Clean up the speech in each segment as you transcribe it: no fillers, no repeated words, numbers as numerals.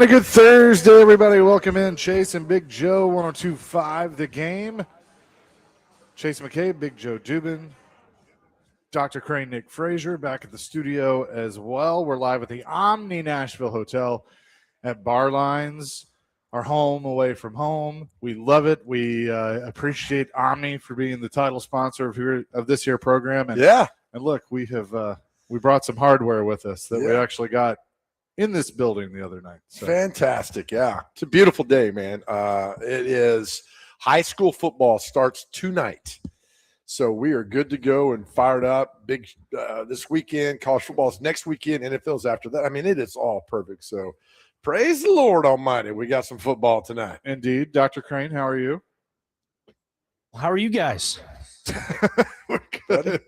And a good Thursday, everybody. Welcome in. Chase and Big Joe, 102.5 The Game. Chase McCabe, Big Joe Dubin, Dr. Crane, Nick Frazier back at the studio as well. We're live at the Omni Nashville Hotel at Barlines, our home away from home. We love it. We appreciate Omni for being the title sponsor of this year program. And, and look, we brought some hardware with us that we actually got in this building the other night. So. Fantastic. Yeah. It's a beautiful day, man. It is high school football starts tonight. So we are good to go and fired up. Big this weekend, college football's next weekend, NFL's after that. I mean, it is all perfect. So praise the Lord Almighty. We got some football tonight. Indeed. Dr. Crane, how are you? How are you guys? We're good.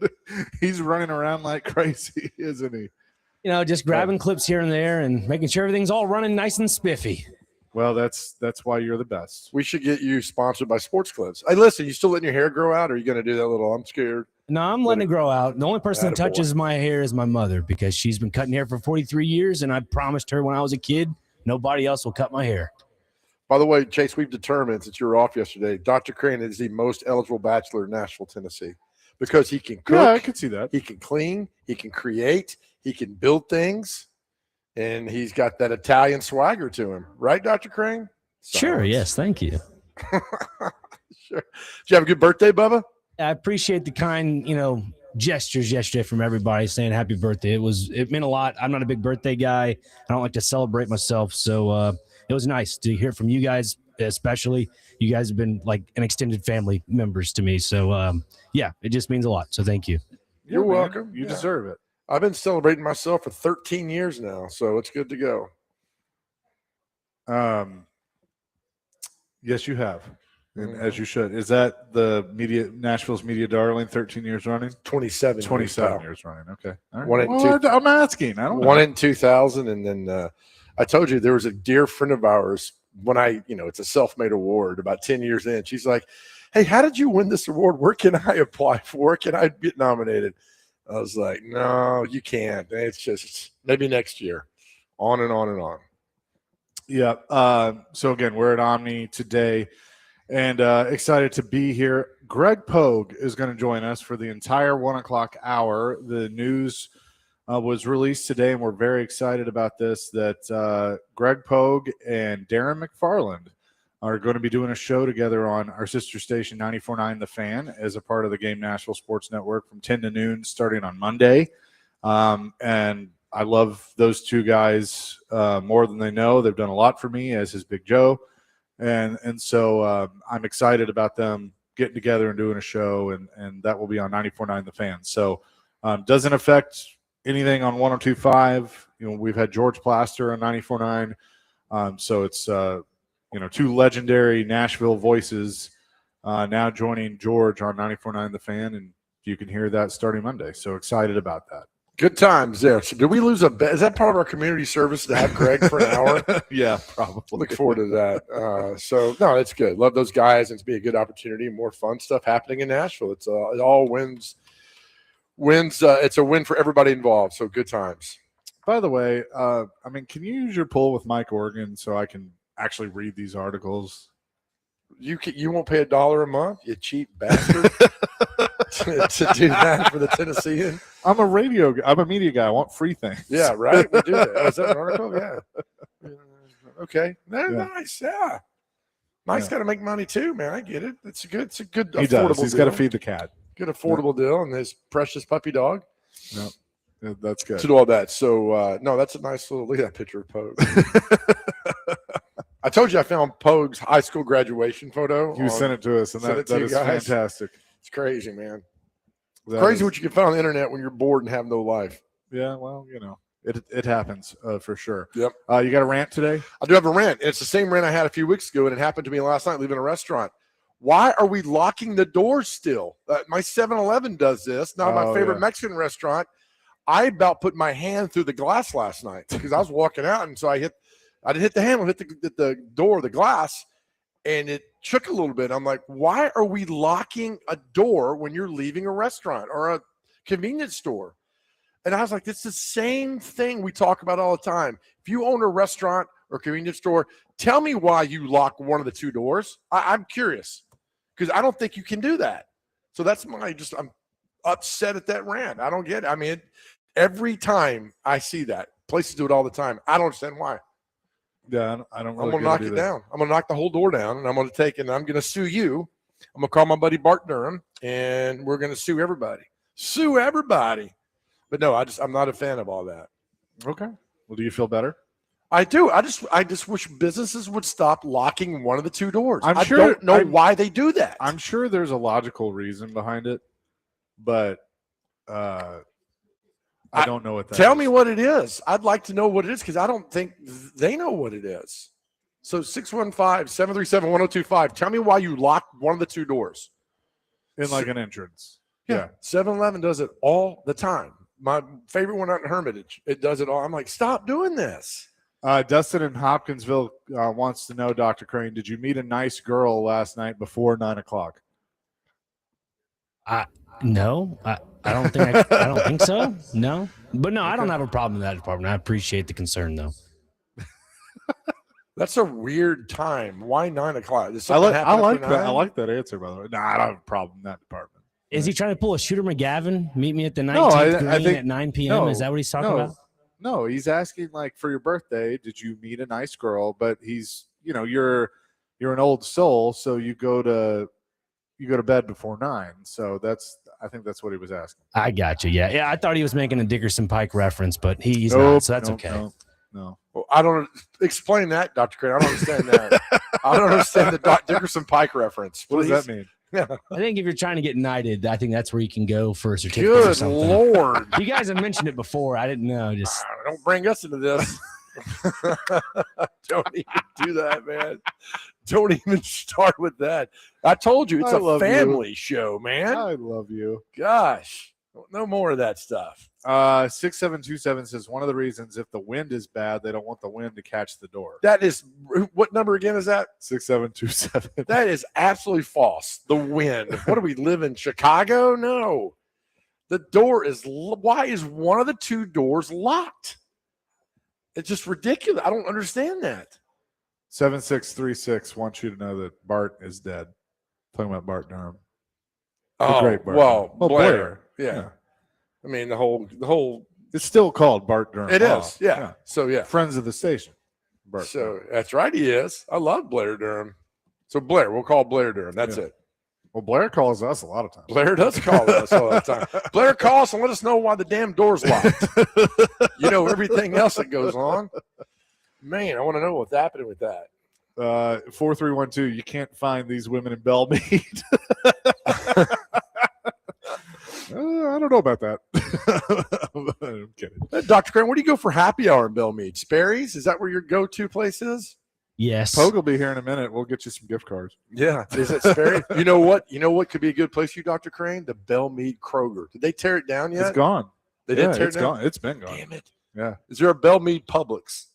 He's running around like crazy, isn't he? You know, just grabbing clips here and there and making sure everything's all running nice and spiffy. Well, that's why you're the best. We should get you sponsored by Sports Clips. Hey, listen, you still letting your hair grow out, or are you going to do that little I'm scared? No, I'm letting it grow out. The only person that touches my hair is my mother because she's been cutting hair for 43 years, and I promised her when I was a kid, nobody else will cut my hair. By the way, Chase, we've determined, since you were off yesterday, Dr. Crane is the most eligible bachelor in Nashville, Tennessee, because he can cook. Yeah, I can see that. He can clean. He can create. He can build things, and he's got that Italian swagger to him. Right, Dr. Crane? Sure, yes, thank you. Sure. Did you have a good birthday, Bubba? I appreciate the kind, gestures yesterday from everybody saying happy birthday. It meant a lot. I'm not a big birthday guy. I don't like to celebrate myself, so it was nice to hear from you guys, especially. You guys have been like an extended family members to me, so it just means a lot. So thank you. You're welcome. You deserve it. I've been celebrating myself for 13 years now, so it's good to go. Yes, you have, and as you should. Is that the Nashville's media darling? 13 years running. 27 years running. Okay. All right. I'm asking. I don't know. One in 2000, and then I told you there was a dear friend of ours when it's a self-made award. About 10 years in, she's like, "Hey, how did you win this award? Where can I apply for? Where can I get nominated?" I was like, no, you can't. It's just maybe next year. On and on and on. Yeah. So, again, we're at Omni today and excited to be here. Greg Pogue is going to join us for the entire 1 o'clock hour. The news was released today, and we're very excited about this, that Greg Pogue and Darren McFarland are going to be doing a show together on our sister station 94.9 The Fan as a part of the Game Nashville Sports Network from 10 to noon starting on Monday. And I love those two guys more than they know. They've done a lot for me, as has Big Joe. And so I'm excited about them getting together and doing a show, and that will be on 94.9 The Fan. So doesn't affect anything on 102.5. We've had George Plaster on 94.9. So it's two legendary Nashville voices now joining George on 94.9 The Fan, and you can hear that starting Monday. So excited about that. Good times there. So did we lose a bet? Is that part of our community service to have Greg for an hour? Yeah, probably. Look forward to that. So, no, it's good. Love those guys, and it's be a good opportunity. More fun stuff happening in Nashville. It all wins. It's a win for everybody involved, so good times. By the way, can you use your pull with Mike Organ so I can actually read these articles? You won't pay $1 a month, you cheap bastard, to do that for the Tennessean. I'm a media guy. I want free things. Yeah, right. We do that. Oh, is that an article? Yeah. Okay. Nice. Yeah. Mike's got to make money too, man. I get it. It's a good. He does. He's got to feed the cat. Good affordable deal, and his precious puppy dog. No, that's good. To do all that. So no, that's a nice little. Look at that picture of Pogue. I told you I found Pogue's high school graduation photo. You sent it to us, and that is fantastic. It's crazy, man. Crazy what you can find on the internet when you're bored and have no life. Yeah, well, it happens for sure. Yep. You got a rant today? I do have a rant. It's the same rant I had a few weeks ago, and it happened to me last night leaving a restaurant. Why are we locking the doors still? My 7-Eleven does this. Now, my favorite Mexican restaurant, I about put my hand through the glass last night because I was walking out, and so I didn't hit the handle, hit the door, the glass, and it shook a little bit. I'm like, why are we locking a door when you're leaving a restaurant or a convenience store? And I was like, it's the same thing we talk about all the time. If you own a restaurant or convenience store, tell me why you lock one of the two doors. I'm curious because I don't think you can do that. So that's I'm upset at that rant. I don't get it. I mean, every time I see that, places do it all the time. I don't understand why. Yeah, I don't really I'm going to knock it down. I'm going to knock the whole door down, and I'm going to take it, and I'm going to sue you. I'm going to call my buddy Bart Durham, and we're going to sue everybody. Sue everybody. But no, I'm not a fan of all that. Okay. Well, do you feel better? I do. I just wish businesses would stop locking one of the two doors. I sure, don't know why they do that. I'm sure there's a logical reason behind it, but I don't know what that Tell is. me what it is. I'd like to know what it is because I don't think they know what it is. So 615-737-1025. Tell me why you locked one of the two doors. In like an entrance. Yeah. 7-Eleven does it all the time. My favorite one out in Hermitage, it does it all. I'm like, stop doing this. Dustin in Hopkinsville wants to know, Dr. Crane, did you meet a nice girl last night before 9 o'clock? No, I don't think I don't think so. No, but no, I don't have a problem with that department. I appreciate the concern though. That's a weird time. Why 9 o'clock? I like that answer, by the way. No, I don't have a problem in that department. Is he trying to pull a Shooter McGavin? Meet me at the 19th No, I green think- at 9 p.m. Is that what he's talking about? No, he's asking like for your birthday, did you meet a nice girl? But he's, you're an old soul, so you go to bed before 9. So I think that's what he was asking. I got you. Yeah. I thought he was making a Dickerson Pike reference, but he's not. So that's okay. No. Well, I don't explain that, Dr. Crane. I don't understand that. I don't understand the Dickerson Pike reference. What does that mean? Yeah. I think if you're trying to get knighted, I think that's where you can go for a certificate or Good something. Lord. You guys have mentioned it before. I didn't know. Just Don't bring us into this. Don't even do that, man. Don't even start with that. I told you, it's a family show, man. I love you. Gosh. No more of that stuff. 6727 says one of the reasons if the wind is bad, they don't want the wind to catch the door. That is, what number again is that? 6727. That is absolutely false. The wind. What do we live in, Chicago? No. The door is, why is one of the two doors locked? It's just ridiculous. I don't understand that. 7636 wants you to know that Bart is dead. Talking about Bart Durham. Oh, great Bart. well, Well, Blair. Blair. Yeah. I mean, the whole. It's still called Bart Durham. It is. Yeah. So, yeah. Friends of the station. Bart So Durham. that's right. He is. I love Blair Durham. So Blair, we'll call Blair Durham. That's it. Well, Blair calls us a lot of times. Blair does call us all the time. Blair, call us and let us know why the damn door's locked. Everything else that goes on. Man, I want to know what's happening with that. 4312, you can't find these women in Belmead. I don't know about that. I'm kidding. Dr. Crane, where do you go for happy hour in Belmead? Sperry's? Is that where your go-to place is? yes. Pogue will be here in a minute. We'll get you some gift cards. Yeah. Is it Sperry? You know what? You know what could be a good place for you, Dr. Crane? The Belmead Kroger. Did they tear it down yet? It's gone. They didn't tear it it's down? gone. It's been gone. Damn it. Yeah. Is there a Belmead Publix?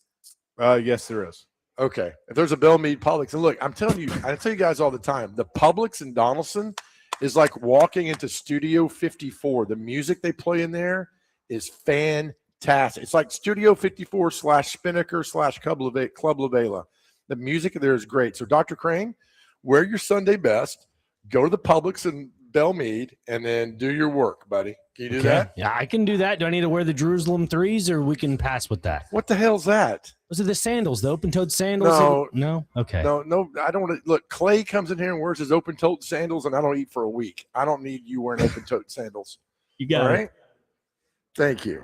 Yes, there is. Okay. If there's a Belmead Publix, and look, I tell you guys all the time, the Publix in Donaldson is like walking into Studio 54. The music they play in there is fantastic. It's like Studio 54 / Spinnaker / Club La Vela. The music there is great. So, Dr. Crane, wear your Sunday best, go to the Publix in Belmead, and then do your work, buddy. Can you do that? Yeah, I can do that. Do I need to wear the Jerusalem 3s or we can pass with that? What the hell's that? Those are the sandals, the open-toed sandals. No. Okay. No, I don't want to. Look, Clay comes in here and wears his open-toed sandals, and I don't eat for a week. I don't need you wearing open-toed sandals. You got All it. right? Thank you.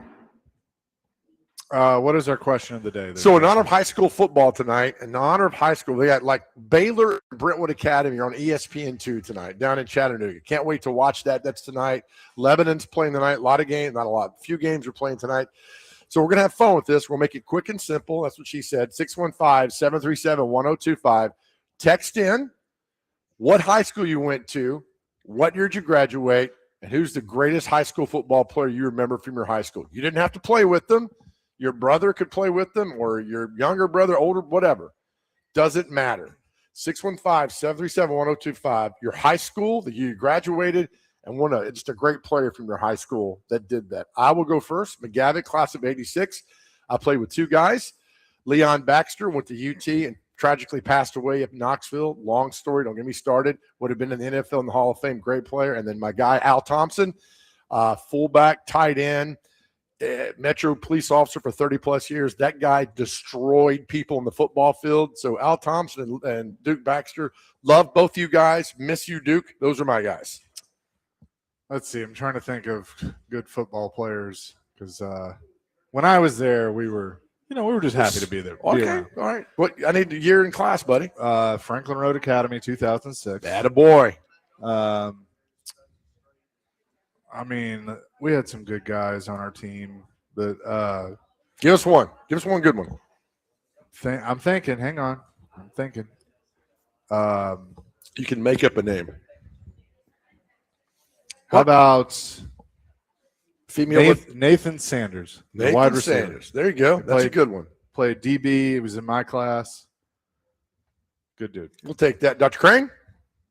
What is our question of the day? So, in honor of high school football tonight, in honor of high school, they got like Baylor and Brentwood Academy on ESPN2 tonight down in Chattanooga. Can't wait to watch that. That's tonight. Lebanon's playing tonight. A lot of games, not a lot. A few games are playing tonight. So, we're going to have fun with this. We'll make it quick and simple. That's what she said. 615-737-1025. Text in what high school you went to, what year did you graduate, and who's the greatest high school football player you remember from your high school. You didn't have to play with them. Your brother could play with them, or your younger brother, older, whatever. Doesn't matter. 615-737-1025. Your high school that you graduated, and just a great player from your high school that did that. I will go first. McGavick, class of 86. I played with two guys. Leon Baxter went to UT and tragically passed away at Knoxville. Long story. Don't get me started. Would have been in the NFL in the Hall of Fame. Great player. And then my guy, Al Thompson, fullback, tight end, Metro police officer for 30-plus years. That guy destroyed people in the football field. So Al Thompson and Duke Baxter, love both you guys. Miss you, Duke. Those are my guys. Let's see. I'm trying to think of good football players because when I was there, we were just happy to be there. Okay, all right. What I need a year in class, buddy. Franklin Road Academy, 2006. Attaboy. I mean, we had some good guys on our team. That give us one. Give us one good one. I'm thinking. Hang on. I'm thinking. You can make up a name. How about female Nathan Sanders, Nathan wide receiver. Sanders. There you go. That's a good one. Played DB. He was in my class. Good dude. We'll take that. Dr. Crane?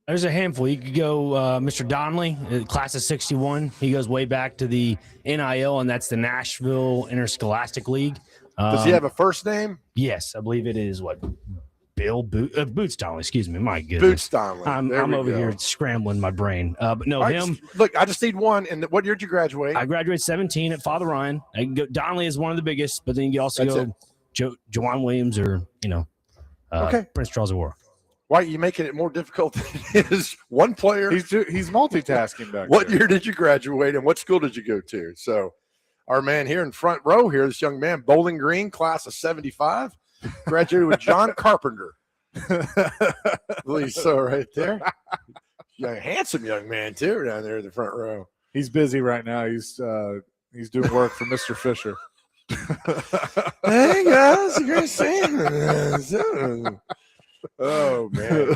There's a handful. You could go Mr. Donnelly, class of 61. He goes way back to the NIL, and that's the Nashville Interscholastic League. Does he have a first name? Yes, I believe it is Bill Boots Donnelly. Excuse me. My goodness. Boots Donnelly. I'm over here scrambling my brain. But no, him. Look, I just need one. And what year did you graduate? I graduated 17 at Father Ryan. Donnelly is one of the biggest, but then you also go Jawan Williams or, Prince Charles of War. Why are you making it more difficult than it is? One player. He's multitasking back What there. year did you graduate and what school did you go to? So our man here in front row here, this young man, Bowling Green, class of 75, graduated with John Carpenter. I believe so right there. Handsome young man too down there in the front row. He's busy right now. He's doing work for Mr. Fisher. Hey guys, you guys saying? Oh man,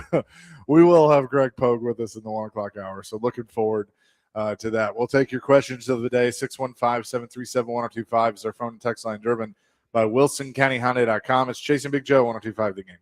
we will have Greg Pogue with us in the 1 o'clock hour. So looking forward to that. We'll take your questions of the day. 615-737-1025 is our phone and text line, driven by WilsonCountyHyundai.com. It's Chasing Big Joe, 1025 The Game.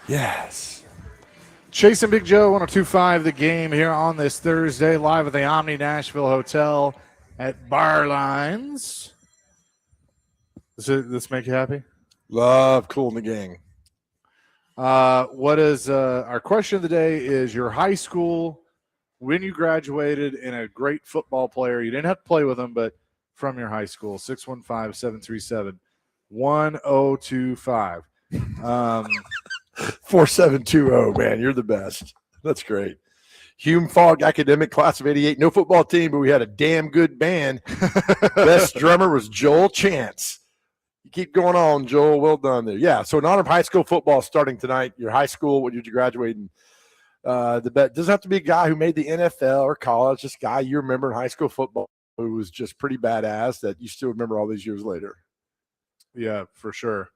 Yes. Chase and Big Joe, 102.5 The Game here on this Thursday, live at the Omni Nashville Hotel at Barlines. Does this make you happy? Love Cool in the Gang. What is our question of the day is your high school, when you graduated, and a great football player. You didn't have to play with them, but from your high school, 615-737-1025. 4720, man, you're the best. That's great. Hume Fogg academic class of 88. No football team, but we had a damn good band. Best drummer was Joel Chance. You keep going on, Joel. Well done there. Yeah, so in honor of high school football starting tonight, your high school, what did you graduate in? The bet doesn't have to be a guy who made the NFL or college, just a guy you remember in high school football who was just pretty badass that you still remember all these years later. Yeah, for sure.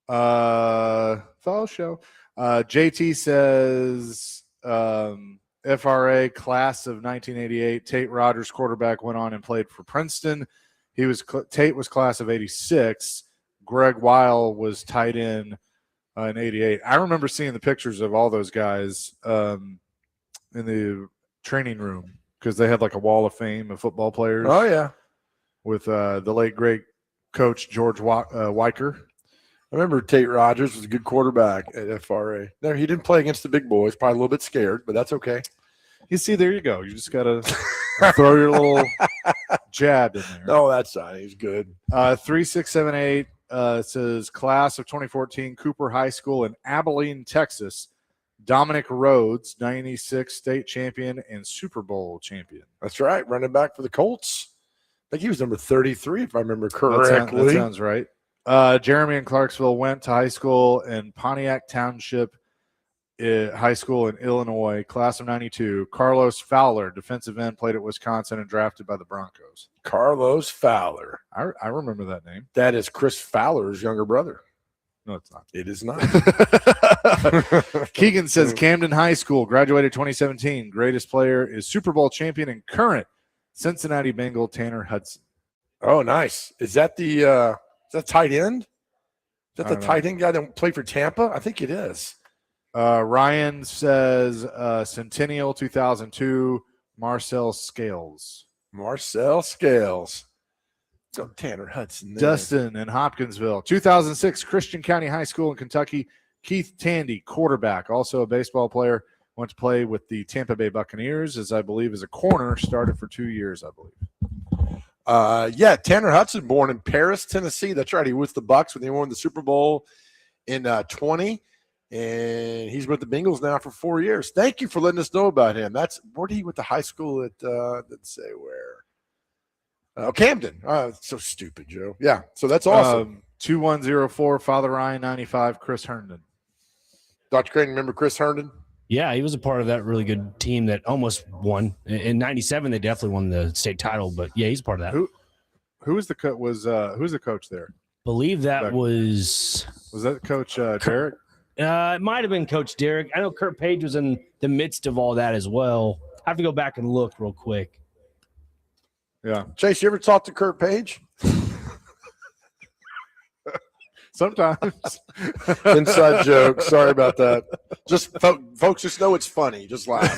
Fall show. JT says FRA class of 1988. Tate Rogers, quarterback, went on and played for Princeton. Tate was class of 86. Greg Weil was tight end in 88. I remember seeing the pictures of all those guys in the training room because they had like a wall of fame of football players. Oh, yeah. With the late, great coach George Weicker. I remember Tate Rogers was a good quarterback at FRA. No, he didn't play against the big boys. Probably a little bit scared, but that's okay. You see, there you go. You just got to throw your little jab in there. No, that's not. He's good. 3678 says class of 2014, Cooper High School in Abilene, Texas. Dominic Rhodes, 96 state champion and Super Bowl champion. That's right. Running back for the Colts. I think he was number 33, if I remember correctly. That sounds right. Jeremy in Clarksville went to high school in Pontiac Township High School in Illinois, class of 92. Carlos Fowler, defensive end, played at Wisconsin and drafted by the Broncos. Carlos Fowler. I remember that name. That is Chris Fowler's younger brother. No, it's not. It is not. Keegan says Camden High School, graduated 2017. Greatest player is Super Bowl champion and current Cincinnati Bengal Tanner Hudson. Oh, nice. Is that the is that tight end? Is that the tight end guy that played for Tampa? I think it is. Ryan says Centennial 2002, Marcel Scales. Marcel Scales. So Tanner Hudson there. Dustin in Hopkinsville. 2006, Christian County High School in Kentucky. Keith Tandy, quarterback, also a baseball player. Went to play with the Tampa Bay Buccaneers, as I believe is a corner. Started for 2 years, I believe. Yeah, Tanner Hudson, born in Paris, Tennessee. That's right. He was the Bucs when they won the Super Bowl in 20, and he's with the Bengals now for 4 years. Thank you for letting us know about him. Where did he went to high school at? Didn't say where. Camden. So stupid, Joe. Yeah, so that's awesome. 2104, Father Ryan 95, Chris Herndon. Dr. Crane, remember Chris Herndon? Yeah, he was a part of that really good team that almost won. In 97, they definitely won the state title, but yeah, he's part of that. Who was the who's the coach there? Believe that was that Coach Derek? It might have been Coach Derek. I know Kurt Page was in the midst of all that as well. I have to go back and look real quick. Yeah. Chase, you ever talk to Kurt Page? Sometimes. Inside joke. Sorry about that. Just folks just know it's funny. Just laugh.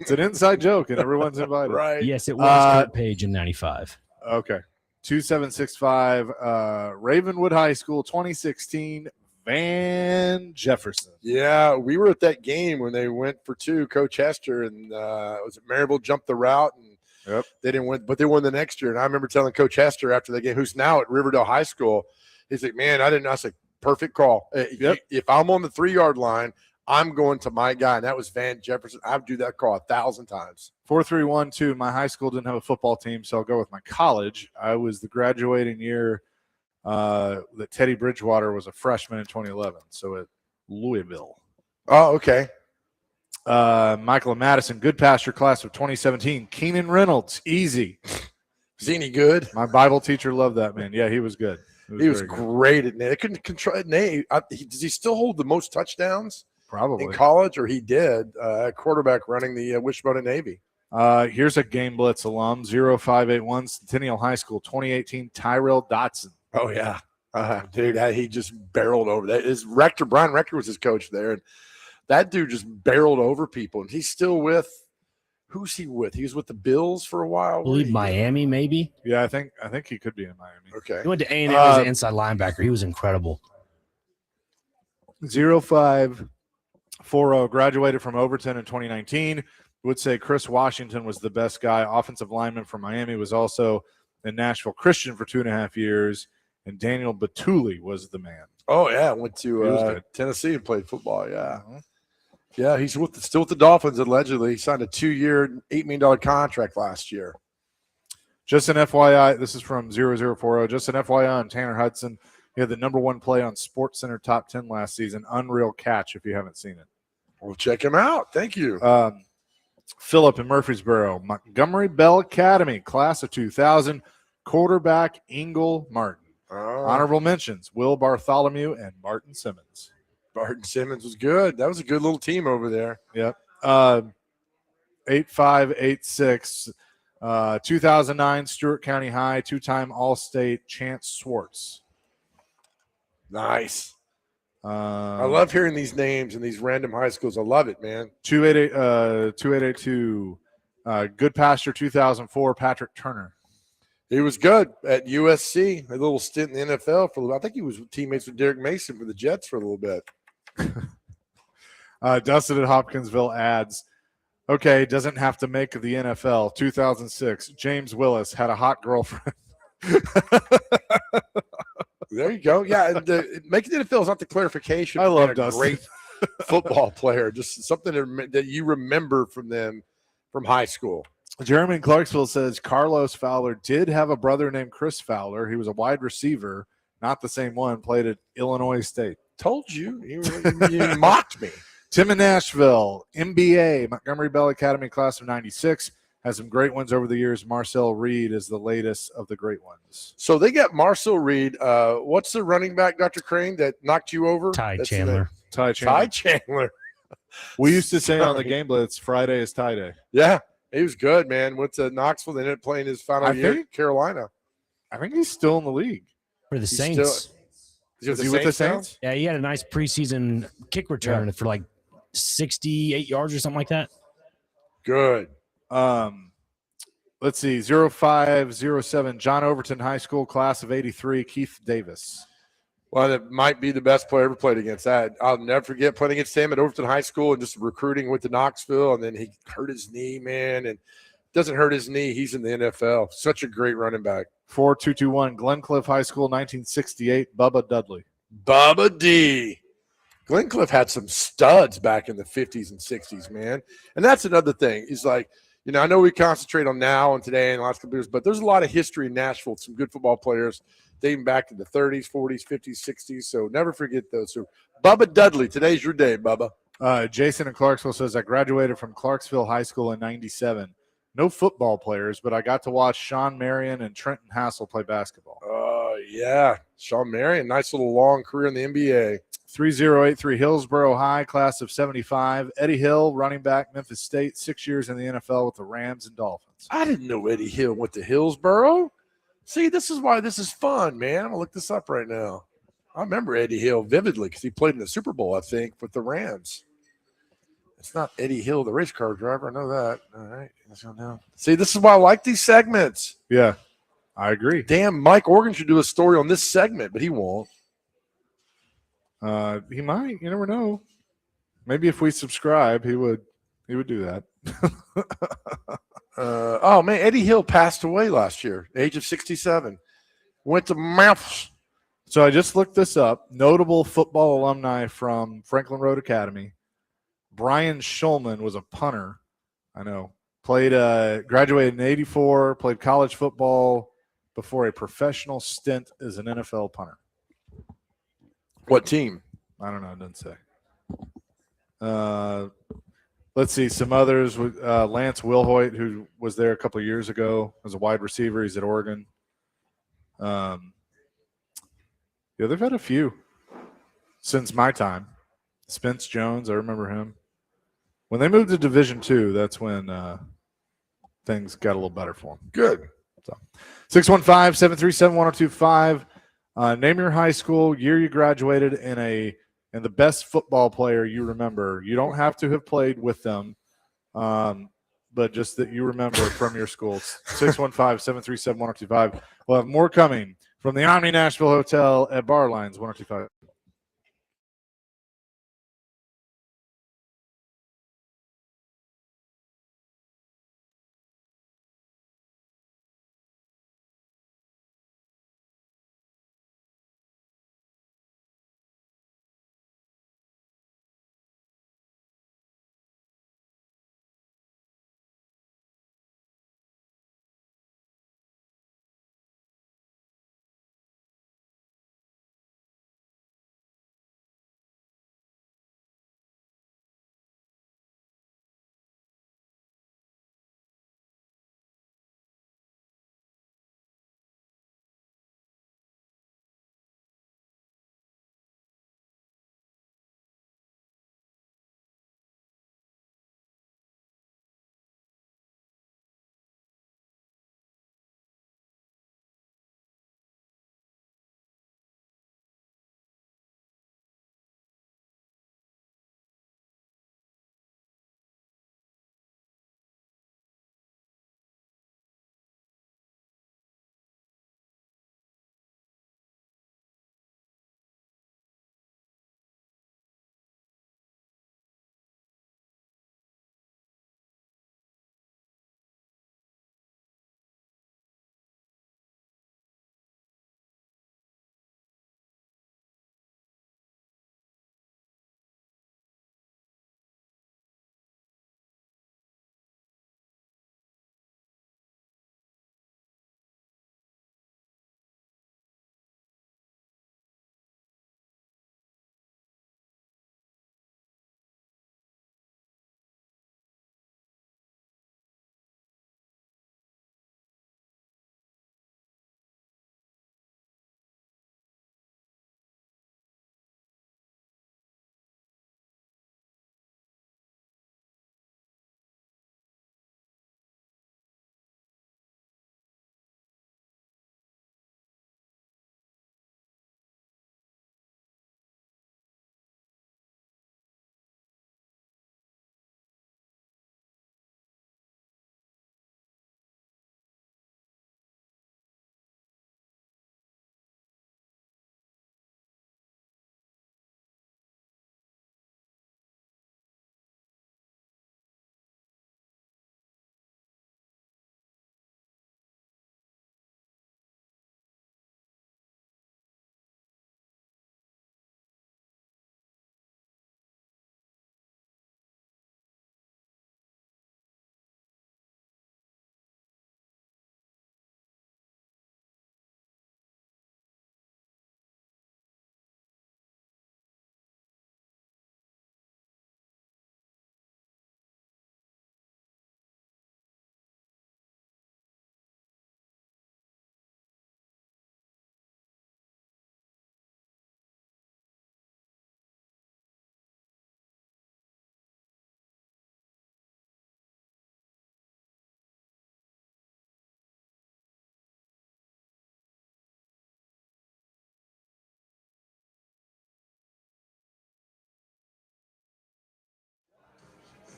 It's an inside joke, and everyone's invited. Right. Yes, it was Kurt Page in 95. Okay. 2765, Ravenwood High School, 2016, Van Jefferson. Yeah, we were at that game when they went for two, Coach Hester, and was it Maryville jumped the route, and they didn't win, but they won the next year. And I remember telling Coach Hester after the game, who's now at Riverdale High School, he's like, man, I didn't know. I said, perfect call. If I'm on the 3-yard line, I'm going to my guy, and that was Van Jefferson. I would do that call 1,000 times. 4312. My high school didn't have a football team, so I'll go with my college. I was the graduating year that Teddy Bridgewater was a freshman in 2011, so at Louisville. Oh, okay. Michael and Madison, good pasture class of 2017. Keenan Reynolds, easy. Is he any good? My Bible teacher loved that man. Yeah, he was good. He was great at Nate. They couldn't control Nate. Does he still hold the most touchdowns? Probably in college, or he did. Quarterback running the Wishbone at Navy. Here's a Game Blitz alum, 0581 Centennial High School, 2018, Tyrell Dotson. Oh yeah, Dude, he just barreled over that. Brian Rector was his coach there, and that dude just barreled over people. And he's still with who's he with? He was with the Bills for a while. I believe Miami, maybe. Yeah, I think he could be in Miami. Okay. He went to A&M as an inside linebacker. He was incredible. 0540 graduated from Overton in 2019. Would say Chris Washington was the best guy. Offensive lineman from Miami, was also in Nashville Christian for 2.5 years. And Daniel Batuli was the man. Oh, yeah. Went to Tennessee and played football. Yeah. Yeah, he's still with the Dolphins, allegedly. He signed a 2-year, $8 million contract last year. Just an FYI, this is from 0040. Just an FYI on Tanner Hudson. He had the #1 play on SportsCenter Top 10 last season. Unreal catch if you haven't seen it. Well, check him out. Thank you. Philip in Murfreesboro. Montgomery Bell Academy, class of 2000. Quarterback Ingle Martin. Honorable mentions, Will Bartholomew and Martin Simmons. Martin Simmons was good. That was a good little team over there. Yep. 8586. 2009 Stewart County High, 2-time All-State Chance Swartz. Nice. I love hearing these names in these random high schools. I love it, man. 2882. Good Pasture 2004, Patrick Turner. He was good at USC. A little stint in the NFL for a little. I think he was teammates with Derek Mason for the Jets for a little bit. Dustin at Hopkinsville adds, okay, doesn't have to make the NFL. 2006, James Willis had a hot girlfriend. There you go. Yeah, making the NFL is not the clarification. I love Dustin. Great football player. Just something that you remember from them from high school. Jeremy in Clarksville says Carlos Fowler did have a brother named Chris Fowler. He was a wide receiver, not the same one, played at Illinois State. Told you. You mocked me. Tim in Nashville, MBA, Montgomery Bell Academy, class of 96. Has some great ones over the years. Marcel Reed is the latest of the great ones. So they got Marcel Reed. What's the running back, Dr. Crane, that knocked you over? Ty Chandler. Ty Chandler. We used to say on the Game Blitz, Friday is tie day. Yeah, he was good, man. Went to Knoxville. They ended up playing his final year at Carolina. I think he's still in the league. For the Saints. Is he with the Saints? Yeah, he had a nice preseason kick return for like 68 yards or something like that. Good. Let's see, 0507, John Overton High School, class of 83, Keith Davis. Well, that might be the best player ever played against that. I'll never forget playing against him at Overton High School and just recruiting with the Knoxville, and then he hurt his knee, man, and doesn't hurt his knee. He's in the NFL. Such a great running back. 4221, Glencliff High School, 1968, Bubba Dudley. Bubba D. Glencliff had some studs back in the 50s and 60s, man. And that's another thing. Is like, you know, I know we concentrate on now and today and the last couple years, but there's a lot of history in Nashville, some good football players dating back to the 30s, 40s, 50s, 60s. So never forget those. So Bubba Dudley, today's your day, Bubba. Jason in Clarksville says, I graduated from Clarksville High School in 97. No football players, but I got to watch Sean Marion and Trenton Hassel play basketball. Yeah. Sean Marion, nice little long career in the NBA. 3083 Hillsborough High, class of 75. Eddie Hill, running back, Memphis State, 6 years in the NFL with the Rams and Dolphins. I didn't know Eddie Hill went to Hillsborough. See, this is why this is fun, man. I'm going to look this up right now. I remember Eddie Hill vividly because he played in the Super Bowl, I think, with the Rams. It's not Eddie Hill, the race car driver. I know that. All right. Let's go now. See, this is why I like these segments. Yeah, I agree. Damn, Mike Organ should do a story on this segment, but he won't. He might. You never know. Maybe if we subscribe, he would do that. Oh man, Eddie Hill passed away last year, age of 67. Went to Memphis. So I just looked this up. Notable football alumni from Franklin Road Academy. Brian Schulman was a punter. I know. Graduated in 84, played college football before a professional stint as an NFL punter. What team? I don't know. It doesn't say. Let's see. Some others. Lance Wilhoit, who was there a couple of years ago as a wide receiver. He's at Oregon. Yeah, they've had a few since my time. Spence Jones, I remember him. When they moved to Division II, that's when things got a little better for them. Good. So 615-737-1025. Name your high school, year you graduated, and the best football player you remember. You don't have to have played with them, but just that you remember from your school. 615-737-1025. We'll have more coming from the Omni Nashville Hotel at Bar Lines 1025.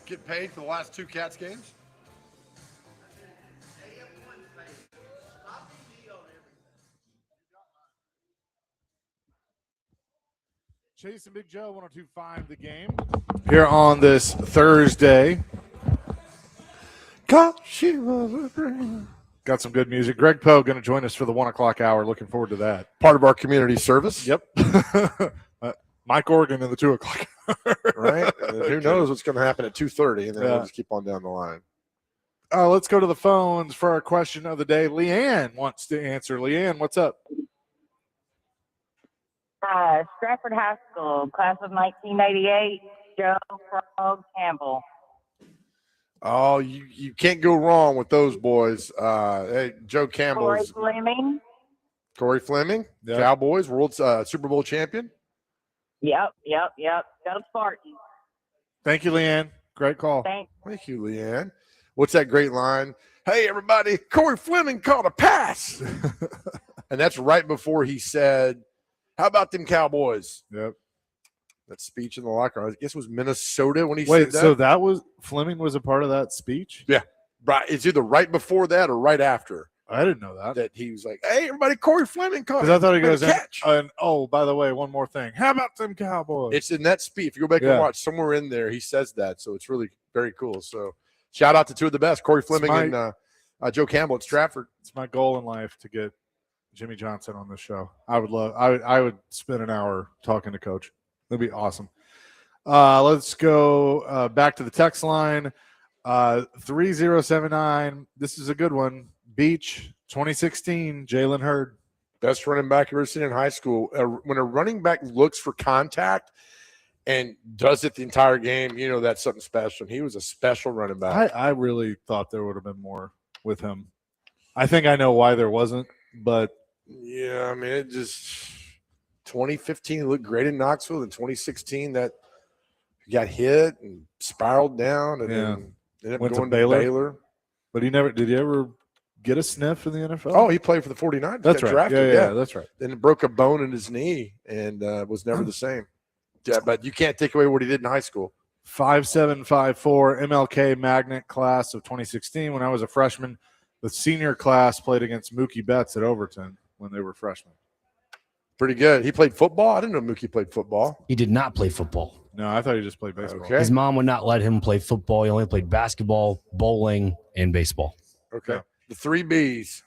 Get paid for the last 2 Cats games? Chase and Big Joe 102.5 The Game here on this Thursday. God, she was a dream. Got some good music. Greg Poe going to join us for the 1 o'clock hour. Looking forward to that. Part of our community service. Yep. Mike Organ in the 2 o'clock hour. Right? Who knows what's going to happen at 2:30, and then we'll just keep on down the line. Let's go to the phones for our question of the day. Leanne wants to answer. Leanne, what's up? Stratford High School, class of 1988, Joe Frog Campbell. Oh, you can't go wrong with those boys. Hey, Joe Campbell's. Corey Fleming, yep. Cowboys, World Super Bowl champion. Yep. Go Spartans. Thank you, Leanne. Great call. Thank you, Leanne. What's that great line? Hey, everybody, Corey Fleming caught a pass. And that's right before he said, how about them Cowboys? Yep. That speech in the locker room. I guess it was Minnesota when he Wait, said that. so that was Fleming was a part of that speech? Yeah. Right. It's either right before that or right after. I didn't know that. That he was like, hey, everybody, Corey Fleming coming. Because I thought he goes, catch. and oh, by the way, one more thing. How about them Cowboys? It's in that speech. If you go back and watch, somewhere in there, he says that. So it's really very cool. So shout out to two of the best, Corey Fleming and Joe Campbell at Stratford. It's my goal in life to get Jimmy Johnson on this show. I would spend an hour talking to Coach. That'd be awesome. Let's go back to the text line. 3079. This is a good one. Beach 2016. Jalen Hurd. Best running back I've ever seen in high school. When a running back looks for contact and does it the entire game, you know that's something special. And he was a special running back. I really thought there would have been more with him. I think I know why there wasn't, but yeah, I mean, it just 2015 looked great in Knoxville. In 2016, that he got hit and spiraled down, and then ended up went going to Baylor. But did he ever get a sniff in the NFL? Oh, he played for the 49ers. That's right. Drafted, yeah, that's right. Then broke a bone in his knee and was never the same. Yeah, but you can't take away what he did in high school. 5754 MLK Magnet class of 2016. When I was a freshman, the senior class played against Mookie Betts at Overton when they were freshmen. Pretty good. He played football. I didn't know Mookie played football. He did not play football. No, I thought he just played baseball. Okay. His mom would not let him play football. He only played basketball, bowling, and baseball. Okay. The 3 Bs.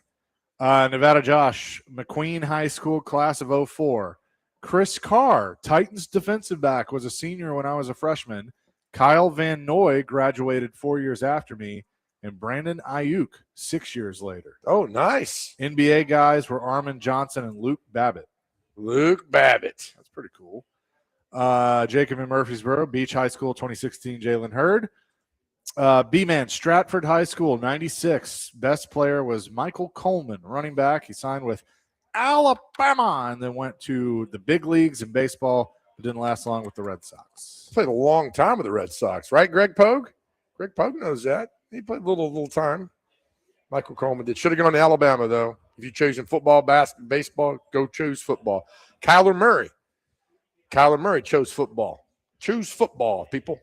Nevada Josh, McQueen High School class of 04. Chris Carr, Titans defensive back, was a senior when I was a freshman. Kyle Van Noy graduated 4 years after me, and Brandon Ayuk 6 years later. Oh, nice. NBA guys were Armin Johnson and Luke Babbitt. Luke Babbitt. That's pretty cool. Jacob in Murfreesboro, Beach High School 2016, Jalen Hurd. B-Man, Stratford High School, 96. Best player was Michael Coleman, running back. He signed with Alabama and then went to the big leagues in baseball, but didn't last long with the Red Sox. Played a long time with the Red Sox, right, Greg Pogue? Greg Pogue knows that. He played a little time. Michael Coleman did. Should have gone to Alabama, though. If you chosen football, basketball, baseball, go choose football. Kyler Murray. Kyler Murray chose football. Choose football, people.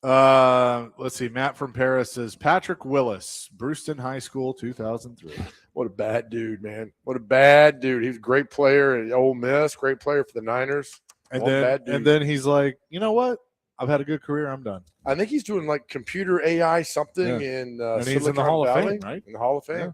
Let's see. Matt from Paris says Patrick Willis, Brewston High School, 2003. What a bad dude, man. What a bad dude. He was a great player at Ole Miss, great player for the Niners. And then he's like, you know what? I've had a good career. I'm done. I think he's doing like computer AI something in and he's Silicon in the Hall Valley, of Fame, right? In the Hall of Fame. Yeah.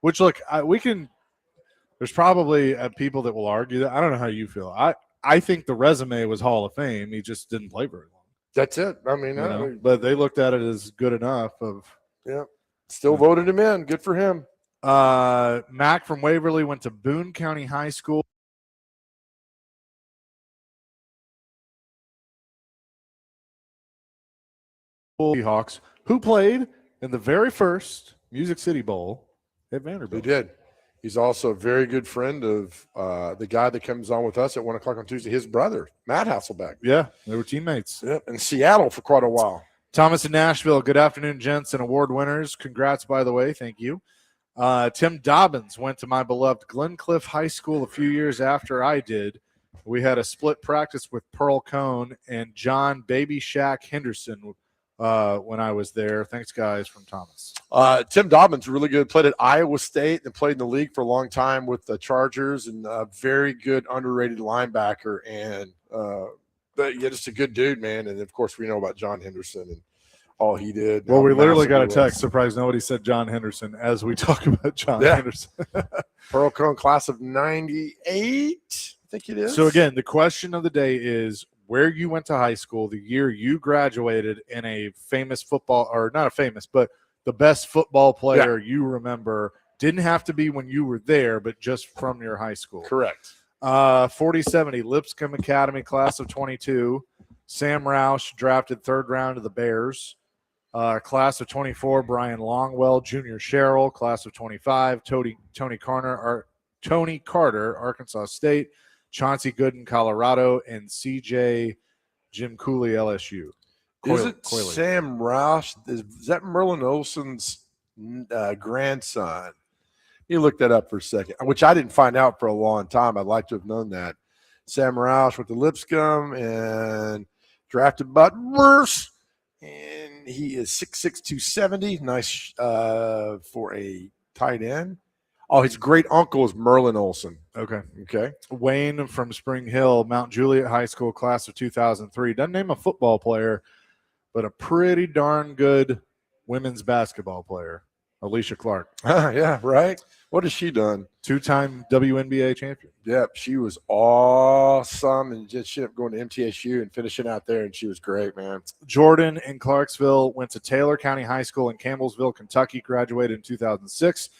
Which, look, we can – there's probably people that will argue that. I don't know how you feel. I think the resume was Hall of Fame. He just didn't play very long. That's it. I mean, but they looked at it as good enough of – yeah. Still voted him in. Good for him. Mac from Waverly went to Boone County High School. Seahawks, who played in the very first Music City Bowl at Vanderbilt. He did. He's also a very good friend of the guy that comes on with us at 1 o'clock on Tuesday, his brother, Matt Hasselbeck. Yeah, they were teammates. Yep, in Seattle for quite a while. Thomas in Nashville, good afternoon, gents and award winners. Congrats, by the way. Thank you. Tim Dobbins went to my beloved Glencliff High School a few years after I did. We had a split practice with Pearl Cone and John Baby Shack Henderson when I was there. Thanks, guys, from Thomas. Tim Dobbins, really good. Played at Iowa State and played in the league for a long time with the Chargers, and a very good underrated linebacker. And but yeah, just a good dude, man. And of course, we know about John Henderson and all he did. Well, we literally got a text. Surprised nobody said John Henderson as we talk about John Henderson. Pearl Cone class of 98, I think it is. So again, the question of the day is where you went to high school, the year you graduated, in a famous football, or not a famous, but the best football player you remember. Didn't have to be when you were there, but just from your high school. Correct. 4070 Lipscomb Academy class of 22. Sam Roush drafted 3rd round of the Bears. Class of 24, Brian Longwell, Junior Sherrill. Class of 25, Tony Carter, Arkansas State. Chauncey Gooden, Colorado, and CJ Jim Cooley, LSU. Is it Sam Roush? Is that Merlin Olsen's grandson? You look that up for a second, which I didn't find out for a long time. I'd like to have known that. Sam Roush with the Lipscomb and drafted Butterworth. And he is 6'6", 270. Nice for a tight end. Oh, his great uncle is Merlin Olsen. Okay. Okay. Wayne from Spring Hill, Mount Juliet High School, class of 2003. Doesn't name a football player, but a pretty darn good women's basketball player, Alicia Clark. Yeah, right. What has she done? 2-time WNBA champion. Yep, she was awesome, and just she ended up going to MTSU and finishing out there, and she was great, man. Jordan in Clarksville went to Taylor County High School in Campbellsville, Kentucky, graduated in 2006.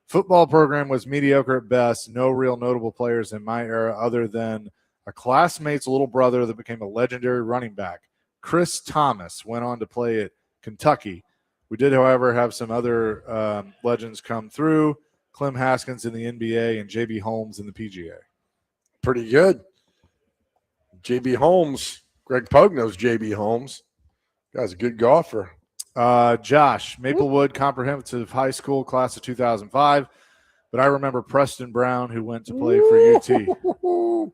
Football program was mediocre at best. No real notable players in my era other than a classmate's little brother that became a legendary running back. Chris Thomas went on to play at Kentucky. We did, however, have some other legends come through. Clem Haskins in the NBA and J.B. Holmes in the PGA. Pretty good. J.B. Holmes. Greg Pogue knows J.B. Holmes. Guy's a good golfer. Josh, Maplewood Comprehensive High School, class of 2005. But I remember Preston Brown, who went to play for UT.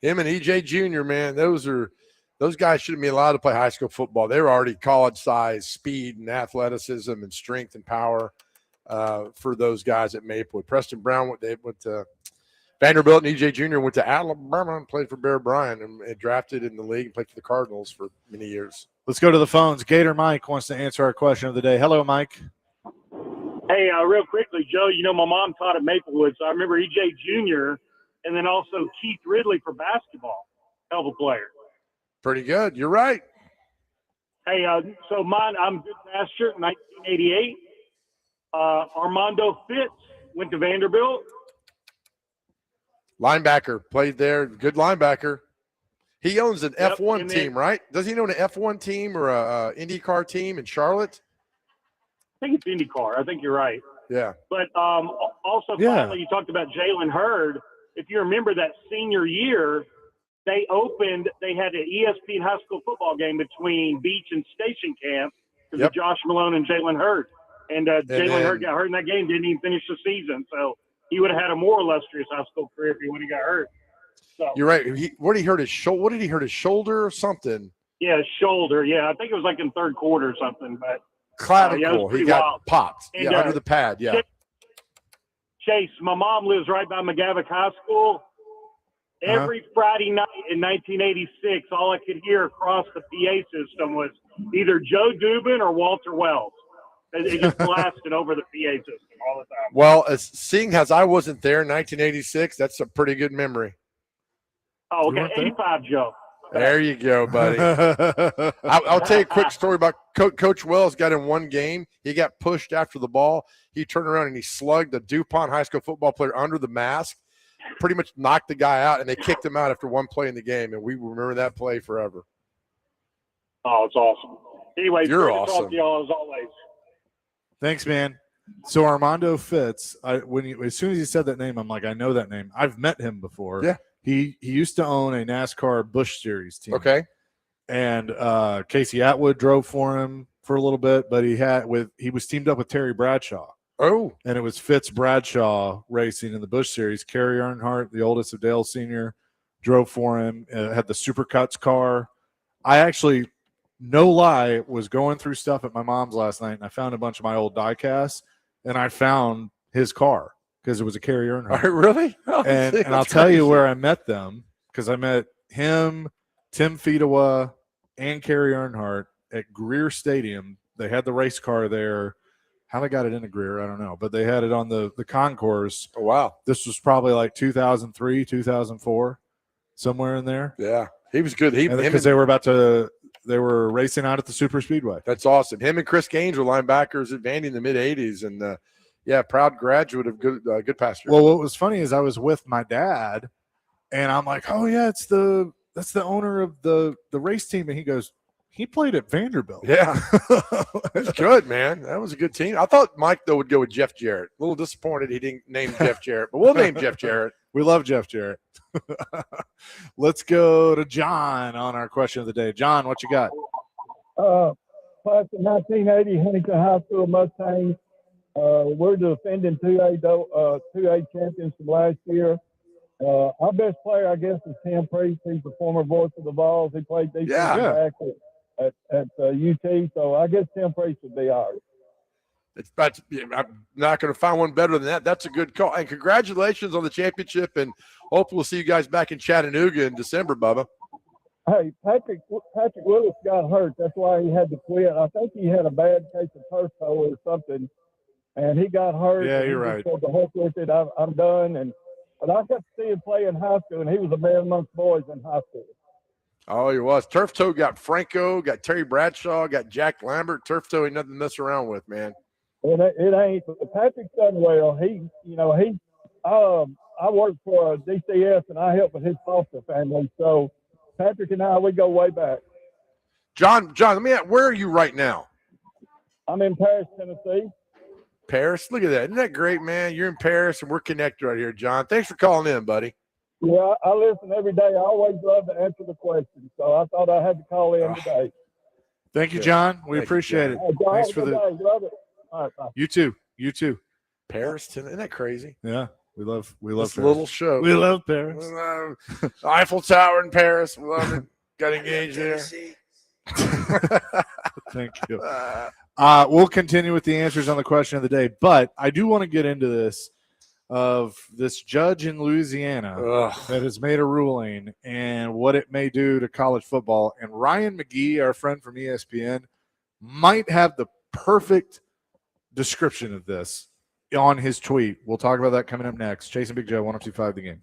Him and E.J. Jr., man, those guys shouldn't be allowed to play high school football. They were already college size, speed and athleticism and strength and power for those guys at Maplewood. Preston Brown went to Vanderbilt, and E.J. Jr. went to Alabama and played for Bear Bryant and drafted in the league and played for the Cardinals for many years. Let's go to the phones. Gator Mike wants to answer our question of the day. Hello, Mike. Hey, real quickly, Joe, my mom taught at Maplewood, so I remember E.J. Jr. and then also Keith Ridley for basketball. Hell of a player. Pretty good. You're right. Hey, so mine, I'm good pasture, 1988. Armando Fitz went to Vanderbilt. Linebacker, played there. Good linebacker. He owns an Yep, F1 team, right? Does he own an F1 team or a IndyCar team in Charlotte? I think it's IndyCar. I think you're right. Yeah. But also, finally, you talked about Jalen Hurd. If you remember that senior year, they had an ESPN high school football game between Beach and Station Camp because of Josh Malone and Jalen Hurd. And Jalen Hurd got hurt in that game, didn't even finish the season. So he would have had a more illustrious high school career if he would have got hurt. So, you're right. What did he hurt his shoulder? What did he hurt his shoulder or something? Yeah, shoulder. Yeah, I think it was like in third quarter or something. But clavicle. He got wild. popped. And, Under the pad. Yeah. Chase, my mom lives right by McGavock High School. Every Friday night in 1986, all I could hear across the PA system was either Joe Dubin or Walter Wells. It just blasted over the PA system all the time. Well, seeing as I wasn't there in 1986, that's a pretty good memory. Oh, okay. 85, Joe. There you go, buddy. I'll tell you a quick story about Coach Wells. Got in one game. He got pushed after the ball. He turned around and he slugged a DuPont high school football player under the mask, pretty much knocked the guy out, and they kicked him out after one play in the game, and we remember that play forever. Oh, it's awesome. Anyway, you're awesome. awesome. Talk to y'all as always. Thanks, man. So Armando Fitz, as soon as he said that name, I'm like, I know that name. I've met him before. Yeah. He used to own a NASCAR Busch Series team. Okay. And Casey Atwood drove for him for a little bit, but he was teamed up with Terry Bradshaw. Oh. And it was Fitz Bradshaw racing in the Busch Series. Kerry Earnhardt, the oldest of Dale Sr., drove for him, had the Supercuts car. I actually, no lie, was going through stuff at my mom's last night, and I found a bunch of my old die-casts, and I found his car because it was a Kerry Earnhardt. Really? Oh, and I'll tell you where I met them, because I met him, Tim Fedewa, and Kerry Earnhardt at Greer Stadium. They had the race car there. How they got it into Greer, I don't know. But they had it on the concourse. Oh, wow. This was probably like 2003, 2004, somewhere in there. Yeah. He was good. Because they were racing out at the Super Speedway. That's awesome. Him and Chris Gaines were linebackers at Vandy in the mid-'80s. And, proud graduate of good pasture. Well, what was funny is I was with my dad, and I'm like, oh, yeah, that's the owner of the race team. And he goes, he played at Vanderbilt. Yeah. That's good, man. That was a good team. I thought Mike, though, would go with Jeff Jarrett. A little disappointed he didn't name Jeff Jarrett, but we'll name Jeff Jarrett. We love Jeff Jarrett. Let's go to John on our question of the day. John, what you got? Class of 1980, Huntington High School Mustangs. We're the defending 2A champions from last year. Our best player, I guess, is Tim Priest. He's the former voice of the Vols. He played defensive back at UT. So I guess Tim Priest would be ours. I'm not going to find one better than that. That's a good call. And congratulations on the championship. And hopefully we'll see you guys back in Chattanooga in December, Bubba. Hey, Patrick Willis got hurt. That's why he had to quit. I think he had a bad case of turf toe or something, and he got hurt. Yeah, you're right. Said, the heck with it, I'm done. But I got to see him play in high school, and he was a man amongst boys in high school. Oh, he was. Turf toe got Franco, got Terry Bradshaw, got Jack Lambert. Turf toe ain't nothing to mess around with, man. It ain't. But Patrick's done well. I work for DCS, and I help with his foster family. So Patrick and I, we go way back. John, let me ask, where are you right now? I'm in Paris, Tennessee. Paris? Look at that. Isn't that great, man? You're in Paris, and we're connected right here, John. Thanks for calling in, buddy. Yeah, I listen every day. I always love to answer the questions, so I thought I had to call in today. Thank you, John. We appreciate it. John, Thanks for the. Love it. All right, bye. You too. Paris, isn't that crazy? Yeah, we love this Paris. little show. We love Paris. Eiffel Tower in Paris. We love it. Got engaged there. Thank you. We'll continue with the answers on the question of the day, but I do want to get into this of this judge in Louisiana that has made a ruling and what it may do to college football. And Ryan McGee, our friend from ESPN, might have the perfect description of this on his tweet. We'll talk about that coming up next. Chasing Big Joe, 102.5 The Game.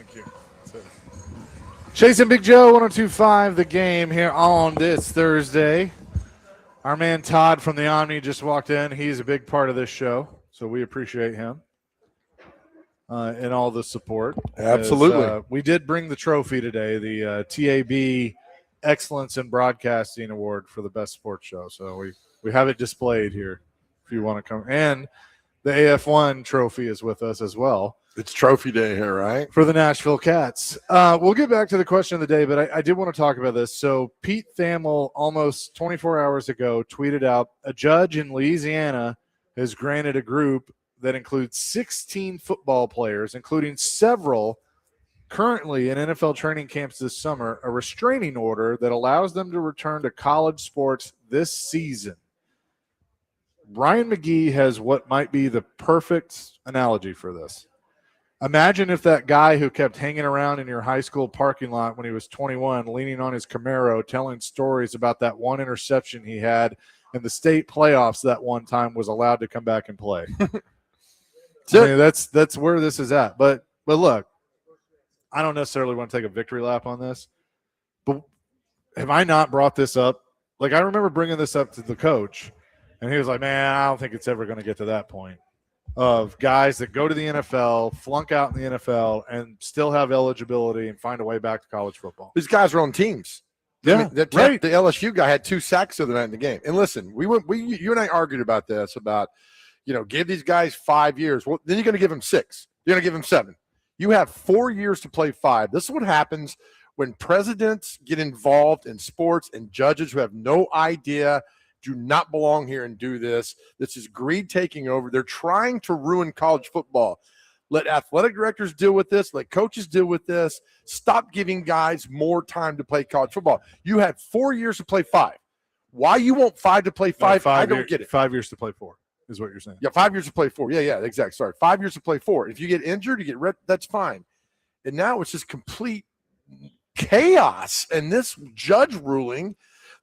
Thank you. Chase and Big Joe, 102.5 The Game here on this Thursday. Our man Todd from the Omni just walked in. He's a big part of this show, so we appreciate him and all the support. Absolutely. We did bring the trophy today, the TAB Excellence in Broadcasting Award for the best sports show. So we have it displayed here if you want to come. And the AF1 trophy is with us as well. It's trophy day here, right? For the Nashville Cats. We'll get back to the question of the day, but I did want to talk about this. So Pete Thamel almost 24 hours ago tweeted out, a judge in Louisiana has granted a group that includes 16 football players, including several currently in NFL training camps this summer, a restraining order that allows them to return to college sports this season. Brian McGee has what might be the perfect analogy for this. Imagine if that guy who kept hanging around in your high school parking lot when he was 21, leaning on his Camaro, telling stories about that one interception he had in the state playoffs that one time, was allowed to come back and play. That's where this is at. But look, I don't necessarily want to take a victory lap on this, but have I not brought this up? Like, I remember bringing this up to the coach, and he was like, man, I don't think it's ever going to get to that point of guys that go to the NFL, flunk out in the NFL, and still have eligibility and find a way back to college football. These guys are on teams. Yeah, I mean, right. The LSU guy had 2 sacks the other night in the game. And listen, you and I argued about this, about, give these guys 5 years. Well, then you're going to give them 6. You're going to give them 7. You have 4 years to play 5. This is what happens when presidents get involved in sports and judges who have no idea, do not belong here and do this. This is greed taking over. They're trying to ruin college football. Let athletic directors deal with this. Let coaches deal with this. Stop giving guys more time to play college football. You had 4 years to play 5. Why you want 5 to play 5? I don't get it. 5 years to play 4 is what you're saying. Yeah, 5 years to play 4. Yeah, exactly. Sorry, 5 years to play 4. If you get injured, you get red. That's fine. And now it's just complete chaos. And this judge ruling.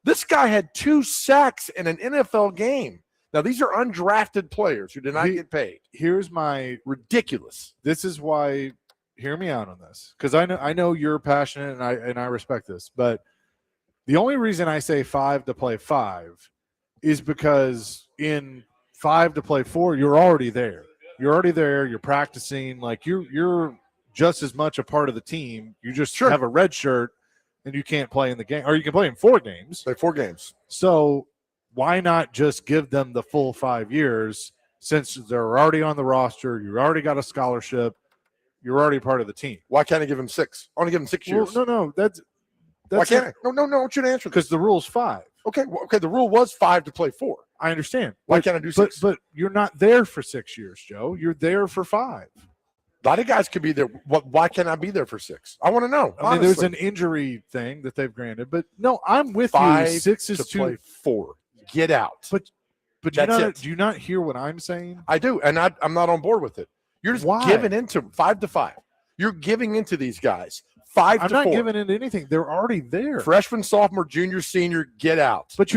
This guy had 2 sacks in an NFL game. Now, these are undrafted players who did not get paid. Here's my ridiculous. This is why. Hear me out on this, because I know you're passionate and I respect this. But the only reason I say 5 to play 5 is because in 5 to play 4, you're already there. You're already there. You're practicing. Like you're just as much a part of the team. You just have a red shirt. And you can't play in the game, or you can play in 4 games. Play 4 games. So why not just give them the full 5 years, since they're already on the roster, you already got a scholarship, you're already part of the team? Why can't I give them 6? I want to give them 6 years. No, that's why can't I? No, I want you to answer. Because the rule's 5. Okay, the rule was 5 to play 4. I understand. Why can't I do 6? But you're not there for 6 years, Joe. You're there for 5. A lot of guys could be there. Why can't I be there for 6? I want to know. I mean, there's an injury thing that they've granted, but no, I'm with 5 you. 6 is to too. Play 4. Get out. But do you not hear what I'm saying? I do, and I'm not on board with it. You're just giving into 5 to 5. You're giving into these guys 5 to 4. I'm not giving into anything. They're already there. Freshman, sophomore, junior, senior, get out. But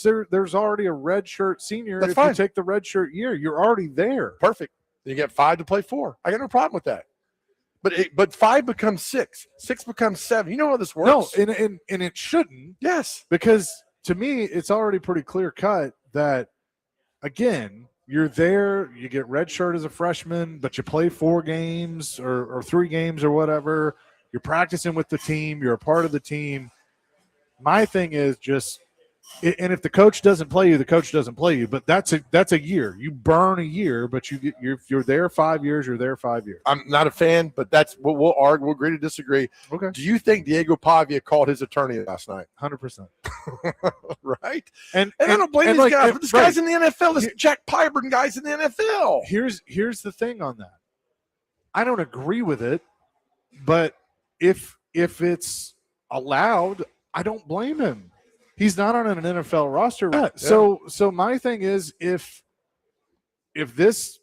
there's already a red shirt senior. That's if fine. You take the red shirt year, you're already there. Perfect. You get 5 to play 4. I got no problem with that. But 5 becomes 6. 6 becomes 7. You know how this works? No, and it shouldn't. Yes. Because to me, it's already pretty clear cut that, again, you're there, you get red shirt as a freshman, but you play 4 games or 3 games or whatever. You're practicing with the team. You're a part of the team. My thing is just – and if the coach doesn't play you, the coach doesn't play you. But that's a year. You burn a year, but you're there 5 years. You're there 5 years. I'm not a fan, but that's what we'll argue. We'll agree to disagree. Okay. Do you think Diego Pavia called his attorney last night? 100%. Right. And I don't blame these guys. But this guy's in the NFL. This Jack Pyburn guy's in the NFL. Here's the thing on that. I don't agree with it, but if it's allowed, I don't blame him. He's not on an NFL roster. Yeah. So my thing is, if this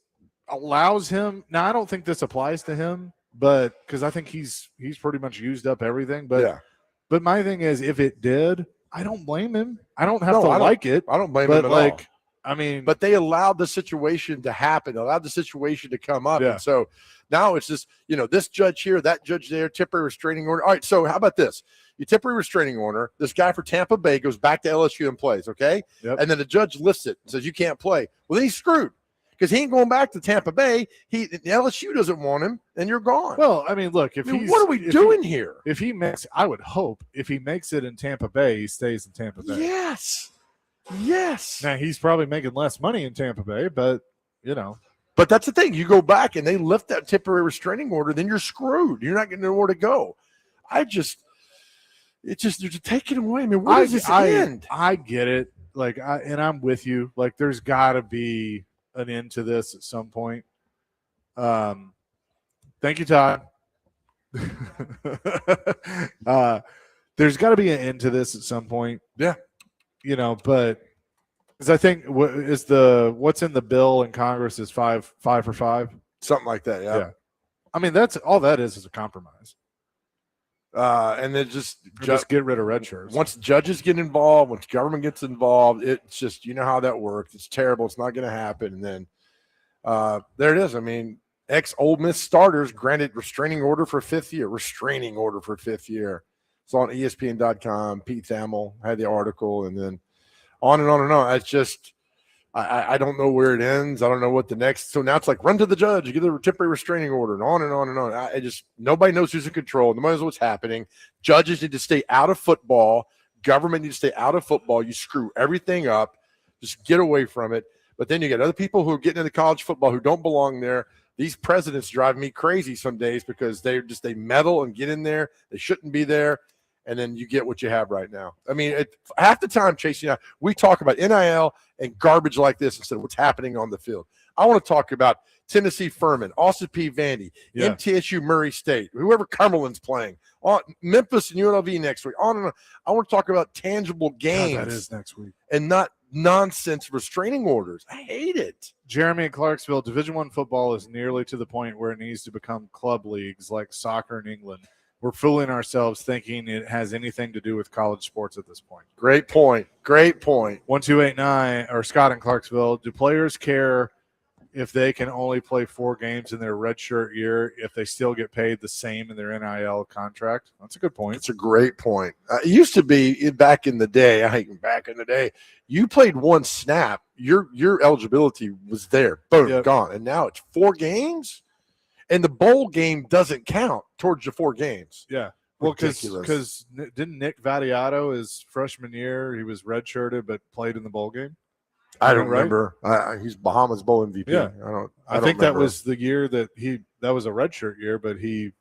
allows him, now I don't think this applies to him, but because I think he's pretty much used up everything. But but my thing is, if it did, I don't blame him. I don't have to like it. I don't blame him at all. I mean, but they allowed the situation to happen, allowed the situation to come up. And so now it's just, this judge here, that judge there, temporary restraining order. All right, so how about this? You temporary restraining order, this guy for Tampa Bay goes back to LSU and plays, okay? Yep. And then the judge lifts it and says, you can't play. Well, then he's screwed because he ain't going back to Tampa Bay. LSU doesn't want him, and you're gone. Well, I mean, look, what are we doing here? If he makes, I would hope if he makes it in Tampa Bay, he stays in Tampa Bay. Yes. Now, he's probably making less money in Tampa Bay, but, But that's the thing. You go back and they lift that temporary restraining order, then you're screwed. You're not getting nowhere to go. They're just taking away. I mean, where does this end? I get it. And I'm with you. There's got to be an end to this at some point. Thank you, Todd. There's got to be an end to this at some point. Yeah. But because I think what's in the bill in Congress is five for five, something like that. Yeah. I mean, that's all that is a compromise. And then just get rid of red shirts. Once judges get involved, once government gets involved, it's just, how that works. It's terrible. It's not going to happen. And then there it is. I mean, ex-Ole Miss starters granted restraining order for fifth year. It's on ESPN.com. Pete Thamel had the article, and then on and on and on. It's just, I don't know where it ends. I don't know what the next. So now it's like run to the judge, you get a temporary restraining order, and on and on and on. Nobody knows who's in control. Nobody knows what's happening. Judges need to stay out of football. Government needs to stay out of football. You screw everything up. Just get away from it. But then you get other people who are getting into college football who don't belong there. These presidents drive me crazy some days because they meddle and get in there. They shouldn't be there. And then you get what you have right now. I mean, half the time, Chase, we talk about NIL and garbage like this instead of what's happening on the field. I want to talk about Tennessee Furman, Austin P. Vandy, MTSU Murray State, whoever Cumberland's playing, Memphis and UNLV next week. On and on. I want to talk about tangible games. God, that is next week. And not nonsense restraining orders. I hate it. Jeremy in Clarksville, Division I football is nearly to the point where it needs to become club leagues like soccer in England. We're fooling ourselves thinking it has anything to do with college sports at this point. Great point. 1289 or Scott in Clarksville. Do players care if they can only play 4 games in their redshirt year if they still get paid the same in their NIL contract? That's a good point. It's a great point. It used to be back in the day. You played 1 snap, your eligibility was there. Boom, gone. And now it's 4 games. And the bowl game doesn't count towards your 4 games. Yeah. Well, because didn't Nick Vattiato his freshman year, he was redshirted but played in the bowl game? I don't remember. He's Bahamas Bowl MVP. Yeah. I think remember. that was the year that was a redshirt year, but he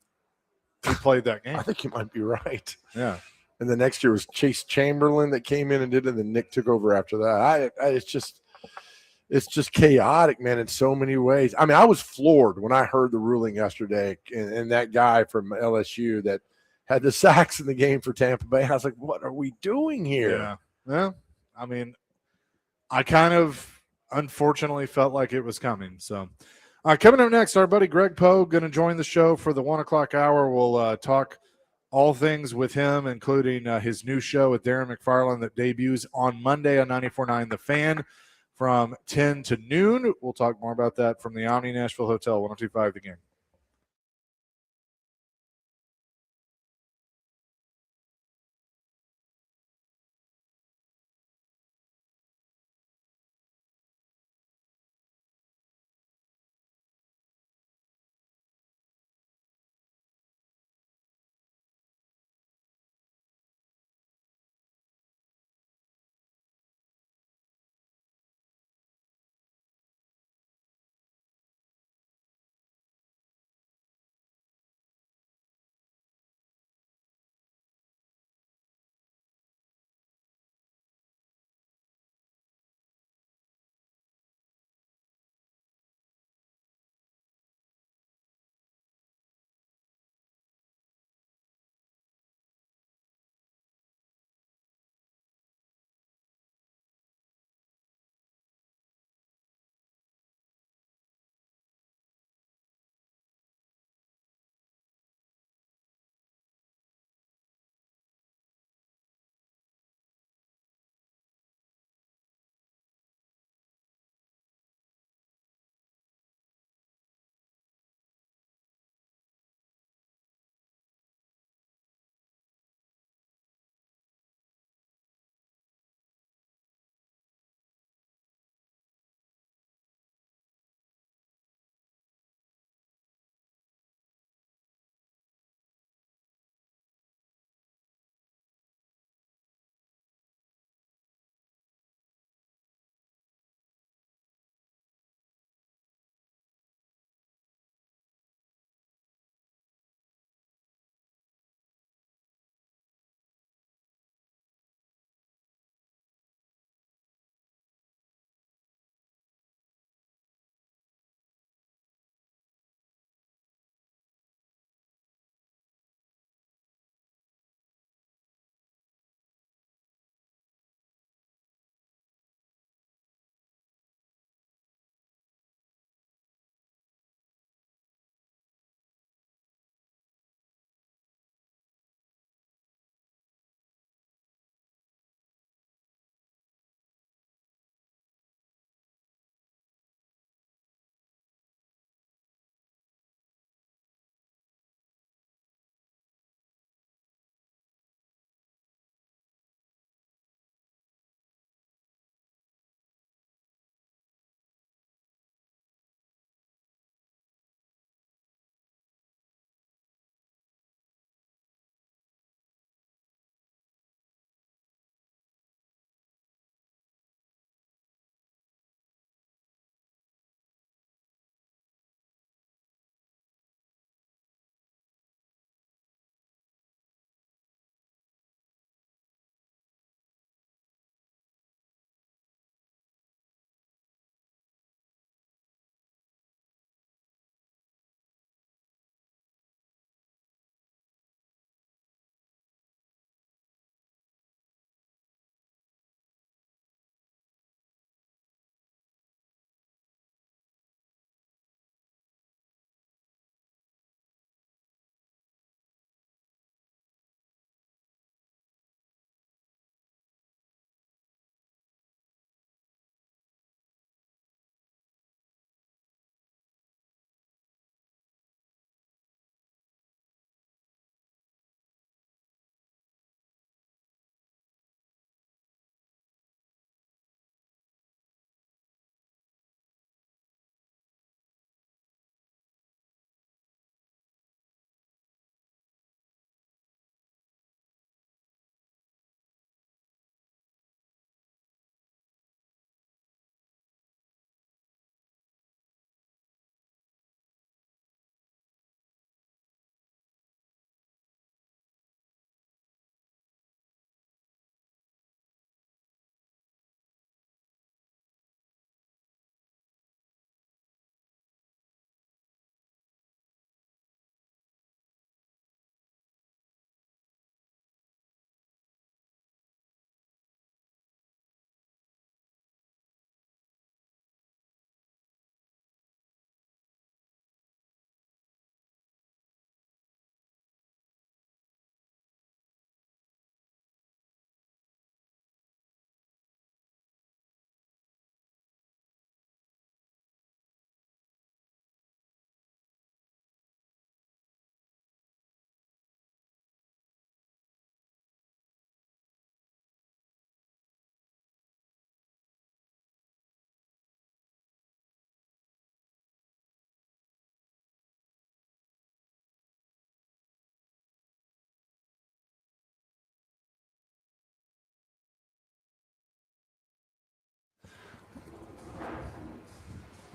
played that game. I think you might be right. Yeah. And the next year was Chase Chamberlain that came in and did it, and then Nick took over after that. It's just chaotic, man, in so many ways. I mean, I was floored when I heard the ruling yesterday, and that guy from LSU that had the sacks in the game for Tampa Bay. I was like, what are we doing here? Yeah. Well, I mean, I kind of unfortunately felt like it was coming. So coming up next, our buddy Greg Pogue going to join the show for the 1 o'clock hour. We'll talk all things with him, including his new show with Darren McFarland that debuts on Monday on 94.9 The Fan from 10 to noon. We'll talk more about that from the Omni Nashville Hotel, 102.5 The Game.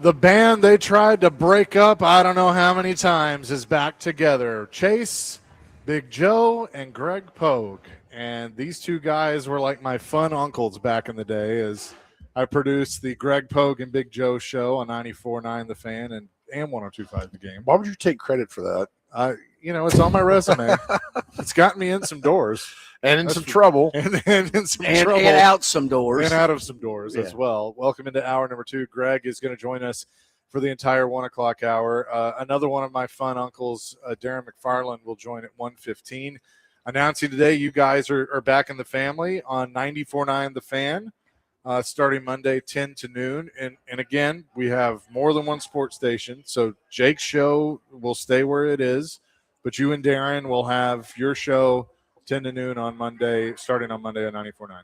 The band they tried to break up I don't know how many times is back together. Chase, Big Joe, and Greg Pogue. And these two guys were like my fun uncles back in the day as I produced the Greg Pogue and Big Joe show on 94.9 The Fan and 102.5 The Game. Why would you take credit for that? It's on my resume. It's gotten me in some doors. And in some trouble. And in some trouble. And out some doors. And out of some doors as well. Welcome into hour number 2. Greg is going to join us for the entire 1 o'clock hour. Another one of my fun uncles, Darren McFarland, will join at 1:15. Announcing today, you guys are back in the family on 94.9 The Fan, starting Monday 10 to noon. And again, we have more than one sports station. So Jake's show will stay where it is, but you and Darren will have your show 10 to noon on Monday, starting on Monday at 94.9.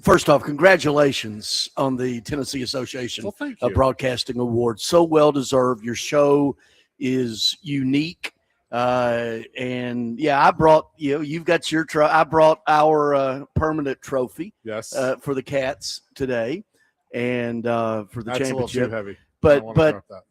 First off, congratulations on the Tennessee Association of Broadcasting Award. So well deserved. Your show is unique. And I brought, you've got your I brought our permanent trophy for the Cats today and for the championship. A little too heavy.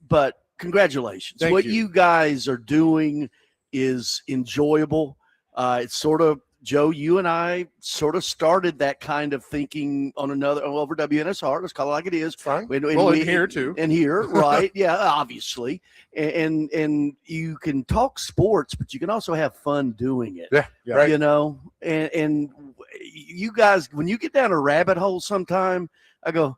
But congratulations. What you guys are doing is enjoyable. It's sort of, Joe, you and I sort of started that kind of thinking on over WNSR. Let's call it like it is. Fine. And here too. And here, right? Yeah, obviously. And you can talk sports, but you can also have fun doing it. Yeah, right. And you guys, when you get down a rabbit hole sometime, I go,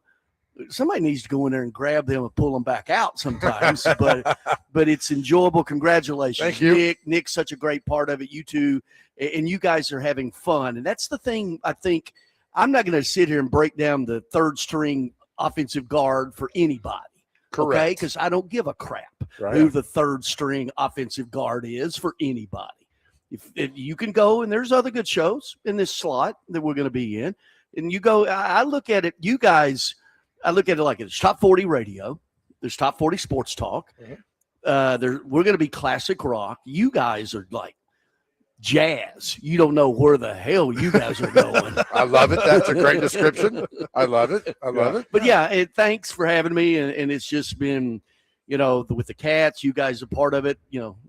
somebody needs to go in there and grab them and pull them back out sometimes. but it's enjoyable. Congratulations. Thank you. Nick's such a great part of it. You two, and you guys are having fun. And that's the thing. I think I'm not going to sit here and break down the third string offensive guard for anybody. Correct. Okay. Because I don't give a crap who the third string offensive guard is for anybody. If you can go, and there's other good shows in this slot that we're going to be in, and you go, I look at it, you guys, I look at it like it's top 40 radio. There's top 40 sports talk. We're going to be classic rock. You guys are like jazz. You don't know where the hell you guys are going. I love it. That's a great description. I love it. But thanks for having me. And it's just been, with the Cats, you guys are part of it.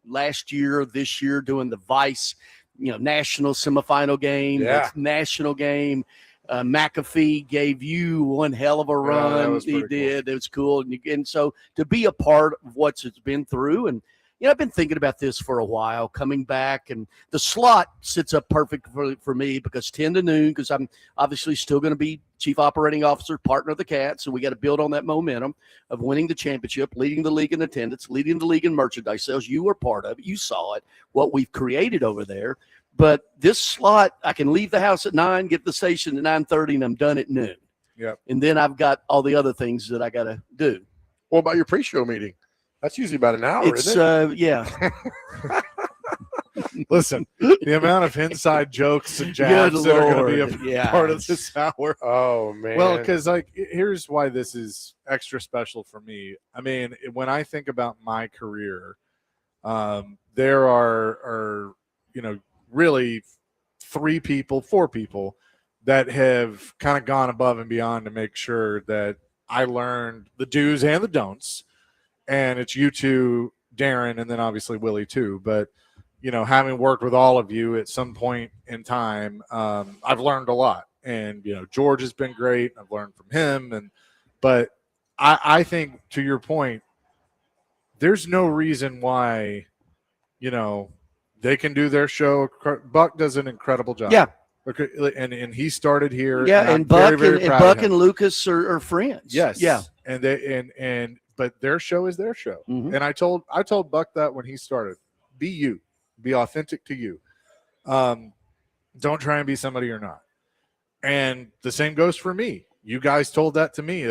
Last year, this year, doing the Vice, national semifinal game, national game. McAfee gave you one hell of a run. He did. Cool. It was cool. And so to be a part of what it's been through, and I've been thinking about this for a while, coming back, and the slot sits up perfect for me because 10 to noon, because I'm obviously still going to be chief operating officer, partner of the Cats, so we got to build on that momentum of winning the championship, leading the league in attendance, leading the league in merchandise sales. You were part of it. You saw it, what we've created over there. But this slot, I can leave the house at 9, get the station at 9:30, and I'm done at noon. Yeah. And then I've got all the other things that I got to do. What about your pre-show meeting? That's usually about an hour, isn't it? Yeah. Listen, the amount of inside jokes and jabs that are going to be a part of this hour. Oh, man. Well, because here's why this is extra special for me. I mean, when I think about my career, there are really 4 people that have kind of gone above and beyond to make sure that I learned the do's and the don'ts. And it's you two, Darren, and then obviously Willie too. But, having worked with all of you at some point in time, I've learned a lot. And, George has been great. I've learned from him. But I think, to your point, there's no reason why, they can do their show. Buck does an incredible job. Yeah. Okay, and he started here. Yeah, and Buck and Lucas are friends. Yes. Yeah. And but their show is their show. Mm-hmm. And I told Buck that when he started. Be you. Be authentic to you. Don't try and be somebody you're not. And the same goes for me. You guys told that to me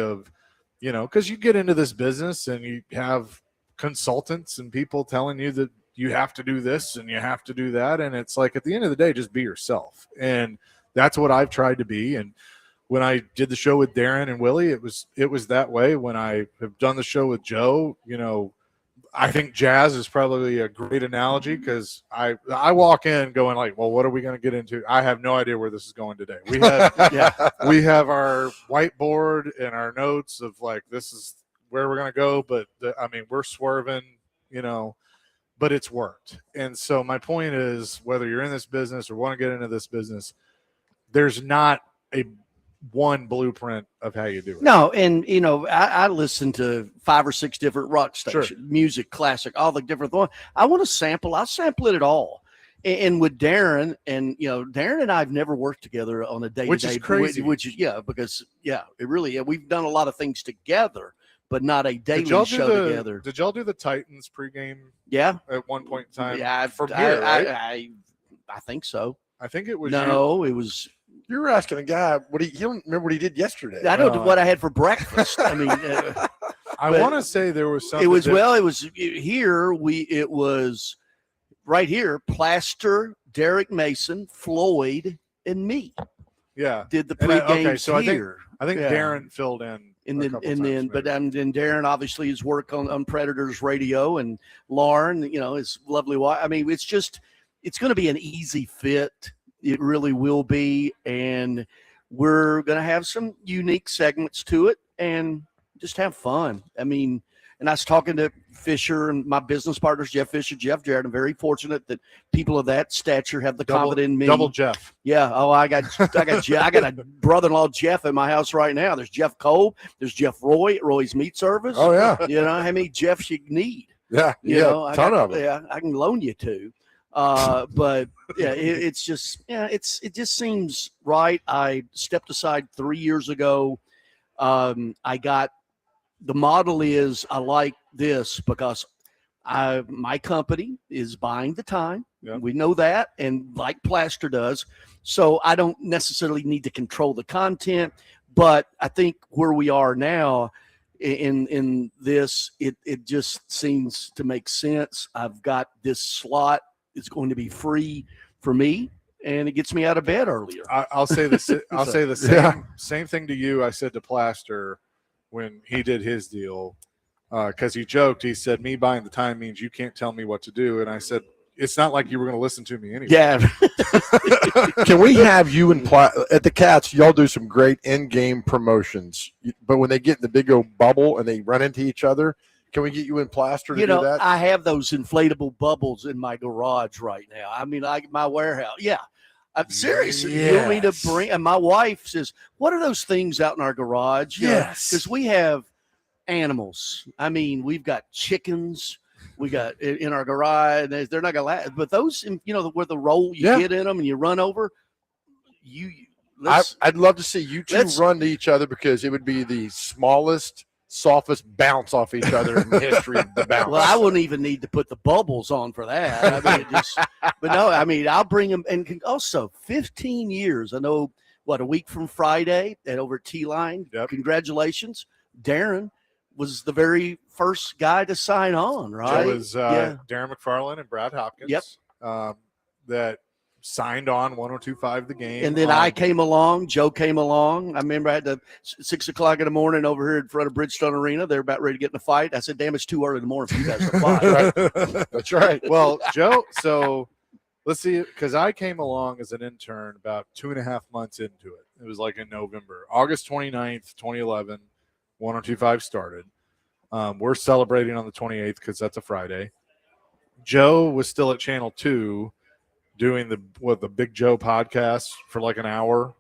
because you get into this business and you have consultants and people telling you that you have to do this and you have to do that. And it's like, at the end of the day, just be yourself. And that's what I've tried to be. And when I did the show with Darren and Willie, it was that way. When I have done the show with Joe, I think jazz is probably a great analogy because I walk in going like, well, what are we going to get into? I have no idea where this is going today. We have we have our whiteboard and our notes of like, this is where we're going to go, but we're swerving, but it's worked. And so my point is, whether you're in this business or want to get into this business, there's not a one blueprint of how you do it. No, and I listen to 5 or 6 different rock stations, music, classic, all the different ones. I want to sample. I'll sample it all. And with Darren, and Darren and I have never worked together on a day-to-day, which is crazy. Because it really, we've done a lot of things together, but not a daily show together. Did y'all do the Titans pregame? Yeah, at one point in time. Yeah, from here, right? I think so. I think it was. No, it was. You were asking a guy you don't remember what he did yesterday. I know what I had for breakfast. I mean, I want to say there was something. It was here. It was right here. Plaster, Derek Mason, Floyd, and me. Yeah, did the pregame here. I think Darren filled in. And then Darren obviously his work on Predators Radio, and Lauren, his lovely wife. I mean, it's going to be an easy fit. It really will be, and we're going to have some unique segments to it and just have fun. I mean, and I was talking to Fisher and my business partners, Jeff Fisher, Jeff Jarrett. I'm very fortunate that people of that stature have the confidence in me. Double Jeff. Yeah. Oh, I got a brother-in-law Jeff at my house right now. There's Jeff Cole. There's Jeff Roy's Meat Service. Oh yeah. How many Jeffs you need? Yeah. A ton of them. Yeah, I can loan you 2. But yeah, it just seems right. I stepped aside 3 years ago. The model is I like this because my company is buying the time. Yep. We know that, and like Plaster does. So I don't necessarily need to control the content, but I think where we are now in this, it just seems to make sense. I've got this slot. It's going to be free for me, and it gets me out of bed earlier. I'll say this. I'll say the same thing to you. I said to Plaster when he did his deal, because he joked. He said, "Me buying the time means you can't tell me what to do." And I said, "It's not like you were going to listen to me anyway." Yeah. Can we have you and at the Cats? Y'all do some great in-game promotions, but when they get in the big old bubble and they run into each other. Can we get you in Plaster to do that? I have those inflatable bubbles in my garage right now. I mean, my warehouse. Yeah. I'm serious. Yes. You want me to bring? And my wife says, "What are those things out in our garage?" Yes. Because we have animals. I mean, we've got chickens. We got in our garage. They're not going to last. But those, where the roll you get in them and you run over, I'd love to see you two run to each other because it would be the smallest, softest bounce off each other in the history of the bounce. Well, I wouldn't even need to put the bubbles on for that. I mean, I'll bring them. And also 15 years. I know, a week from Friday and over at T-Line. Yep. Congratulations. Darren was the very first guy to sign on, right? It was Darren McFarland and Brad Hopkins. Yep. That signed on 102.5 The Game. And then I came along. Joe came along. I remember I had to 6 o'clock in the morning over here in front of Bridgestone Arena. They're about ready to get in a fight. I said, "Damn, it's too early in the morning for you guys to fight." Right. That's right. Well, Joe, so let's see, because I came along as an intern about 2.5 months into it. It was like in November. August 29th, 2011, 102.5 started. We're celebrating on the 28th because that's a Friday. Joe was still at Channel 2 doing the Big Joe podcast for like an hour.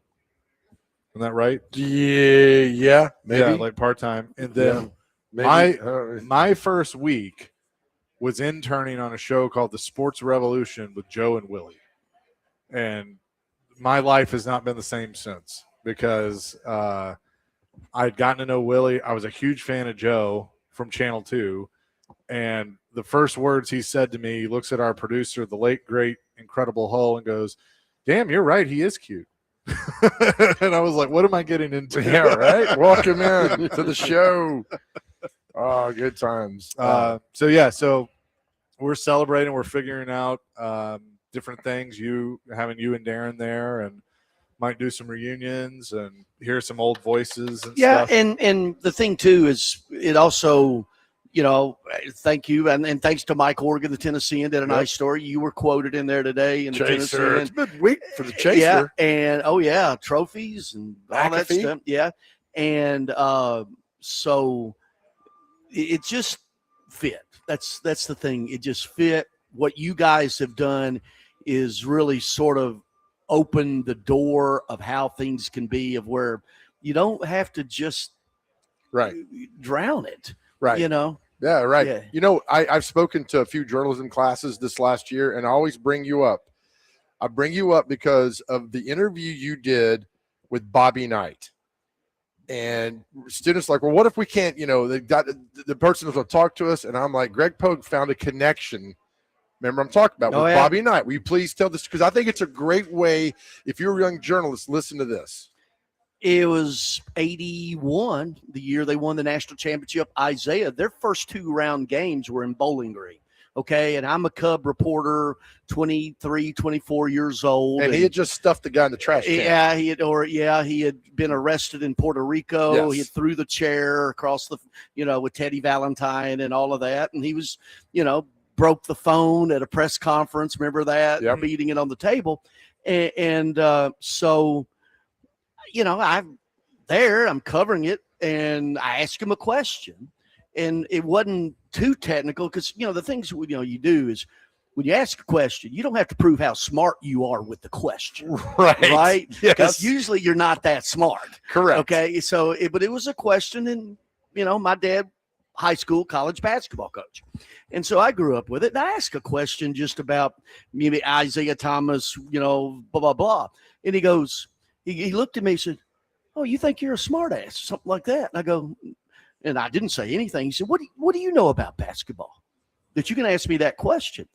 Isn't that right? Yeah, maybe. Yeah, like part-time. And then my first week was interning on a show called The Sports Revolution with Joe and Willie. And my life has not been the same since because I'd gotten to know Willie. I was a huge fan of Joe from Channel 2. And the first words he said to me, he looks at our producer, the late, great, incredible Hull, and goes, "Damn, you're right. He is cute." And I was like, what am I getting into? Yeah, right? Welcome in to the show. Oh, good times. So we're celebrating. We're figuring out different things. Having you and Darren there, and might do some reunions and hear some old voices and stuff. Yeah, and the thing, too, is it also – thank you. And thanks to Mike Organ, the Tennessean, did a nice story. You were quoted in there today in the Tennessean. It's a good week for the Chaser. Yeah. And, trophies and all that stuff. Yeah. And so it just fit. That's the thing. It just fit. What you guys have done is really sort of open the door of how things can be, of where you don't have to just drown it. Right. You know? Yeah, right. Yeah. You know, I've spoken to a few journalism classes this last year, and I always bring you up. I bring you up because of the interview you did with Bobby Knight. And students are like, well, what if we can't, they got the person will talk to us. And I'm like, Greg Pogue found a connection. Remember I'm talking about with Bobby Knight. Will you please tell this? Because I think it's a great way. If you're a young journalist, listen to this. It was 81, the year they won the national championship. Isaiah, their first 2-round games were in Bowling Green. Okay, and I'm a Cub reporter, 23, 24 years old. And he had just stuffed the guy in the trash can. Yeah, he had been arrested in Puerto Rico. Yes. He had threw the chair across the, with Teddy Valentine and all of that. And he was, broke the phone at a press conference. Remember that? Yep. Beating it on the table. So, I'm there, I'm covering it, and I asked him a question. And it wasn't too technical because, the things, you do is when you ask a question, you don't have to prove how smart you are with the question. Right? Because usually you're not that smart. Correct. Okay. So, but it was a question, and, my dad, high school, college basketball coach. And so I grew up with it. And I asked a question just about maybe Isaiah Thomas, blah, blah, blah. And he goes, he looked at me and said, oh, you think you're a smart ass? Something like that. And I go, and I didn't say anything. He said, what do you know about basketball that you can ask me that question?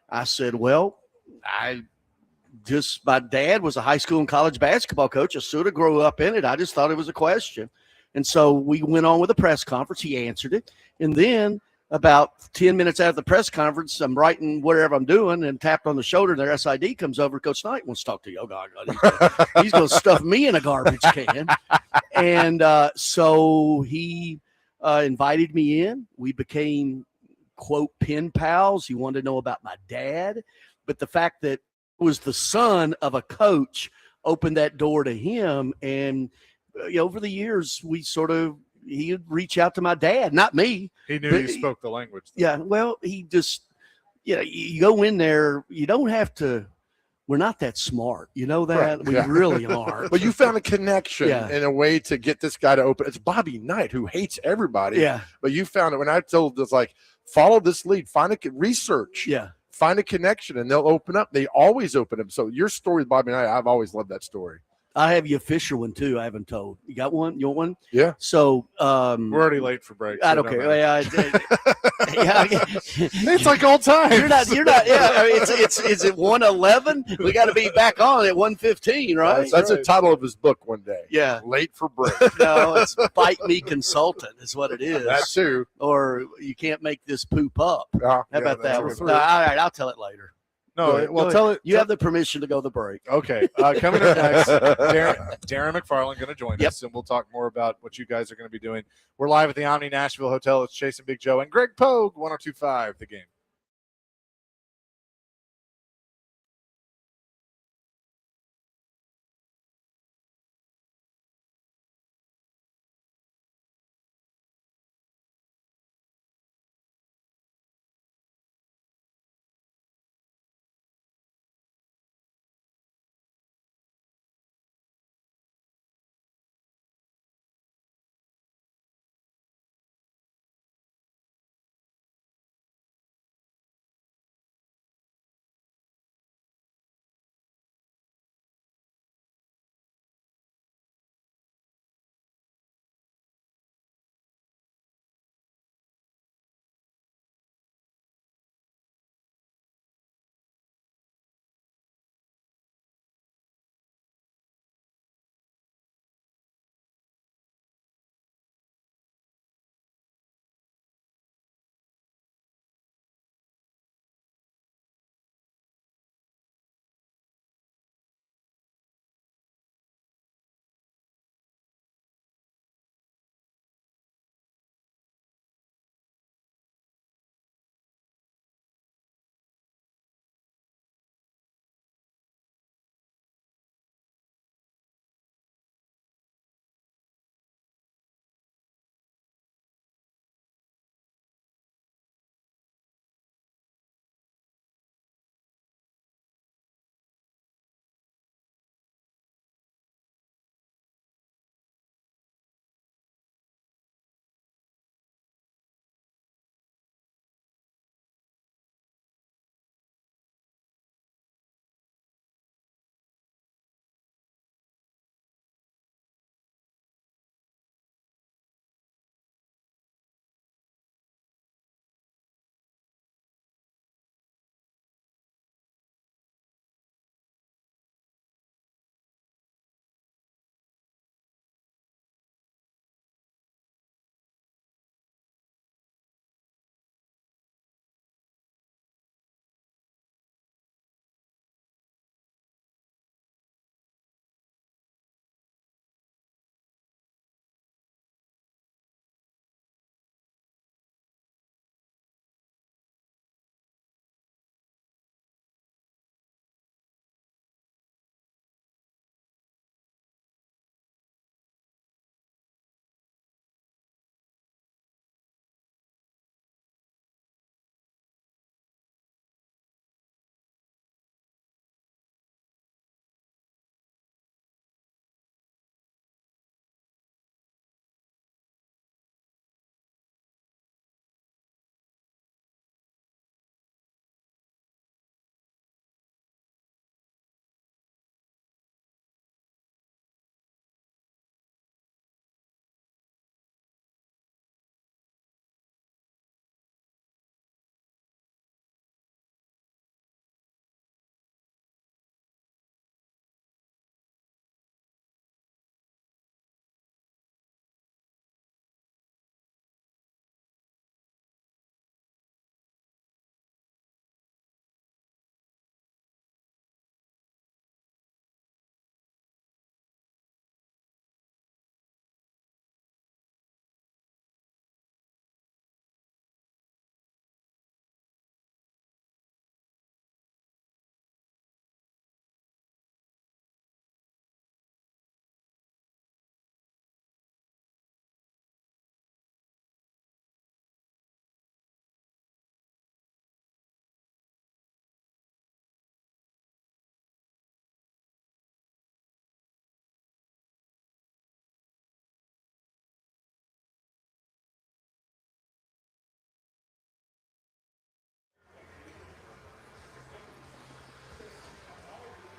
I said, well, my dad was a high school and college basketball coach. I sort of grew up in it. I just thought it was a question. And so we went on with a press conference. He answered it. And then about 10 minutes after the press conference, I'm writing whatever I'm doing and tapped on the shoulder. And their SID comes over. Coach Knight wants to talk to you. Oh, God. He's going to stuff me in a garbage can. And so he invited me in. We became, quote, pen pals. He wanted to know about my dad. But the fact that it was the son of a coach opened that door to him. And over the years, he would reach out to my dad, not me. He knew you spoke the language. Though. Yeah, well, he just, you go in there, you don't have to. We're not that smart. You know that? Right. We really aren't. But you found a connection in a way to get this guy to open. It's Bobby Knight, who hates everybody. Yeah. But you found it when I told this, like, follow this lead, research. Yeah. Find a connection, and they'll open up. They always open up. So your story with Bobby Knight, I've always loved that story. I have you a Fisher one, too. I haven't told. You got one? You want one? Yeah. So we're already late for break. I don't care. It's like old time. You're not. Yeah. I mean, is it 1:11? We got to be back on at 1:15, right? That's the title of his book one day. Yeah. Late for break. No, it's Bite Me Consultant is what it is. That too. Or you can't make this poop up. How about that one? No, all right, I'll tell it later. No, well, tell it. You have the permission to go to the break. Okay. Coming up next, Darren McFarland going to join us, and we'll talk more about what you guys are going to be doing. We're live at the Omni Nashville Hotel. It's Chase and Big Joe and Greg Pogue, 102.5 The Game.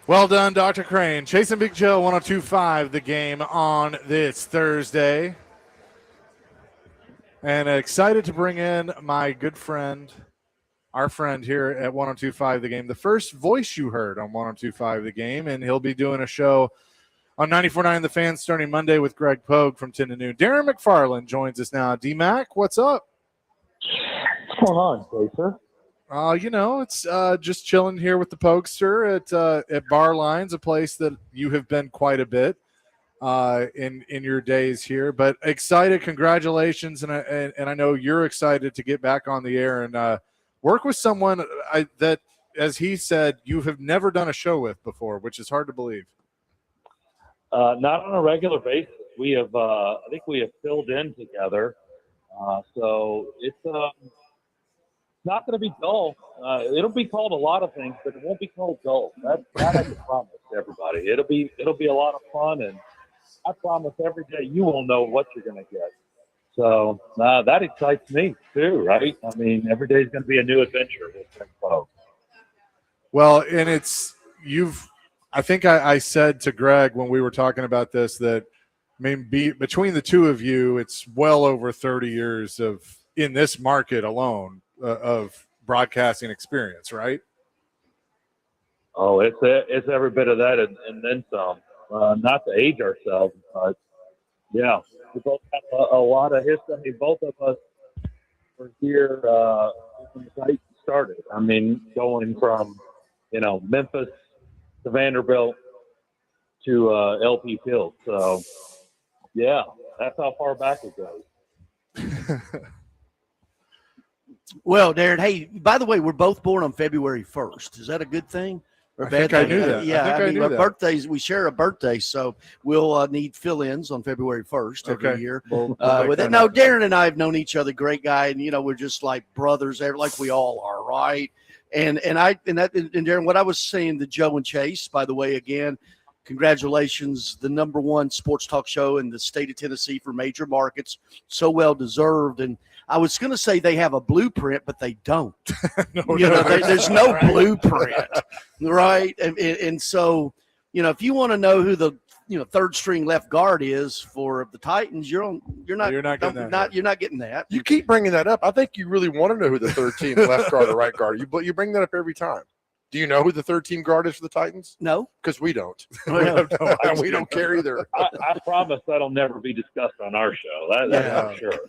Well done, Dr. Crane. Chase and Big Joe, 102.5 The Game on this Thursday. And excited to bring in my good friend, our friend here at 102.5 The Game, the first voice you heard on 102.5 The Game, and he'll be doing a show on 94.9 The Fan starting Monday with Greg Pogue from 10 to noon. Darren McFarland joins us now. D-Mac, what's up? What's going on, Chaser? It's just chilling here with the Pokester at Bar Lines, a place that you have been quite a bit in your days here. But excited, congratulations, and I know you're excited to get back on the air and work with someone that, as he said, you have never done a show with before, which is hard to believe. Not on a regular basis. We have, I think we have filled in together, so it's not going to be dull. It'll be called a lot of things, but it won't be called dull. That I can promise everybody. It'll be a lot of fun, and I promise every day you will know what you're going to get. So that excites me too, right? I mean, every day is going to be a new adventure with Greg Pogue. Well, and I think I said to Greg when we were talking about this that, I mean, between the two of you, it's well over 30 years in this market alone of broadcasting experience, right? Oh, it's every bit of that and then some. Not to age ourselves, but yeah, we both have a lot of history. I mean, both of us were here when the site started. I mean, going from Memphis to Vanderbilt to LP Field. So yeah, that's how far back it goes. Well, Darren, hey, by the way, we're both born on February 1st. Is that a good thing or a bad thing? I knew that. Yeah, I knew our that. birthdays, we share a birthday, so we'll need fill-ins on February 1st every year. Well, Darren and I have known each other, great guy, and we're just like brothers, like we all are, right? And Darren, what I was saying to Joe and Chase, by the way, again, congratulations, the #1 sports talk show in the state of Tennessee for major markets, so well deserved. And I was going to say they have a blueprint, but they don't. There's no blueprint, right? And so, if you want to know who the third string left guard is for the Titans, you're not getting that. You keep bringing that up. I think you really want to know who the third team left guard or right guard. You bring that up every time. Do you know who the third team guard is for the Titans? No, because we don't. We don't care either. I promise that'll never be discussed on our show. That's for sure.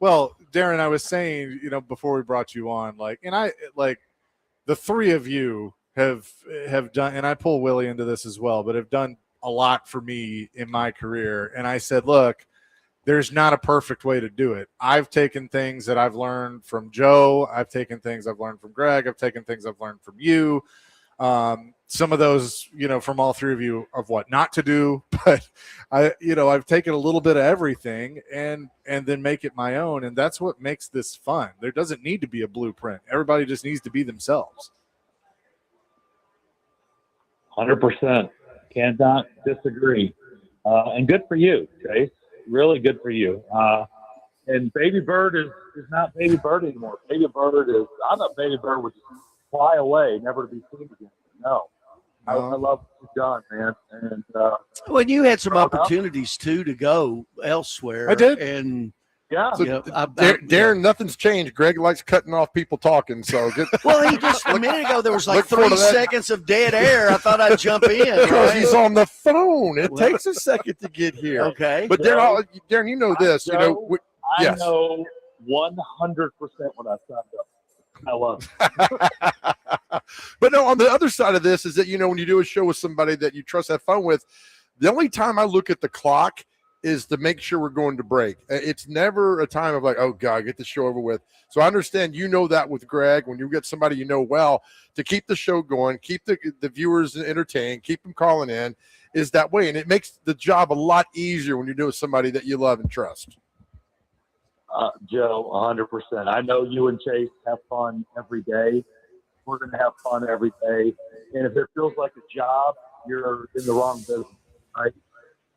Well, Darren, I was saying, before we brought you on, the three of you have done, and I pull Willie into this as well, but have done a lot for me in my career. And I said, look, there's not a perfect way to do it. I've taken things that I've learned from Joe. I've taken things I've learned from Greg. I've taken things I've learned from you. Some of those, from all three of you of what not to do, but I've taken a little bit of everything and then make it my own. And that's what makes this fun. There doesn't need to be a blueprint. Everybody just needs to be themselves. 100%. Cannot disagree. And good for you, Chase. Really good for you. And Baby Bird is not Baby Bird anymore. Baby Bird is, I thought Baby Bird would just fly away, never to be seen again. No. I love what you've done, man. And well, you had some opportunities too to go elsewhere. I did, and yeah. So Darren, nothing's changed. Greg likes cutting off people talking. So well, he just a minute ago there was like 3 seconds of dead air. I thought I'd jump in because he's on the phone. It takes a second to get here. Okay, but Darren, you know this. I know 100% when I signed up. I love it. But no, on the other side of this is that, when you do a show with somebody that you trust, have fun with, the only time I look at the clock is to make sure we're going to break. It's never a time of like, oh, God, get the show over with. So I understand that with Greg, when you get somebody well, to keep the show going, keep the viewers entertained, keep them calling in, is that way. And it makes the job a lot easier when you're doing somebody that you love and trust. Joe, 100%. I know you and Chase have fun every day. We're going to have fun every day. And if it feels like a job, you're in the wrong business, right?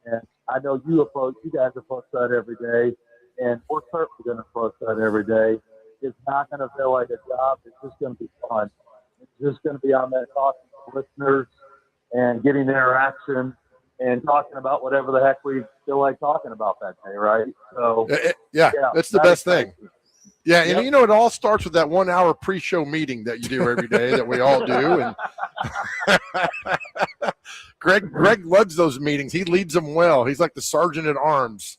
And I know you guys approach that every day, and we're certainly going to approach that every day. It's not going to feel like a job. It's just going to be fun. It's just going to be on that talking to listeners and getting the interaction and talking about whatever the heck we feel like talking about that day, right? So, that's the best thing. Yeah, and it all starts with that 1 hour pre-show meeting that you do every day that we all do. And Greg loves those meetings. He leads them well. He's like the sergeant at arms.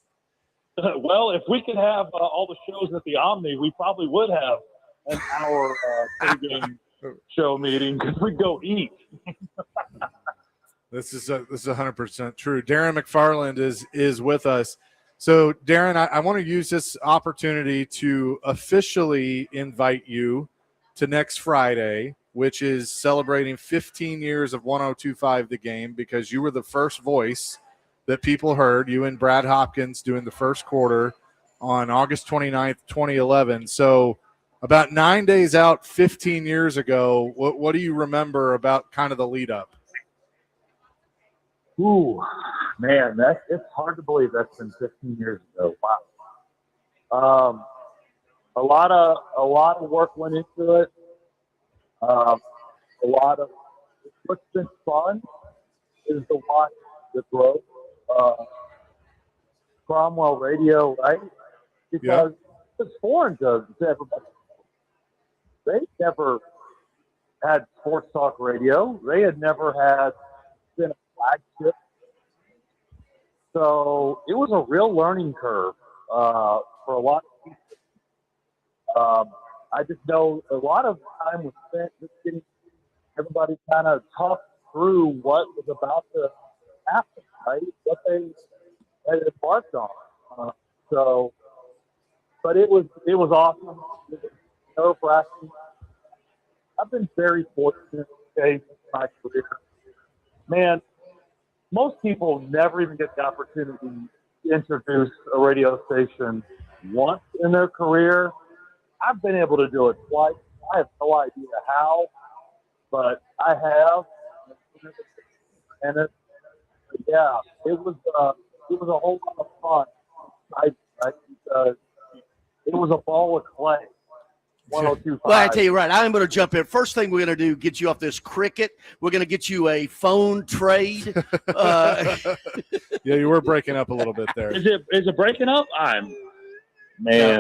Well, if we could have all the shows at the Omni, we probably would have an hour pregame show meeting because we'd go eat. This is 100% true. Darren McFarland is with us. So, Darren, I want to use this opportunity to officially invite you to next Friday, which is celebrating 15 years of 102.5 The Game, because you were the first voice that people heard, you and Brad Hopkins doing the first quarter on August 29th, 2011. So about 9 days out, 15 years ago, what do you remember about kind of the lead up? Ooh, man, it's hard to believe that's been 15 years ago. Wow. A lot of work went into it. What's been fun is to watch the growth. Cromwell Radio, right? Because it's foreign to everybody. They never had sports talk radio. They had never had been a flagship. So it was a real learning curve for a lot of people. I just know a lot of time was spent just getting everybody kind of talk through what was about to happen, right? What they had embarked on. But it was awesome. It was nerve-wracking. I've been very fortunate in my career. Man, most people never even get the opportunity to introduce a radio station once in their career. I've been able to do it twice. I have no idea how, but I have. And it was a whole lot of fun. It was a ball of clay. 102.5. Well, I tell you right, I'm going to jump in. First thing we're going to do, get you off this cricket. We're going to get you a phone trade. Yeah, you were breaking up a little bit there. Is it breaking up?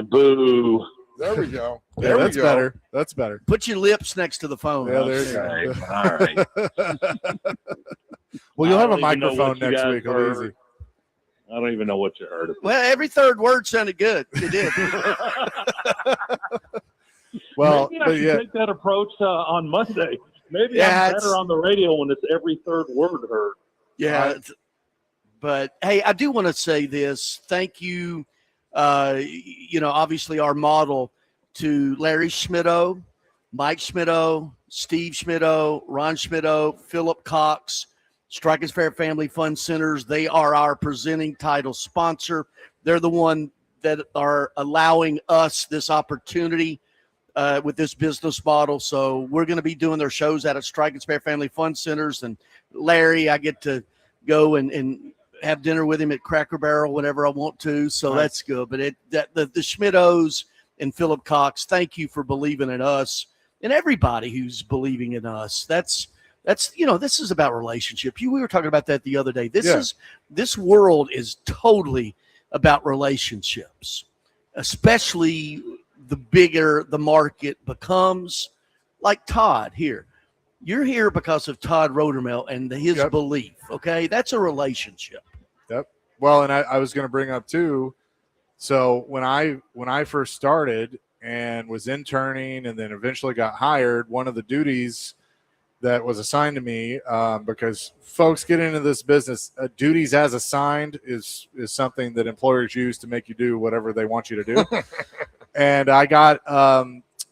Boo. There we go. Yeah, that's better. That's better. Put your lips next to the phone. Yeah, there you go. All right. Well, you'll have a microphone next week. It'll be easy. I don't even know what you heard. Well, every third word sounded good. It did. Well, maybe I should take that approach on Monday. Maybe I'm better on the radio when it's every third word heard. Yeah. But, hey, I do want to say this. Thank you, obviously our model to Larry Schmittou, Mike Schmittou, Steve Schmittou, Ron Schmittou, Philip Cox, Strikers Fair Family Fund Centers. They are our presenting title sponsor. They're the one that are allowing us this opportunity with this business model. So we're going to be doing their shows out at Strikers Fair Family Fund Centers. And Larry, I get to go and have dinner with him at Cracker Barrel whenever I want to. So that's good. But the Schmittous and Philip Cox, thank you for believing in us and everybody who's believing in us. That's this is about relationship. We were talking about that the other day. This world is totally about relationships, especially the bigger the market becomes. Like Todd here. You're here because of Todd Rodermel and his belief, okay? That's a relationship. Yep. Well, and I was going to bring up too, so when I first started and was interning and then eventually got hired, one of the duties that was assigned to me, because folks get into this business, duties as assigned is something that employers use to make you do whatever they want you to do. And I got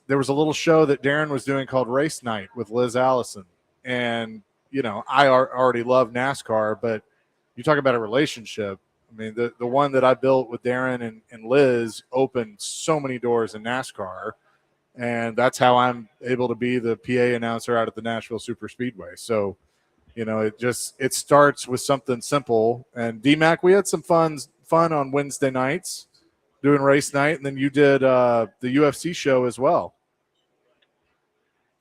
there was a little show that Darren was doing called Race Night with Liz Allison. And, I already love NASCAR, but you talk about a relationship. I mean, the one that I built with Darren and Liz opened so many doors in NASCAR. And that's how I'm able to be the PA announcer out at the Nashville Super Speedway. So, it starts with something simple. And D-Mac, we had some fun on Wednesday nights doing race night. And then you did the UFC show as well.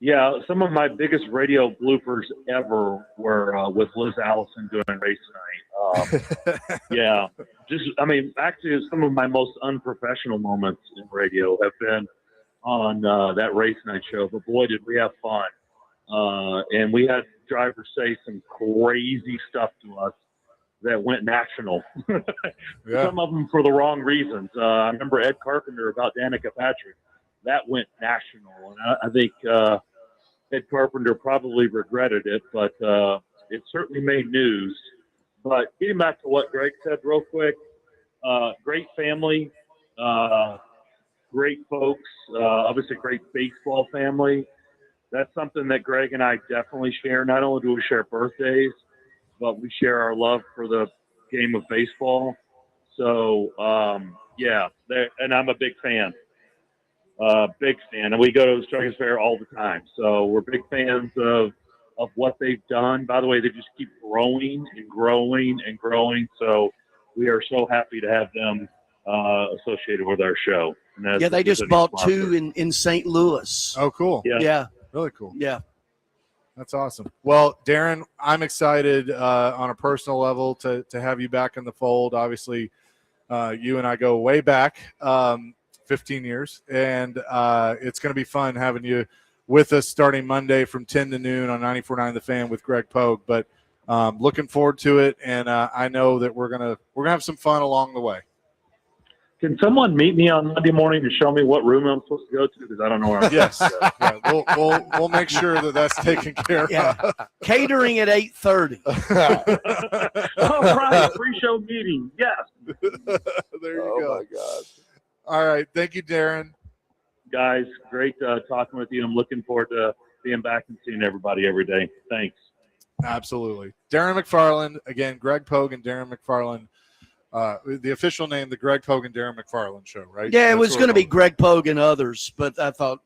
Yeah, some of my biggest radio bloopers ever were with Liz Allison doing race night. Yeah, actually, some of my most unprofessional moments in radio have been on that race night show. But boy, did we have fun! And we had drivers say some crazy stuff to us that went national. Yeah. Some of them for the wrong reasons. I remember Ed Carpenter about Danica Patrick. That went national, and I think Ed Carpenter probably regretted it, but it certainly made news. But getting back to what Greg said real quick, great family, great folks, obviously great baseball family. That's something that Greg and I definitely share. Not only do we share birthdays, but we share our love for the game of baseball. So, and I'm a big fan. And we go to the Strikers Fair all the time. So we're big fans of what they've done. By the way, they just keep growing and growing and growing. So we are so happy to have them associated with our show. And they just bought sponsor. 2 in St. Louis. Oh, cool. Yeah. Really cool. Yeah. That's awesome. Well, Darren, I'm excited on a personal level to have you back in the fold. Obviously, you and I go way back. 15 years, and it's going to be fun having you with us starting Monday from 10 to noon on 94.9 The Fan with Greg Pogue. But looking forward to it, and I know that we're gonna have some fun along the way. Can someone meet me on Monday morning to show me what room I'm supposed to go to? Because I don't know where I'm Yes, we'll make sure that's taken care of. Catering at 8:30. All right, pre-show meeting. Yes. There you go. Oh my God. All right. Thank you, Darren. Guys, great talking with you. I'm looking forward to being back and seeing everybody every day. Thanks. Absolutely. Darren McFarland, again, Greg Pogue and Darren McFarland. The official name, the Greg Pogue and Darren McFarland Show, right? Yeah, it was going to be Greg Pogue and others, but I thought,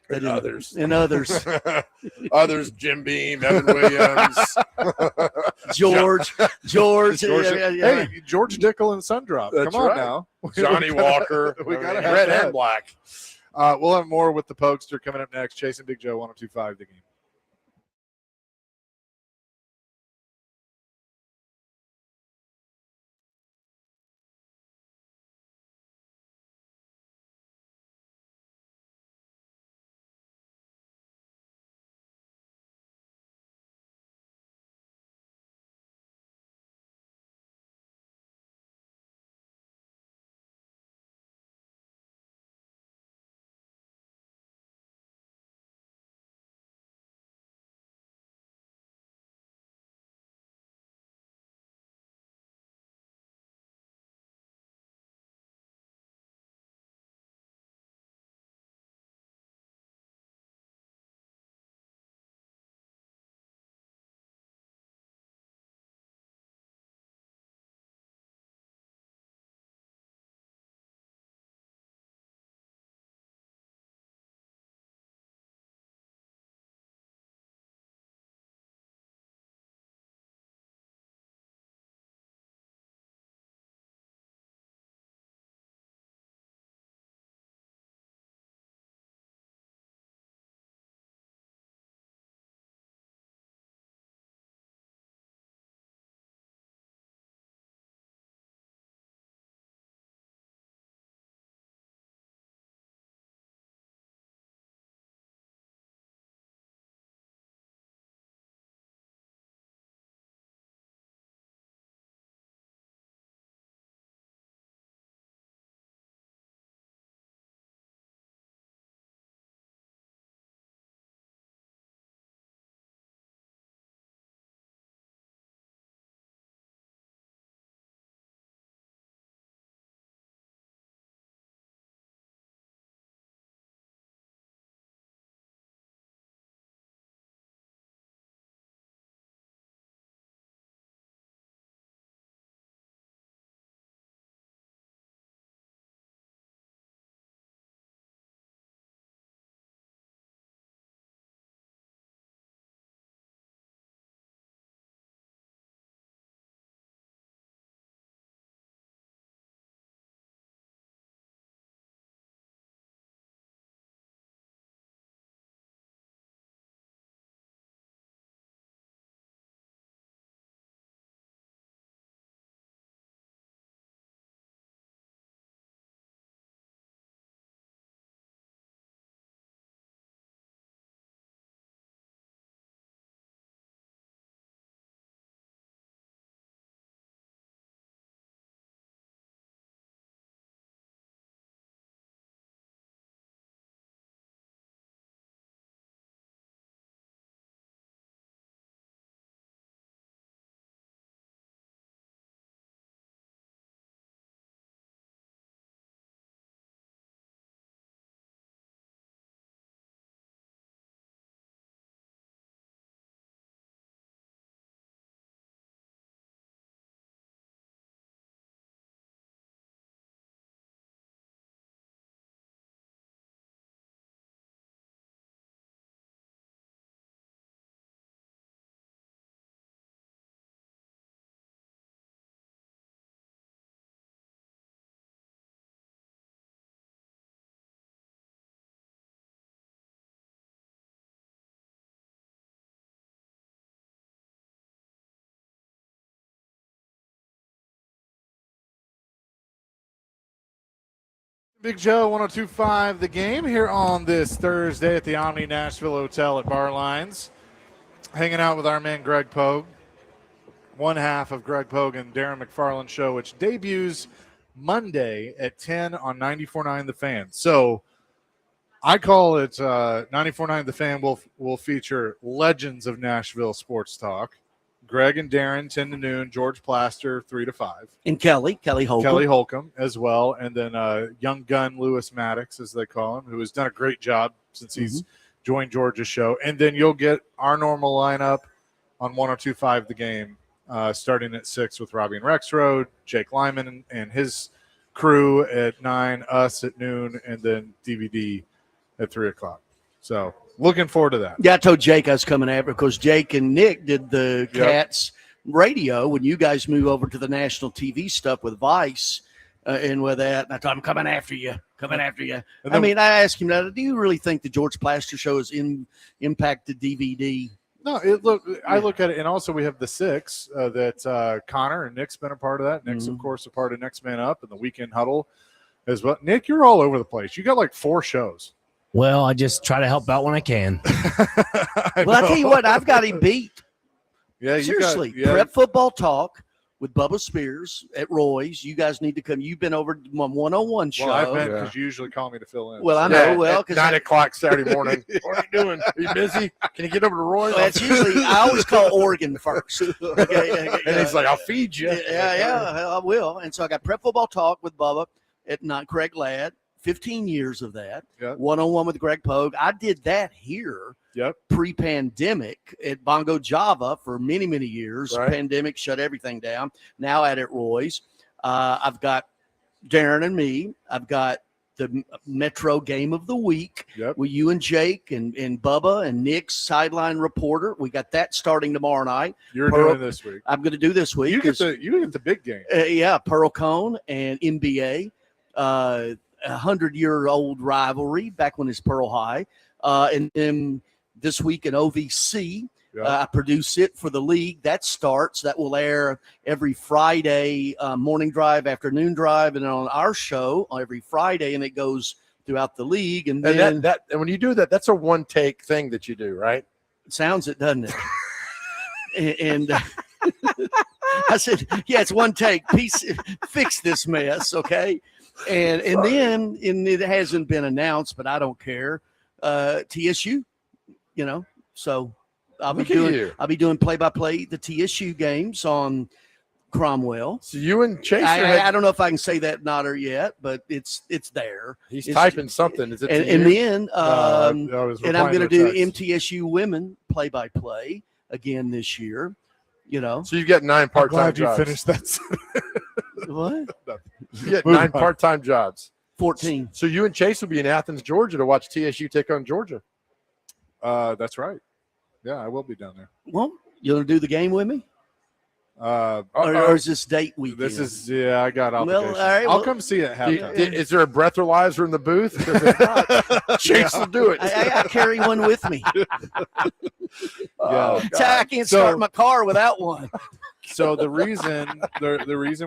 And others. Others, Jim Beam, Evan Williams. George. Hey, George Dickel and Sundrop. That's Come on right. now. Johnny Walker. We gotta have red that. and black. We'll have more with the Pokester coming up next. Chasing Big Joe, 102.5 The Game. Big Joe, 102.5 The Game here on this Thursday at the Omni Nashville Hotel at Barlines. Hanging out with our man Greg Pogue. One half of Greg Pogue and Darren McFarland show, which debuts Monday at 10 on 94.9 The Fan. So I call it 94.9 The Fan will feature legends of Nashville sports talk. Greg and Darren, 10 to noon. George Plaster, 3 to 5. And Kelly Holcomb. Kelly Holcomb as well. And then young gun Lewis Maddox, as they call him, who has done a great job since he's joined George's show. And then you'll get our normal lineup on 102.5 The Game, starting at 6 with Robbie and Rexroad, Jake Lyman and his crew at 9, us at noon, and then DVD at 3 o'clock. So looking forward to that. Yeah, I told Jake I was coming after because Jake and Nick did the Cats radio when you guys move over to the national TV stuff with Vice and with that. And I told him, coming after you. I mean, I asked him, do you really think the George Plaster show has impacted DVD? No, I look at it, and also we have the 6 that Connor and Nick's been a part of that. Nick's, of course, a part of Next Man Up and the Weekend Huddle as well. Nick, you're all over the place. You got like 4 shows. Well, I just try to help out when I can. I tell you what, I've got him beat. Yeah, seriously. Prep Football Talk with Bubba Spears at Roy's. You guys need to come. You've been over to my 101 show. Well, I've been because you usually call me to fill in. Well, I know. Well, because 9 o'clock Saturday morning. What are you doing? Are you busy? Can you get over to Roy's? Well, it's usually I always call Oregon first. Okay, and he's like, I'll feed you. Yeah, I will. And so I got Prep Football Talk with Bubba at Craig Ladd. 15 years of that. One-on-one with Greg Pogue. I did that here pre-pandemic at Bongo Java for many, many years. Right. Pandemic shut everything down. Now at Roy's. I've got Darren and me. I've got the Metro Game of the Week with you and Jake and Bubba and Nick's sideline reporter. We got that starting tomorrow night. You're doing this week. I'm going to do this week. You get the big game. Pearl Cone and NBA. 100-year-old rivalry back when it's Pearl High. And then this week in OVC, I produce it for the league. That will air every Friday, morning drive, afternoon drive, and on our show every Friday, and it goes throughout the league. And then and when you do that, that's a one-take thing that you do, right? Sounds it, doesn't it? and I said, yeah, it's one take. Fix this mess, okay? And then it hasn't been announced, but I don't care. TSU, so I'll be doing play-by-play the TSU games on Cromwell. So you and Chase, I don't know if I can say that not or yet, but it's there. He's typing something. Is it? And then I'm going to do MTSU women play-by-play again this year. So you've got 9 part-time jobs. I'm glad you finished that. What? You get 9 part-time jobs. 14. So you and Chase will be in Athens, Georgia to watch TSU take on Georgia. That's right. Yeah, I will be down there. Well, you want to do the game with me? Or is this date weekend? This is, I got obligations. Well, all right, I'll come see it at halftime. Is there a breathalyzer in the booth? Because if not, Chase will do it. I carry one with me. I can't start my car without one. So the reason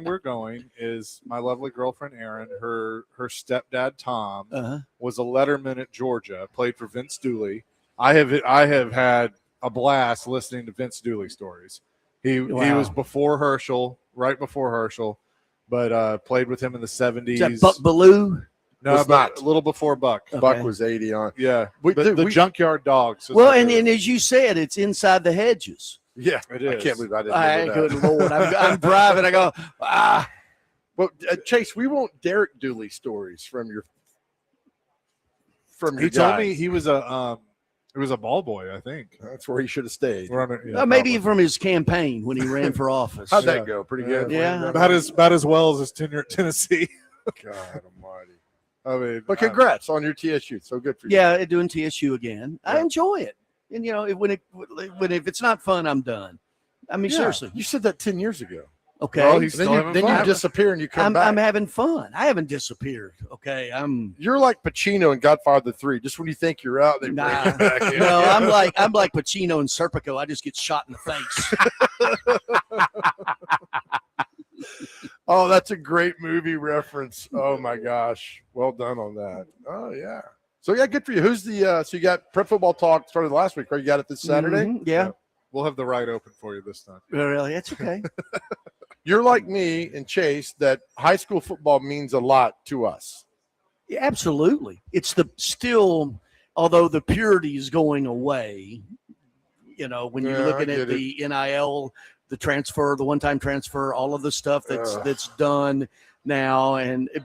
we're going is my lovely girlfriend Erin, her stepdad Tom was a letterman at Georgia, played for Vince Dooley. I have had a blast listening to Vince Dooley stories. He was before Herschel, right before Herschel, but played with him in the 70s. Is that Buck Ballou? No, but a little before Buck. Okay. Buck was 80 on. Yeah, the Junkyard Dogs. Well, and as you said, it's inside the hedges. Yeah, it is. I can't believe I didn't know that. Good Lord. I'm driving. I go, Well, Chase, we want Derek Dooley stories from your He told me he was a ball boy, I think. That's where he should have stayed. Maybe from his campaign when he ran for office. How'd that go? Pretty good. Yeah. About as well as his tenure at Tennessee. God almighty. I mean, but congrats on your TSU. So good for you. Yeah, doing TSU again. Yeah. I enjoy it. And if it's not fun, I'm done. I mean, seriously. You said that 10 years ago. Okay. Well, then you disappear and you come back. I'm having fun. I haven't disappeared. Okay. You're like Pacino in Godfather 3. Just when you think you're out, they bring you back in. No, I'm like Pacino in Serpico. I just get shot in the face. Oh, that's a great movie reference. Oh my gosh. Well done on that. Oh yeah. So yeah, good for you. Who's the so you got prep football talk started last week, right? You got it this Saturday? Mm-hmm. Yeah. We'll have the right open for you this time. Really? That's okay. You're like me and Chase that high school football means a lot to us. Yeah, absolutely. It's still, although the purity is going away, when you're looking at the NIL, the transfer, the one-time transfer, all of the stuff that's done now,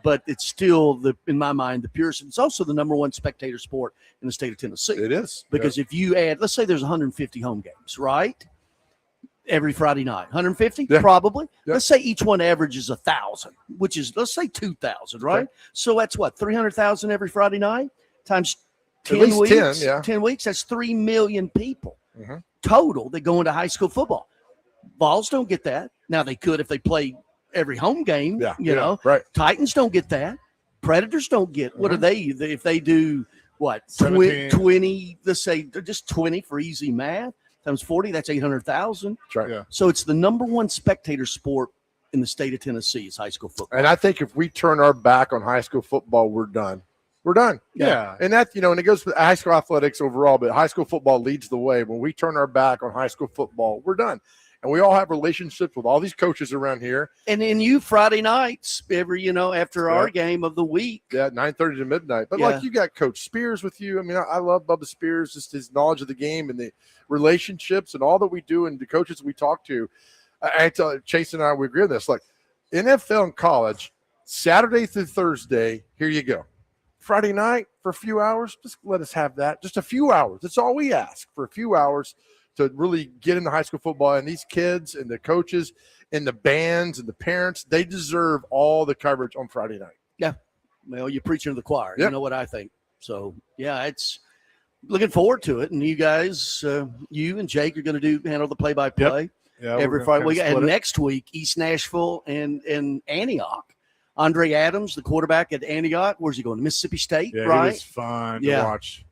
but it's still in my mind, the purest. It's also the number one spectator sport in the state of Tennessee. It is. Because if you add, let's say there's 150 home games, right? Every Friday night, 150, probably. Yeah. Let's say each one averages 1,000, which is, let's say 2,000, right? Okay. So that's what, 300,000 every Friday night times 10 weeks. 10 weeks. That's 3 million people total that go into high school football. Vols don't get that. Now they could if they play every home game. Right. Titans don't get that. Predators don't get. What are they? If they do what? 20? Let's say just 20 for easy math. Times 40, that's 800,000. That's right. Yeah. So it's the number one spectator sport in the state of Tennessee is high school football. And I think if we turn our back on high school football, we're done. We're done. Yeah. And that, and it goes with high school athletics overall, but high school football leads the way. When we turn our back on high school football, we're done. And we all have relationships with all these coaches around here. And then you Friday nights, after our game of the week. Yeah, 9:30 to midnight. But like you got Coach Spears with you. I mean, I love Bubba Spears, just his knowledge of the game and the relationships and all that we do and the coaches we talk to. I tell Chase and I, we agree on this. Like NFL and college, Saturday through Thursday, here you go. Friday night for a few hours, just let us have that. Just a few hours. That's all we ask, for a few hours to really get into high school football. And these kids and the coaches and the bands and the parents, they deserve all the coverage on Friday night. Yeah. Well, you're preaching to the choir. Yep. You know what I think. So, yeah, it's looking forward to it. And you guys, you and Jake are going to handle the play-by-play every Friday week. And next week, East Nashville and Antioch. Andre Adams, the quarterback at Antioch, where's he going? Mississippi State, right? It was fun to watch.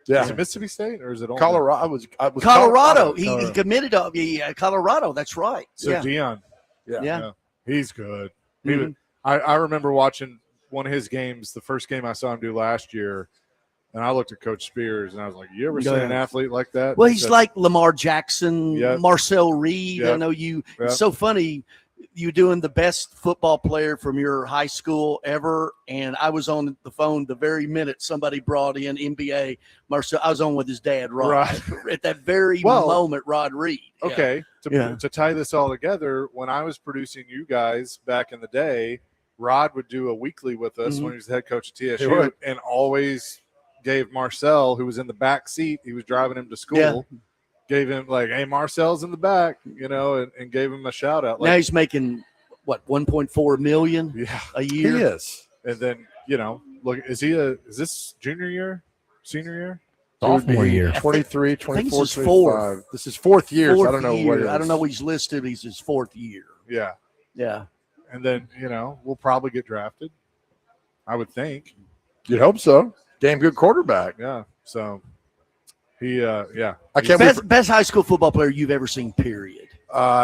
Yeah. Is it Mississippi State or is it Colorado? Colorado. He committed to Colorado. That's right. So Deion. Yeah. He's good. I remember watching one of his games, the first game I saw him do last year, and I looked at Coach Spears and I was like, you ever seen an athlete like that? Well, he's like Lamar Jackson, Marcel Reed. I know you. It's so funny. You doing the best football player from your high school ever, and I was on the phone the very minute somebody brought in NBA Marcel. I was on with his dad, Rod. Right. At that very moment, Rod Reed. Okay, to tie this all together, when I was producing you guys back in the day, Rod would do a weekly with us when he was the head coach at TSU, and always gave Marcel, who was in the back seat, he was driving him to school. Gave him like, hey, Marcel's in the back, and gave him a shout out. Like, now he's making what, 1.4 million a year. He is. And then, look, is this junior year, senior year? Sophomore year. 23, 24, 25. This is fourth year. So I don't know what it is. I don't know what he's listed. He's his fourth year. Yeah. Yeah. And then, we'll probably get drafted. I would think. You'd hope so. Damn good quarterback. Yeah. So he, I can't best high school football player you've ever seen, period.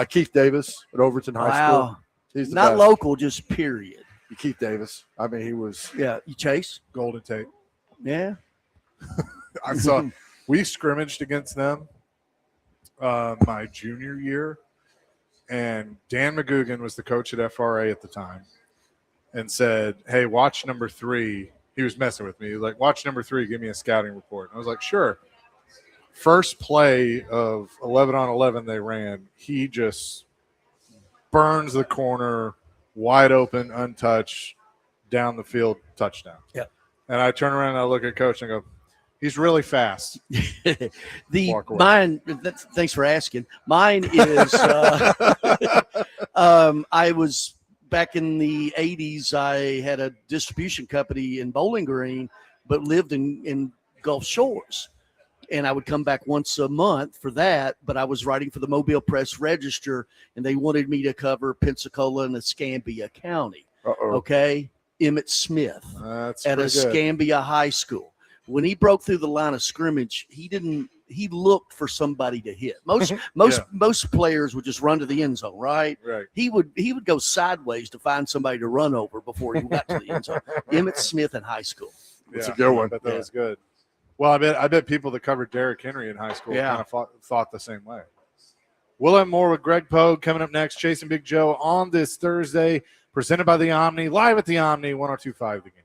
Keith Davis at Overton High School. He's the not best. Local, just period. Keith Davis. I mean, he was. Yeah. You Chase? Golden Tate. Yeah. I saw we scrimmaged against them my junior year, and Dan McGugan was the coach at FRA at the time and said, hey, watch number 3. He was messing with me. He was like, watch number 3, give me a scouting report. And I was like, sure. First play of 11 on 11 they ran, he just burns the corner, wide open, untouched, down the field, touchdown. Yeah. And I turn around and I look at coach and go, he's really fast. Mine. Thanks for asking. Mine is. I was back in the '80s. I had a distribution company in Bowling Green, but lived in Gulf Shores, and I would come back once a month for that. But I was writing for the Mobile Press Register, and they wanted me to cover Pensacola and Escambia County. Okay, Emmett Smith at Escambia High School. When he broke through the line of scrimmage, he didn't he looked for somebody to hit. Most players would just run to the end zone, right? Right. He would go sideways to find somebody to run over before he got to the end zone. Emmitt Smith in high school. That's a good one. I bet that was good. Well, I bet people that covered Derrick Henry in high school kind of thought the same way. We'll have more with Greg Pogue coming up next. Chasing Big Joe on this Thursday, presented by the Omni, live at the Omni, 102.5 The Game.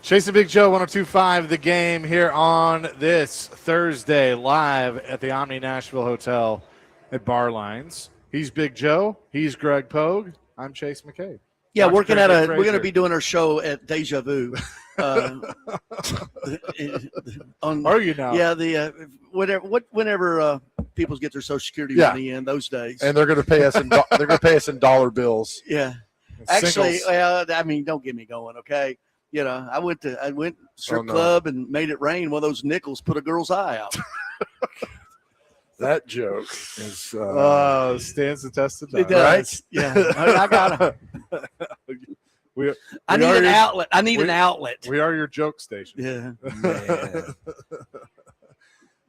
Chasing Big Joe, 102.5 The Game here on this Thursday, live at the Omni Nashville Hotel at Barlines. He's Big Joe. He's Greg Pogue. I'm Chase McCabe. Yeah, we're going to be doing our show at Deja Vu. Are you now? Yeah, whenever people get their Social Security money in those days, and they're going to pay us in dollar bills. Yeah, actually, I mean, don't get me going, okay? You know, I went strip club and made it rain. One of those nickels put a girl's eye out. That joke is stands the test of time. It does. Right? Yeah, I got I need an outlet. I need an outlet. We are your joke station. Yeah.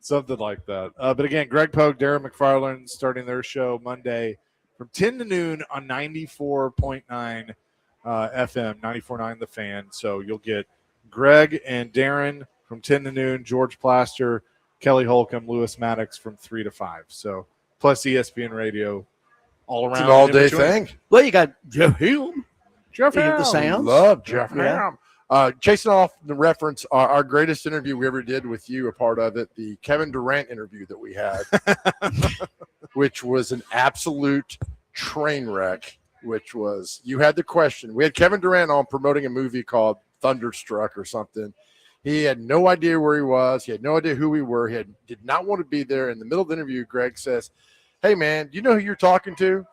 Something like that. But again, Greg Pogue, Darren McFarland starting their show Monday from 10 to noon on 94.9 FM, 94.9 The Fan. So you'll get Greg and Darren from 10 to noon, George Plaster, Kelly Holcomb, Lewis Maddox from 3 to 5. So plus ESPN Radio all around. It's an all-day thing. Well, you got Jeff Hill. Jeff Hill. The sounds. Love Jeff Hill. Chasing off the reference, our greatest interview we ever did with you, a part of it, the Kevin Durant interview that we had, which was an absolute train wreck, which was, you had the question. We had Kevin Durant on promoting a movie called Thunderstruck or something. He had no idea where he was. He had no idea who we were. He did not want to be there. In the middle of the interview, Greg says, "Hey, man, do you know who you're talking to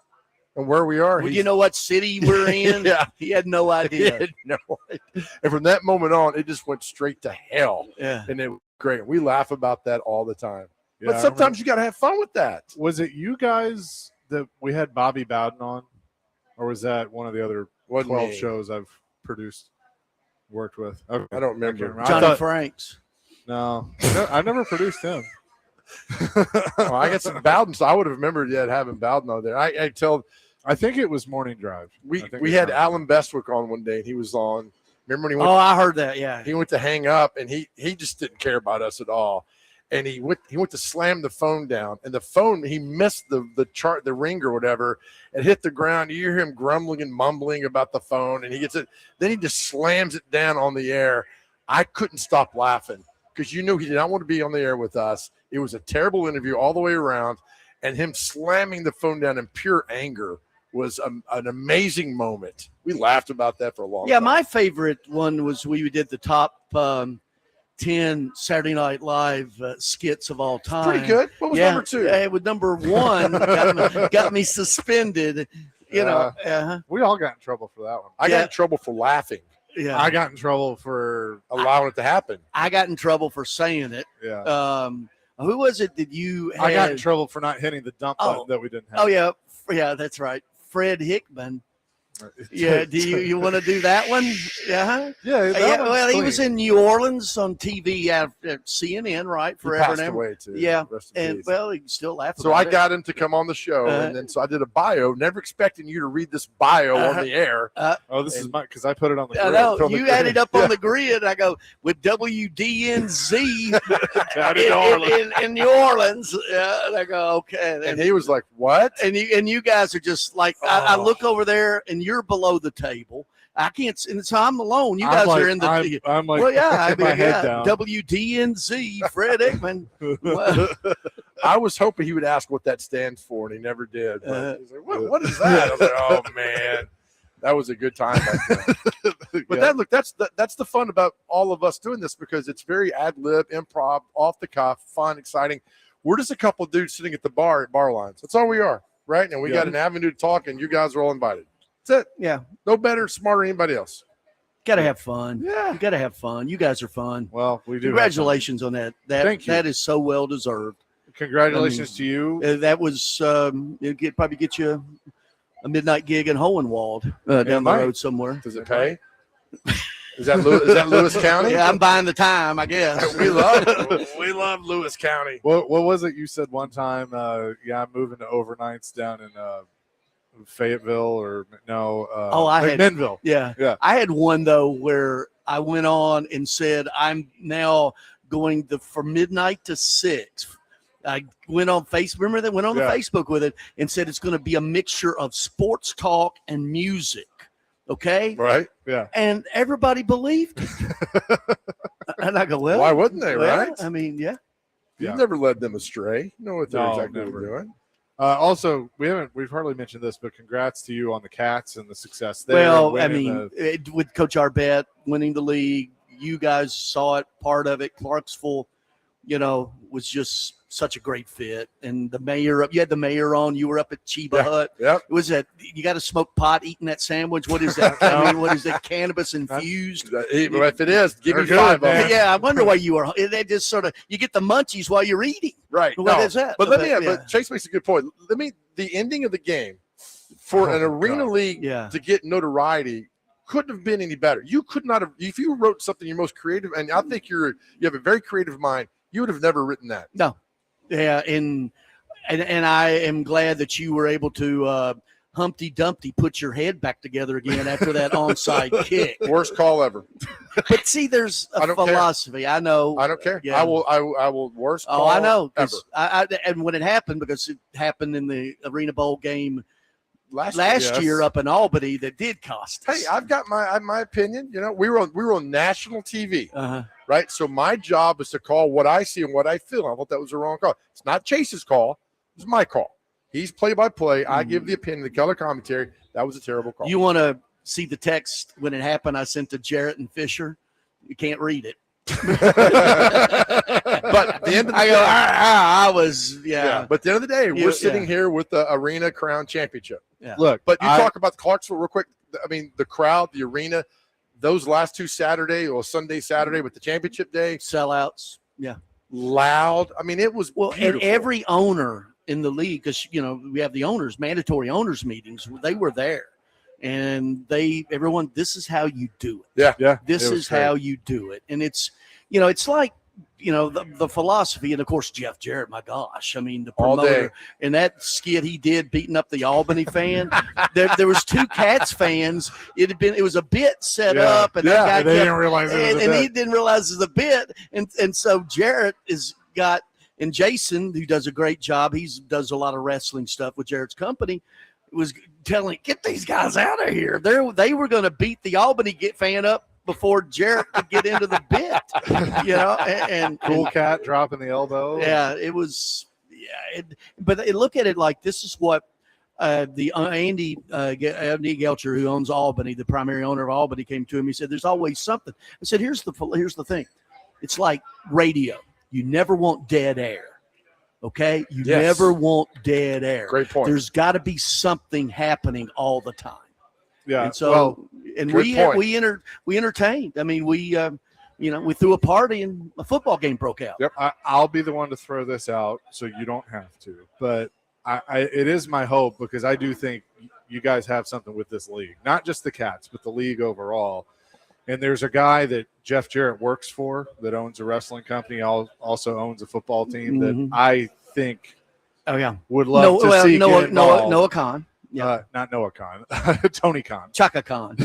and where we are?" Well, you know what city we're in? Yeah. He had no idea. He had no idea. And from that moment on, it just went straight to hell. Yeah. And it was great. We laugh about that all the time. Yeah, but sometimes you got to have fun with that. Was it you guys that we had Bobby Bowden on? Or was that one of the other 12 shows I've worked with? Okay. I don't remember. Johnny Franks. No, I never produced him. Well, I got some Bowden, so I would have remembered having Bowden on there. I think it was Morning Drive. We had Alan Bestwick on one day, and he was on. Remember when he went? I heard that. Yeah, he went to hang up, and he just didn't care about us at all. And he went to slam the phone down, and the phone, he missed the ring or whatever, and hit the ground. You hear him grumbling and mumbling about the phone, and he gets it. Then he just slams it down on the air. I couldn't stop laughing because he did not want to be on the air with us. It was a terrible interview all the way around, and him slamming the phone down in pure anger was an amazing moment. We laughed about that for a long time. Yeah, my favorite one was we did the top 10 Saturday Night Live skits of all time. Pretty good. What was number 2? Yeah, with number 1 got me suspended. You know, we all got in trouble for that one. I got in trouble for laughing. Yeah, I got in trouble for allowing it to happen. I got in trouble for saying it. Yeah. Who was it that you had? I got in trouble for not hitting the dump button that we didn't have. Oh yeah, that's right. Fred Hickman. Yeah, do you want to do that one? Yeah. Well, he was in New Orleans on TV at CNN, right? Forever he passed away too. Yeah, and well, he can still laugh. So I got him to come on the show, and then so I did a bio, never expecting you to read this bio on the air. This is because I put it on the grid. No, you had it up on the grid. I go with WDNZ in New Orleans. And I go okay, and he was like, "What?" And you guys are just like, I look over there and you're below the table. I can't, and so I'm alone. You guys are in the. I'm like, well, yeah, my head down. WDNZ, Fred Hickman. I was hoping he would ask what that stands for, and he never did. He's like, what is that? I was like, oh man, that was a good time. But that's the fun about all of us doing this, because it's very ad lib, improv, off the cuff, fun, exciting. We're just a couple of dudes sitting at the bar at bar lines. That's all we are, right? And we got an avenue to talk, and you guys are all invited. That's it. Yeah. No better, smarter than anybody else. Got to have fun. Yeah. You got to have fun. You guys are fun. Well, we do. Congratulations on that. Thank you. That is so well deserved. Congratulations to you. That was probably get you a midnight gig in Hohenwald down the road somewhere. Does it pay? Is that Lewis County? Yeah, I'm buying the time, I guess. we love Lewis County. What was it you said one time? I'm moving to overnights down in Fayetteville or no? Minville. Yeah. I had one though where I went on and said I'm now going from midnight to 6. I went on Facebook. Remember that went on the Facebook with it and said it's going to be a mixture of sports talk and music. Okay. Right. Yeah. And everybody believed it. And I go, well, why wouldn't they? Right. I mean, yeah. You've never led them astray. You know what they're exactly doing. Also, we've hardly mentioned this, but congrats to you on the Cats and the success there. Well, I mean, with Coach Arbette winning the league, you guys saw it, part of it. Clarksville was just such a great fit. And you had the mayor on, you were up at Chiba Hut. Yep. Was that, you got to smoke pot eating that sandwich? What is that? I mean, what is that, cannabis infused? If it is, give me 5 of them. Yeah, I wonder why you were, they just sort of, you get the munchies while you're eating. Right. What is that? But but Chase makes a good point. The ending of the game for an arena league to get notoriety couldn't have been any better. You could not have, if you wrote something your most creative, and I think you have a very creative mind, you would have never written that. No. Yeah, and I am glad that you were able to Humpty Dumpty put your head back together again after that onside kick. Worst call ever. But see, there's a philosophy. Care. I know. I don't care. Yeah. I will worst call I know. Ever. And when it happened, because it happened in the Arena Bowl game last year up in Albany, that did cost us. Hey, I've got my opinion. We were on national TV. Right. So my job is to call what I see and what I feel. I thought that was a wrong call. It's not Chase's call. It's my call. He's play-by-play. I give the opinion, the color commentary. That was a terrible call. You want to see the text when it happened I sent to Jarrett and Fisher? You can't read it. But at the end of the day, I was, But at the end of the day, we're sitting here with the Arena Crown Championship. Yeah. Look, but you talk about Clarksville real quick. I mean, the crowd, the arena, those last 2 Saturday or Sunday, Saturday with the championship day. Sellouts. Yeah. Loud. I mean, it was beautiful. And every owner in the league, because, we have the mandatory owners meetings. They were there. And everyone, this is how you do it. Yeah. This is how you do it. And it's, it's like, the philosophy, and of course Jeff Jarrett, my gosh, I mean, the promoter and that skit he did beating up the Albany fan. there was 2 Cats fans. It was a bit set up, and that guy didn't realize it was a bit. He didn't realize it was a bit, and so Jarrett and Jason, who does a great job, he does a lot of wrestling stuff with Jarrett's company, was telling, get these guys out of here. They were going to beat the Albany fan up before Jarrett could get into the bit, and cool cat dropping the elbow. Yeah, it was. Yeah, but look at it like this is what the Andy Gelcher, who owns Albany, the primary owner of Albany, came to him. He said, "There's always something." I said, "Here's the thing. It's like radio. You never want dead air. Okay, you never want dead air. Great point. There's got to be something happening all the time." Yeah. And so, we entertained. I mean, we threw a party and a football game broke out. Yep. I'll be the one to throw this out, so you don't have to. But it is my hope, because I do think you guys have something with this league, not just the Cats, but the league overall. And there's a guy that Jeff Jarrett works for that owns a wrestling company, also owns a football team that I think would love to see Noah Khan. Yeah. Not Noah Khan, Tony Khan. Chaka Khan.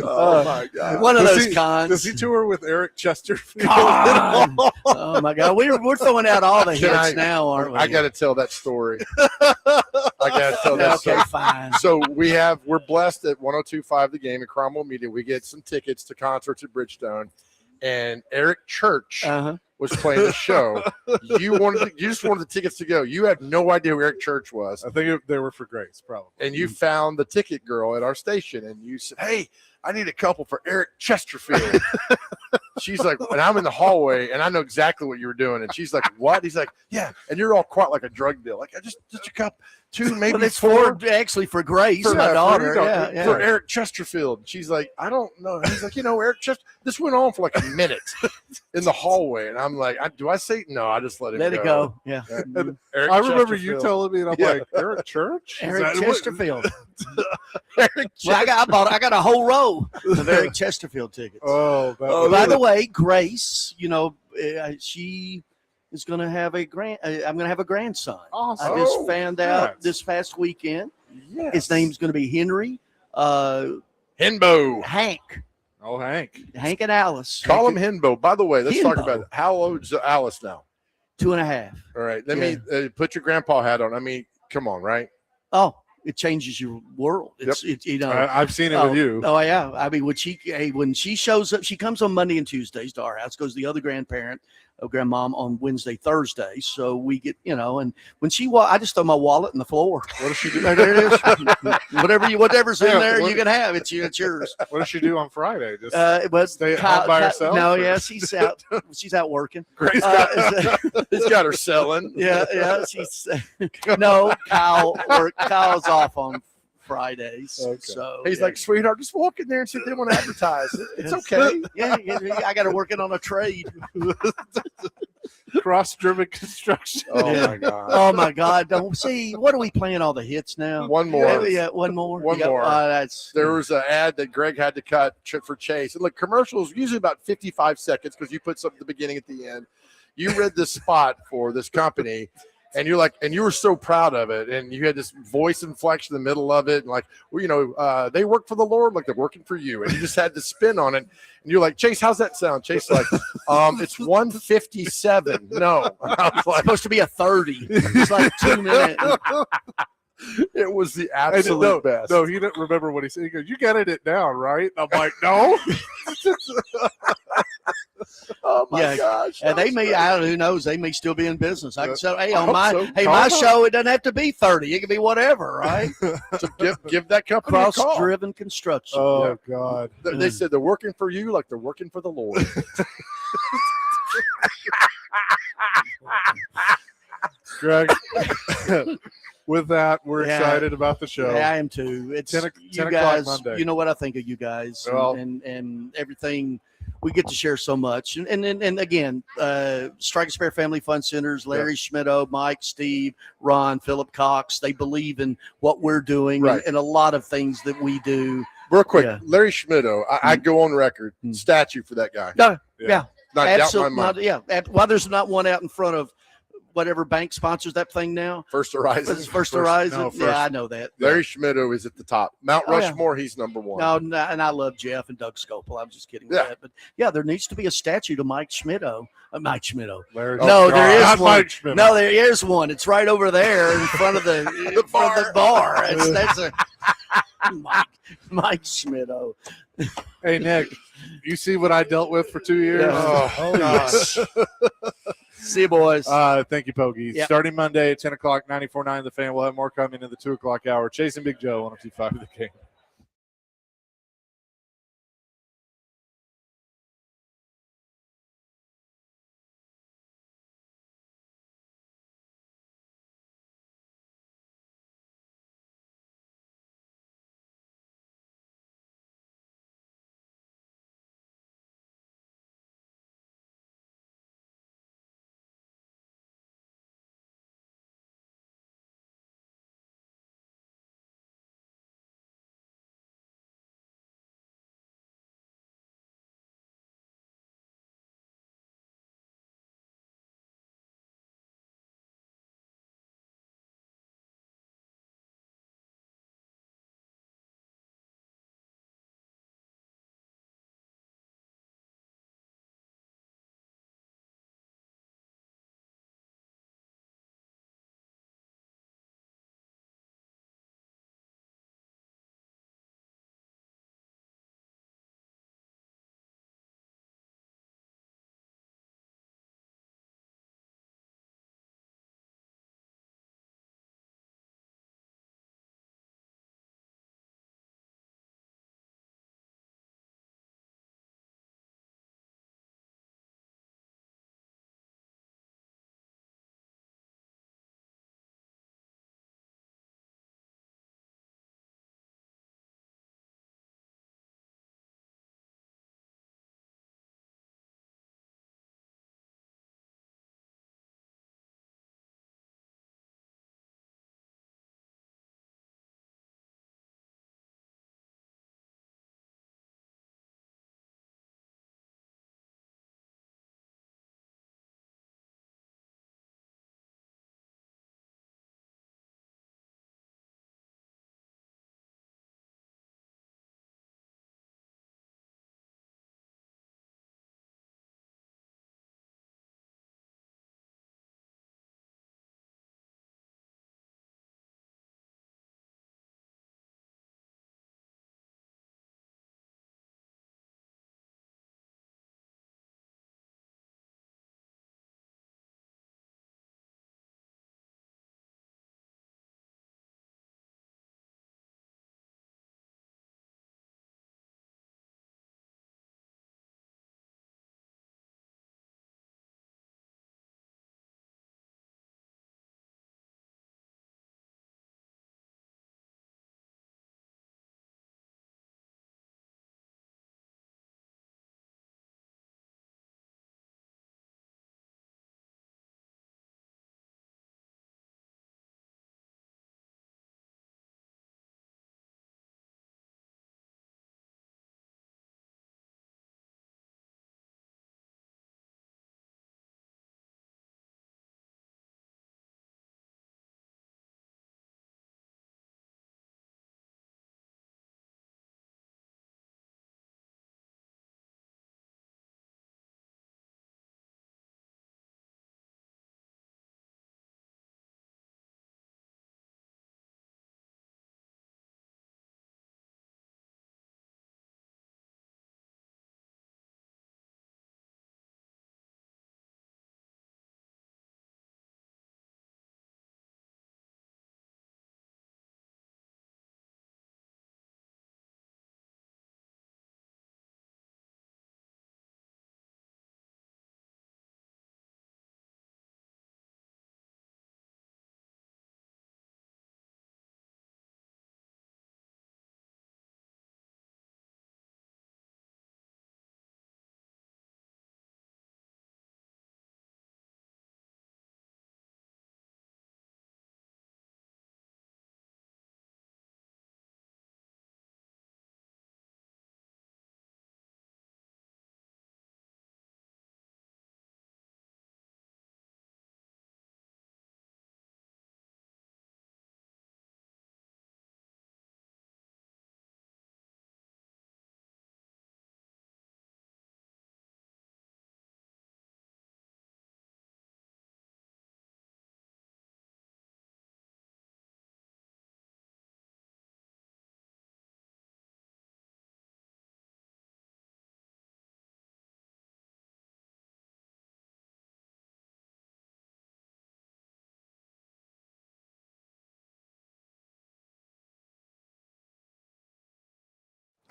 Oh my God! One of those Khans. Does he tour with Eric Chesterfield? Oh my God! We're throwing out all the hits now, aren't we? I got to tell that story. I got to tell that story. Okay, fine. So we're blessed at 102.5 The Game in Cromwell Media. We get some tickets to concerts at Bridgestone, and Eric Church was playing the show. You just wanted the tickets to go. You had no idea who Eric Church was. I think they were for Grace, probably. And you found the ticket girl at our station, and you said, "Hey, I need a couple for Eric Chesterfield." She's like, and I'm in the hallway, and I know exactly what you were doing. And she's like, "What?" He's like, "Yeah." And you're all quiet like a drug deal. Like, just a couple, 2, maybe well, it's 4. for Grace, my daughter. For Eric Chesterfield. And she's like, "I don't know." He's like, Eric Chester. This went on for like a minute in the hallway, and I'm like, "Do I say no?" I just let it go. Yeah. And I remember you telling me, and I'm like, "Eric Church, Eric Chesterfield." I got a whole row of Eric Chesterfield tickets. Oh, by the way, Grace, she is going to have I'm going to have a grandson. Awesome. I just found out this past weekend. Yes. His name's going to be Henry. Henbo. Hank. Oh, Hank. Hank and Alice. Call him Henbo. By the way, let's talk about it. How old is Alice now? 2.5. All right. Let me put your grandpa hat on. I mean, come on, right? Oh, it changes your world. It's I've seen it with you. Oh yeah. I mean, when she shows up, she comes on Monday and Tuesdays to our house. Goes the other grandparent, grandmom on Wednesday, Thursday. So we get, and when I just throw my wallet in the floor. What does she do? There it is. Whatever's in there, you can have. It's yours. What does she do on Friday? Just It was stay at home by herself? No, yeah, she's out. She's out working. He's got her selling. Yeah. Kyle's off on Fridays. Okay. So he's like, sweetheart, just walk in there and see if they want to advertise. It's okay. Yeah, I got her working on a trade. Cross-driven construction. Oh my God! Don't see. What are we playing? All the hits now. One more. Yeah, one more. One more. There was an ad that Greg had to cut for Chase. And look, commercials usually about 55 seconds because you put something at the beginning, at the end. You read this spot for this company. And you're like, and you were so proud of it, and you had this voice inflection in the middle of it, and like, well, they work for the Lord, like they're working for you, and you just had to spin on it. And you're like, Chase, how's that sound? Chase, like, it's 1:57. No, I was like, it's supposed to be a 30. It's like 2 minutes. It was the absolute best. No, he didn't remember what he said. He goes, "You got it down, right?" I'm like, "No." Oh my gosh! And they may, who knows? They may still be in business. I can say, hey, on my show, it doesn't have to be 30. It can be whatever, right? So give that company a call. Cross-driven construction. Oh God! They said they're working for you, like they're working for the Lord. Greg, with that, we're excited about the show. Yeah, I am too. It's 10 you guys. Monday. You know what I think of you guys, and everything. We get to share so much, and again, Strike and Spare Family Fun Centers, Larry Schmitto, Mike, Steve, Ron, Philip Cox. They believe in what we're doing and a lot of things that we do. Real quick, Larry Schmitto, I go on record, statue for that guy. Yeah. Not absolutely. Doubt my mind. Why there's not one out in front of whatever bank sponsors that thing now? First Horizon. First Horizon. Yeah, I know that. Larry Schmitto is at the top. Mount Rushmore, he's number one. No, and I love Jeff and Doug Scopel. I'm just kidding with that. But there needs to be a statue to Mike Schmitto. Mike Schmitto. There is one. No, there is one. It's right over there in front of the bar. That's a Mike Schmitto. Hey Nick, you see what I dealt with for 2 years? Yeah. Oh gosh. See you, boys. Thank you, Pokey. Yep. Starting Monday at 10 o'clock, 94.9 The Fan. We'll have more coming in the 2 o'clock hour. Chasing Big Joe, 102.5 The King.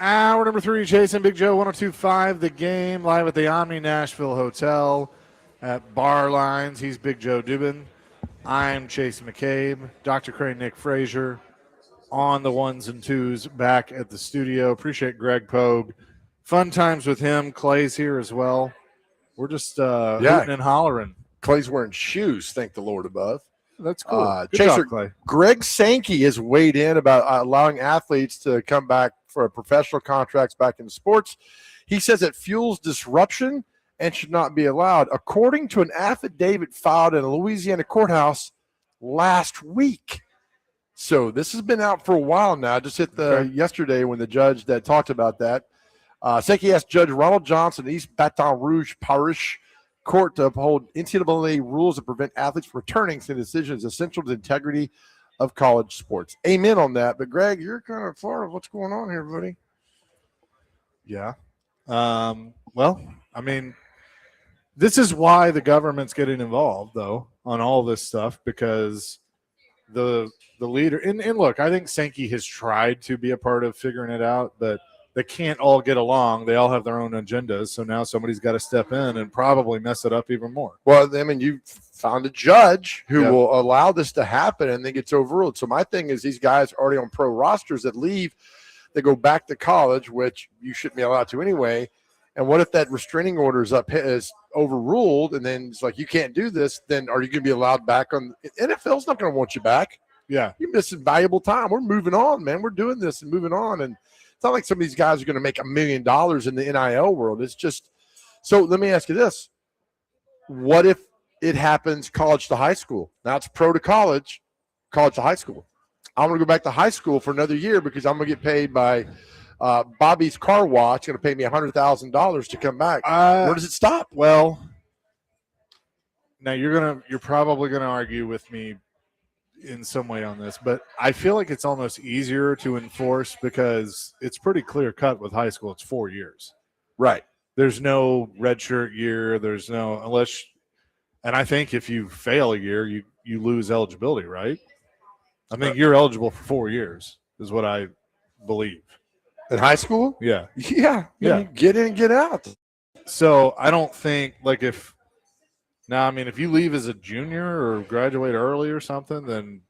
Hour number 3, Chasing Big Joe, 102.5 The Game, live at the Omni Nashville Hotel at Bar Lines. He's Big Joe Dubin. I'm Chase McCabe. Dr. Crane, Nick Frazier on the ones and twos back at the studio. Appreciate Greg Pogue. Fun times with him. Clay's here as well. We're just hooting and hollering. Clay's wearing shoes, thank the Lord above. That's cool. Good Chaser, job, Clay. Greg Sankey has weighed in about allowing athletes to come back for professional contracts back into sports. He says it fuels disruption and should not be allowed, according to an affidavit filed in a Louisiana courthouse last week. So this has been out for a while now. Just hit yesterday when the judge that talked about that. Sankey asked Judge Ronald Johnson, East Baton Rouge Parish Court, to uphold NCAA rules that prevent athletes from returning, saying the decision is essential to the integrity of college sports. Amen on that. But Greg, you're kind of far of what's going on here, buddy. Yeah. Well, I mean, this is why the government's getting involved, though, on all this stuff, because the leader and look, I think Sankey has tried to be a part of figuring it out, but they can't all get along. They all have their own agendas. So now somebody's got to step in and probably mess it up even more. Well, I mean, you found a judge who will allow this to happen and then gets overruled. So my thing is, these guys are already on pro rosters that leave, they go back to college, which you shouldn't be allowed to anyway. And what if that restraining order is overruled and then it's like, you can't do this? Then are you going to be allowed back on? NFL's not going to want you back. Yeah. You're missing valuable time. We're moving on, man. We're doing this and moving on. And it's not like some of these guys are going to make $1 million in the NIL world. It's just – so let me ask you this. What if it happens college to high school? Now it's pro to college, college to high school. I'm going to go back to high school for another year because I'm going to get paid by Bobby's Car Wash. Going to pay me $100,000 to come back. Where does it stop? Well, now you're probably going to argue with me in some way on this, but I feel like it's almost easier to enforce because it's pretty clear cut with high school. It's 4 years. Right. There's no redshirt year. There's no, unless, and I think if you fail a year, you lose eligibility, right? I think you're eligible for 4 years is what I believe. In high school? Yeah. Yeah. Get in and get out. So I don't think I mean, if you leave as a junior or graduate early or something, then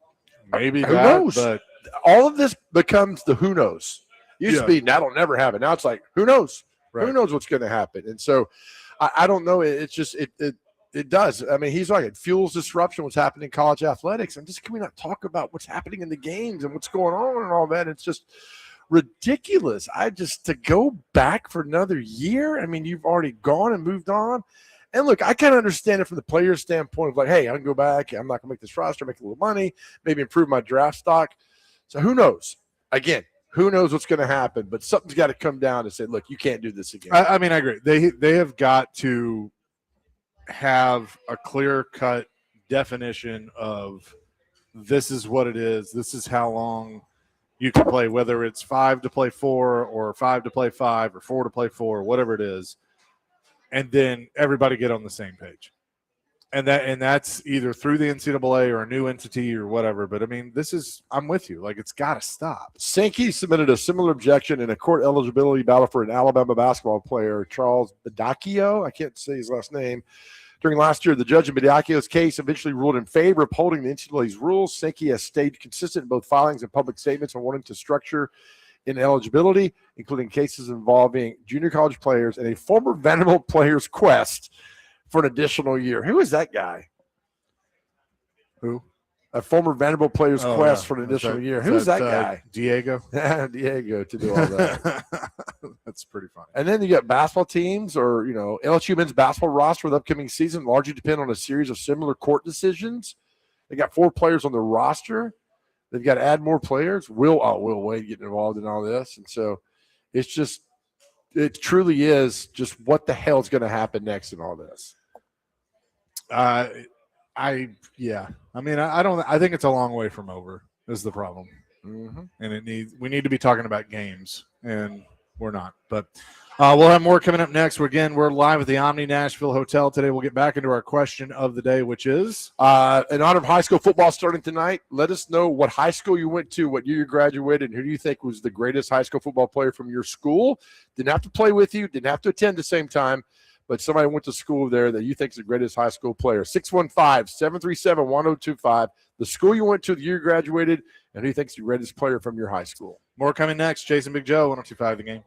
maybe who knows? But all of this becomes the who knows. Used to be that'll never happen. Now it's like who knows? Right. Who knows what's going to happen? And so I don't know. It's just it does. I mean, he's right. It fuels disruption. What's happening in college athletics? And just can we not talk about what's happening in the games and what's going on and all that? It's just ridiculous. To go back for another year. I mean, you've already gone and moved on. And look, I kind of understand it from the player's standpoint of like, hey, I can go back. I'm not going to make this roster, make a little money, maybe improve my draft stock. So who knows? Again, who knows what's going to happen? But something's got to come down and say, look, you can't do this again. I mean, I agree. They have got to have a clear-cut definition of this is what it is. This is how long you can play, whether it's 5 to play 4 or 5 to play 5 or 4 to play 4, whatever it is. And then everybody get on the same page. And that's either through the NCAA or a new entity or whatever. But, I mean, I'm with you. Like, it's got to stop. Sankey submitted a similar objection in a court eligibility battle for an Alabama basketball player, Charles Badacchio. I can't say his last name. During last year, the judge in Badacchio's case eventually ruled in favor of upholding the NCAA's rules. Sankey has stayed consistent in both filings and public statements on wanting to structure in eligibility, including cases involving junior college players and a former Vanderbilt player's quest for an additional year. Who is that guy? Who? A former Vanderbilt player's quest for an additional year. Who is that guy? Diego. Diego to do all that. That's pretty funny. And then you got basketball teams or, LSU men's basketball roster for the upcoming season largely depend on a series of similar court decisions. They got 4 players on the roster. They've got to add more players. Will Wade getting involved in all this. And so it truly is just what the hell is going to happen next in all this. I think it's a long way from over is the problem. Mm-hmm. And we need to be talking about games and we're not, but We'll have more coming up next. We're live at the Omni Nashville Hotel today. We'll get back into our question of the day, which is in honor of high school football starting tonight. Let us know what high school you went to, what year you graduated, and who do you think was the greatest high school football player from your school. Didn't have to play with you, didn't have to attend the same time, but somebody went to school there that you think is the greatest high school player. 615-737-1025. The school you went to, the year you graduated, and who you think is the greatest player from your high school. More coming next. Jason Big Joe, 102.5 The Game.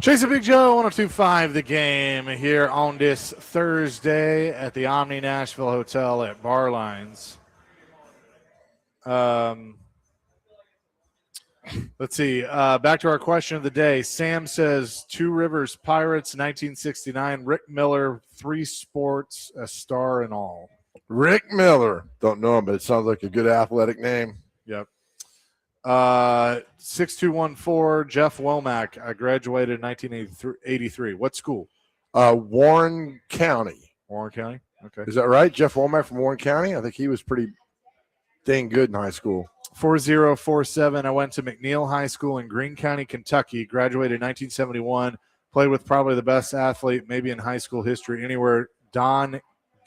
Jason Big Joe, 102.5 The Game here on this Thursday at the Omni Nashville Hotel at Barlines. Let's see. Back to our question of the day. Sam says, Two Rivers Pirates, 1969. Rick Miller, 3 sports, a star and all. Rick Miller. Don't know him, but it sounds like a good athletic name. Yep. 6214, Jeff Womack. I graduated in 1983. What school? Warren County. Warren County? Okay. Is that right? Jeff Womack from Warren County? I think he was pretty dang good in high school. 4047, I went to McNeil High School in Greene County, Kentucky. Graduated in 1971. Played with probably the best athlete maybe in high school history anywhere, Don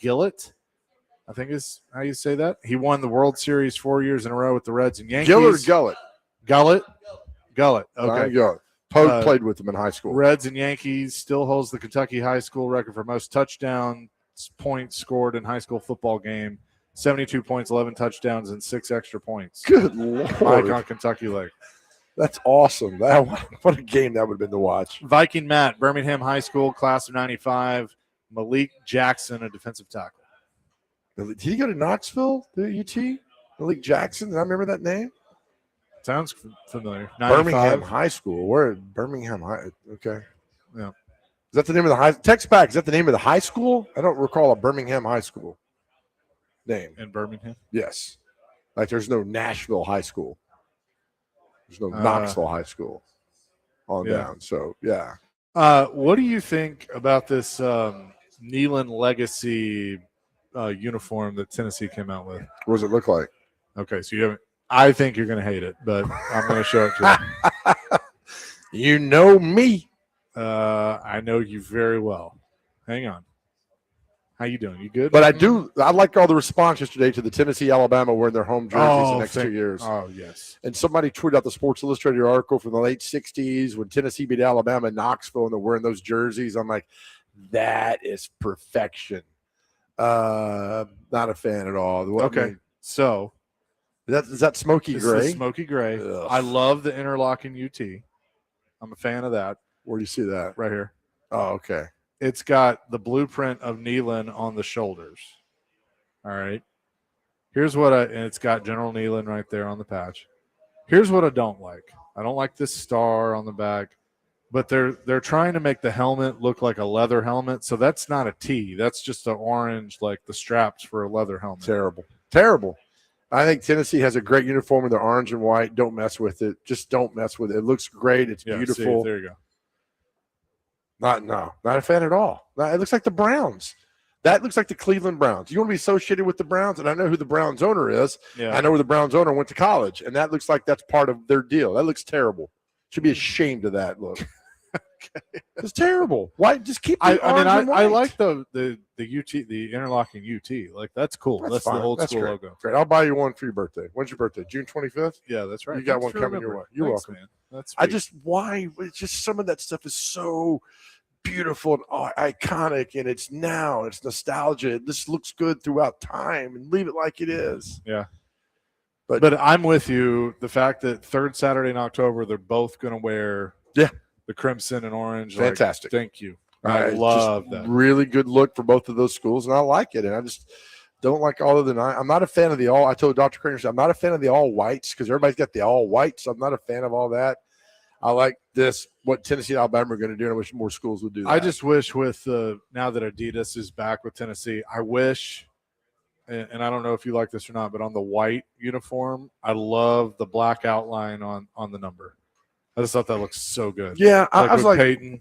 Gillett, I think is how you say that. He won the World Series 4 years in a row with the Reds and Yankees. Gillett or Gullett? Gullett. Okay. Gullett. Pogue played with him in high school. Reds and Yankees, still holds the Kentucky high school record for most touchdown points scored in high school football game. 72 points, 11 touchdowns, and 6 extra points. Good Lord. Mike on Kentucky Lake. That's awesome. What a game that would have been to watch. Viking Matt, Birmingham High School, class of 95. Malik Jackson, a defensive tackle. Did he go to Knoxville, the UT? Malik Jackson? Did I remember that name? Sounds familiar. 95? Birmingham High School. Where Birmingham High? Okay. Yeah. Is that the name of the high? Text back. Is that the name of the high school? I don't recall a Birmingham High School name. In Birmingham? Yes. Like there's no Nashville High School. There's no Knoxville High School down. So, yeah. What do you think about this Neyland Legacy uniform that Tennessee came out with? What does it look like? Okay, so you haven't. I think you're going to hate it, but I'm going to show it to you. You know me. I know you very well. Hang on. How you doing? You good? But I like all the response yesterday to the Tennessee, Alabama wearing their home jerseys the next 2 years. Oh, yes. And somebody tweeted out the Sports Illustrated article from the late 60s when Tennessee beat Alabama in Knoxville and they're wearing those jerseys. I'm like, that is perfection. Not a fan at all. Okay, so is that smoky gray? Smoky gray. Ugh. I love the interlocking UT. I'm a fan of that. Where do you see that? Right here. Oh, okay. It's got the blueprint of Neyland on the shoulders. All right. Here's what and it's got General Neyland right there on the patch. Here's what I don't like. I don't like this star on the back, but they're trying to make the helmet look like a leather helmet. So that's not a T. That's just an orange, like the straps for a leather helmet. Terrible. I think Tennessee has a great uniform in their orange and white. Don't mess with it. Just don't mess with it. It looks great. It's beautiful. See, there you go. Not a fan at all. It looks like the Browns. That looks like the Cleveland Browns. You want to be associated with the Browns, and I know who the Browns owner is. Yeah. I know where the Browns owner went to college, and that looks like that's part of their deal. That looks terrible. Should be ashamed of that look. Okay. It's terrible. Why? Just keep. I like the UT, the interlocking UT. Like that's cool. That's the old school great. logo. Great. I'll buy you one for your birthday. When's your birthday? June 25th. Yeah, that's right. You got one coming your way. You're welcome. Man. That's sweet. It's just some of that stuff is so beautiful and iconic, and it's now. It's nostalgia. This looks good throughout time, and leave it like it is. Yeah. But I'm with you. The fact that third Saturday in October, they're both going to wear the crimson and orange. Fantastic. Thank you. I love that. Really good look for both of those schools, and I like it. And I just don't like all of the nine. I'm not a fan of the all. I told Dr. Craner, I'm not a fan of the all whites because everybody's got the all whites. So I'm not a fan of all that. I like what Tennessee and Alabama are going to do, and I wish more schools would do that. I just wish now that Adidas is back with Tennessee, I wish, and I don't know if you like this or not, but on the white uniform, I love the black outline on the number. I just thought that looks so good. Yeah, I was like, Peyton.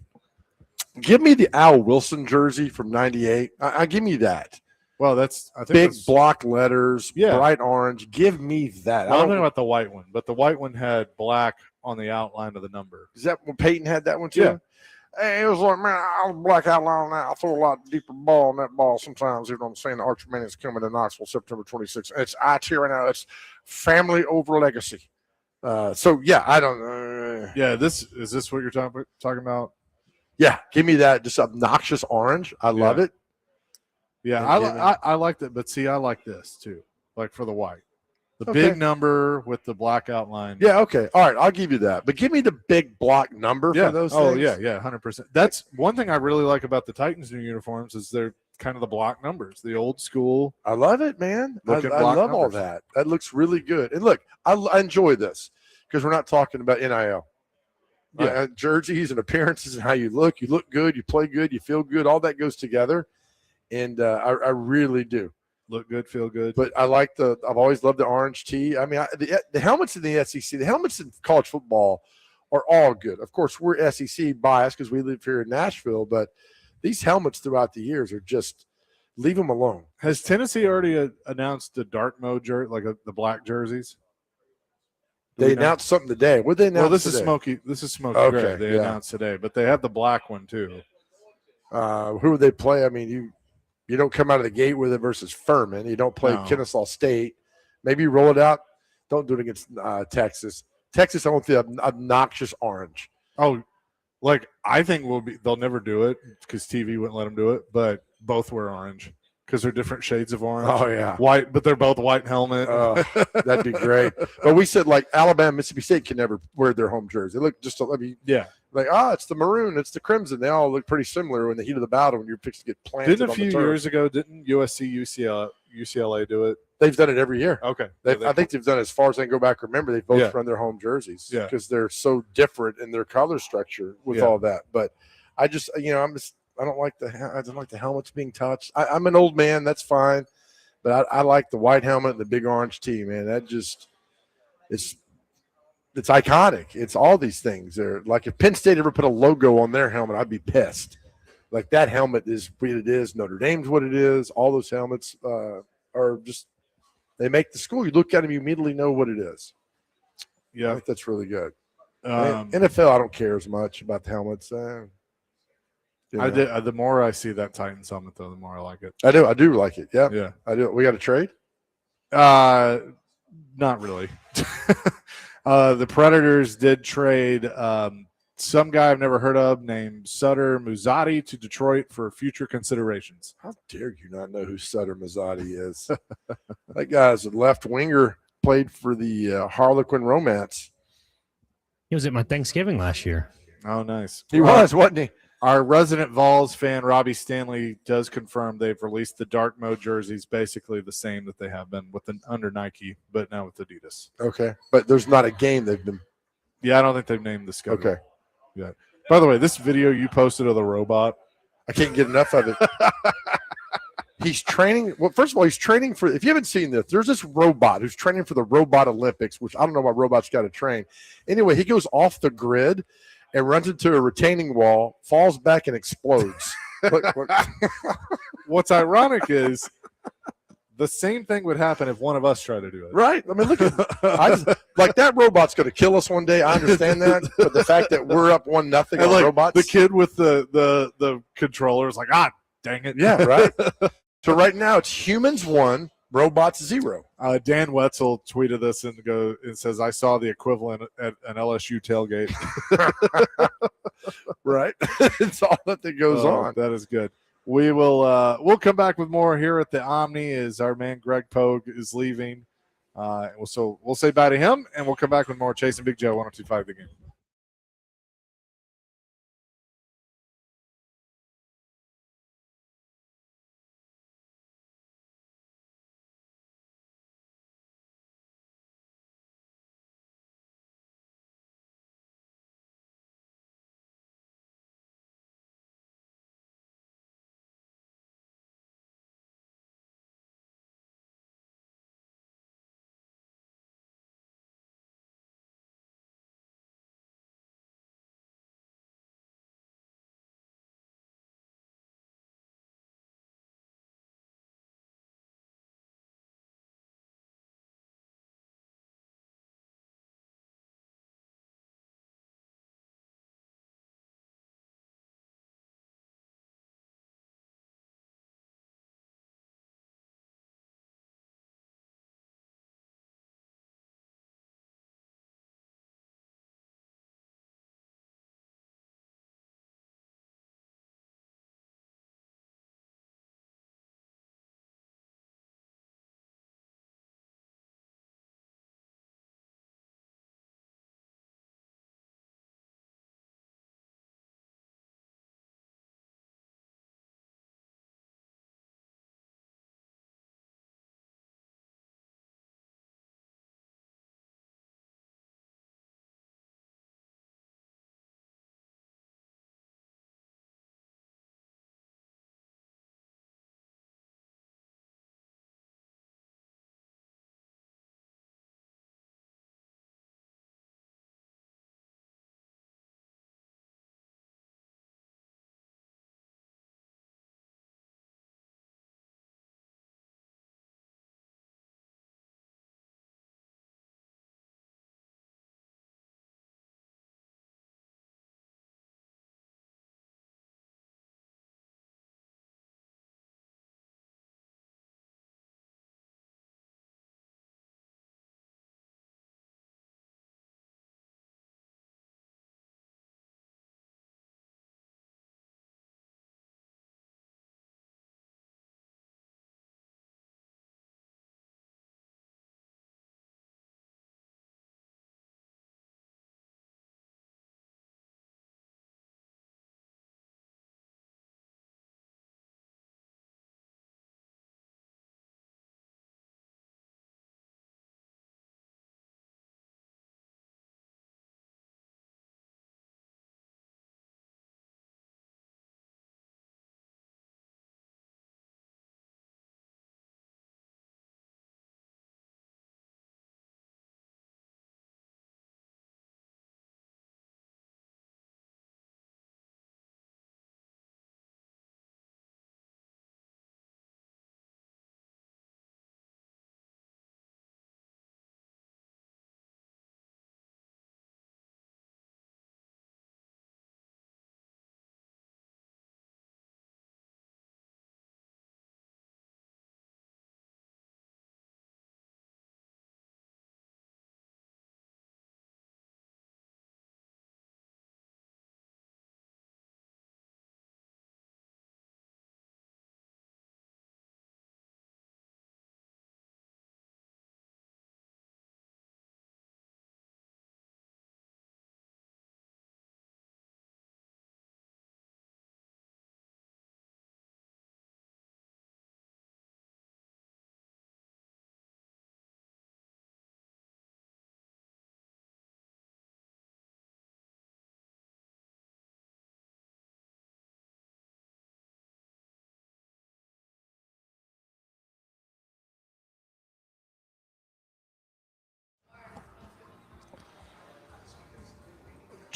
Give me the Al Wilson jersey from '98. I give me that. Well, I think big block letters, bright orange. Give me that. Well, I don't know about the white one, but the white one had black on the outline of the number. Is that when Peyton had that one too? Yeah. Hey, it was like, man, I was black outline on that. I throw a lot deeper ball on that ball sometimes. You know what I'm saying? The Arcentae coming to Knoxville September 26th. It's right now. It's family over legacy. So yeah, I don't. Yeah, is this what you're talking about? Yeah, give me that just obnoxious orange. I love it. Yeah, I like that, but see, I like this too, like for the white. The big number with the black outline. Yeah, okay. All right, I'll give you that. But give me the big block number for those things. Oh, yeah, 100%. That's one thing I really like about the Titans' new uniforms is they're kind of the block numbers, the old school. I love it, man. I love all that. That looks really good. And look, I enjoy this because we're not talking about NIL. Yeah. Jerseys and appearances and how you look. You look good. You play good. You feel good. All that goes together. And I really do. Look good, feel good. But I've always loved the orange tee. I mean, the helmets in the SEC, the helmets in college football are all good. Of course, we're SEC biased because we live here in Nashville, but these helmets throughout the years are just leave them alone. Has Tennessee already announced the dark mode jersey, like the black jerseys? They announced something today. What did they announce? Well, this today? is smoky gray. They announced today, but they have the black one too. Who would they play? I mean, you don't come out of the gate with it versus Furman. You don't play Kennesaw State. Maybe you roll it out. Don't do it against Texas. Texas, I want the obnoxious orange. Oh, like I think they'll never do it because TV wouldn't let them do it. But both wear orange because they're different shades of orange. Oh yeah, white, but they're both white helmet. That'd be great. But we said like Alabama, Mississippi State can never wear their home jersey. They look just like it's the maroon, it's the crimson. They all look pretty similar in the heat of the battle when you're fixing to get planted. Didn't a few years ago, didn't USC UCLA do it? They've done it every year. Okay. I think they've done it as far as I can go back. Remember, they both run their home jerseys because they're so different in their color structure with all that. But I just, I don't like the helmets being touched. I'm an old man. That's fine. But I like the white helmet and the big orange tee, man. That just it's iconic. It's all these things. They're like if Penn State ever put a logo on their helmet, I'd be pissed. Like that helmet is what it is. Notre Dame's what it is. All those helmets are just they make the school. You look at them, you immediately know what it is. Yeah, I think that's really good. NFL, I don't care as much about the helmets. The more I see that Titans helmet, though, the more I like it. I do like it. Yeah, I do. We got a trade? Not really. The Predators did trade some guy I've never heard of named Sutter Muzzatti to Detroit for future considerations. How dare you not know who Sutter Muzzatti is? That guy's a left winger, played for the Harlequin Romance. He was at my Thanksgiving last year. Oh, nice. He was, wasn't he? Our resident Vols fan, Robbie Stanley, does confirm they've released the dark mode jerseys, basically the same that they have been under Nike, but now with Adidas. Okay. But there's not a game they've been. Yeah, I don't think they've named the schedule. Okay. Yeah. By the way, this video you posted of the robot, I can't get enough of it. He's training. Well, first of all, he's training for. If you haven't seen this, there's this robot who's training for the Robot Olympics, which I don't know why robots got to train. Anyway, he goes off the grid and runs into a retaining wall, falls back, and explodes. What's ironic is the same thing would happen if one of us tried to do it. Right. I mean, look at like that robot's going to kill us one day. I understand that, but the fact that we're up 1-0 on like robots. The kid with the controller is like, dang it. Yeah, right. So right now it's humans 1, robots 0. Dan Wetzel tweeted this and says, "I saw the equivalent at an LSU tailgate." Right. It's all that goes on. That is good. We will we'll come back with more here at the Omni as our man Greg Pogue is leaving. So we'll say bye to him, and we'll come back with more Chasing Big Joe 102.5 The Game.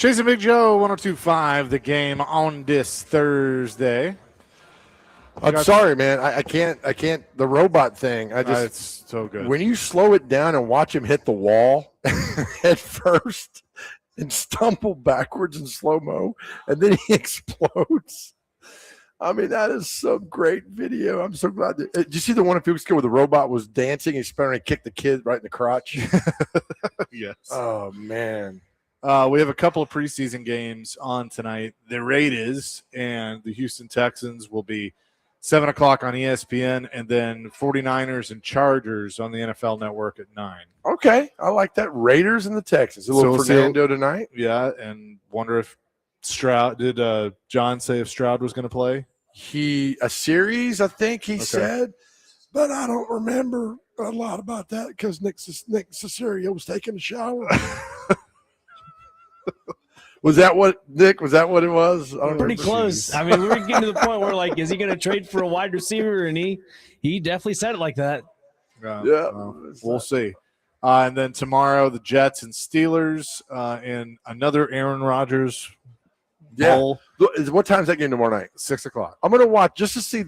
Chasing Big Joe, 102.5, the game on this Thursday. I'm sorry, man. I can't. The robot thing. It's so good. When you slow it down and watch him hit the wall at first and stumble backwards in slow-mo, and then he explodes. I mean, that is some great video. I'm so glad. Did you see the one a few weeks ago where the robot was dancing? He spun around and kicked the kid right in the crotch. Yes. Oh, man. We have a couple of preseason games on tonight. The Raiders and the Houston Texans will be 7 o'clock on ESPN, and then 49ers and Chargers on the NFL Network at 9. Okay. I like that. Raiders and the Texans. A little Fernando tonight. Yeah, and wonder if Stroud – did John say if Stroud was going to play? A series, I think he said, but I don't remember a lot about that because Nick Caserio was taking a shower. Was that what, Nick? Was that what it was? Pretty close. I mean, we were getting to the point where, like, is he going to trade for a wide receiver? And he definitely said it like that. We'll see. And then tomorrow, the Jets and Steelers and another Aaron Rodgers bowl. What time is that game tomorrow night? 6 o'clock. I'm going to watch just to see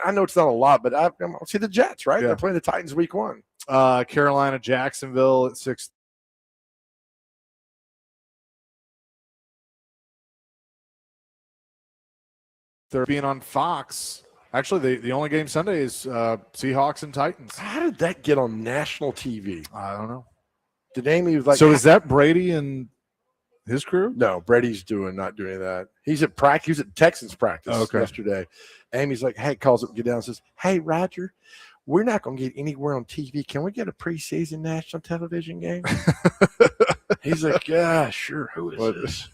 I know it's not a lot, but I'm going to see the Jets, right? Yeah. They're playing the Titans week 1. Carolina, Jacksonville at 6. They're being on Fox. Actually, the only game Sunday is Seahawks and Titans. How did that get on national TV? I don't know. Did Amy was like? So is that Brady and his crew? No, Brady's not doing that. He's at practice. He was at Texans practice yesterday. Amy's like, hey, calls up, get down, and says, hey, Roger, we're not going to get anywhere on TV. Can we get a preseason national television game? He's like, yeah, sure. Who is this?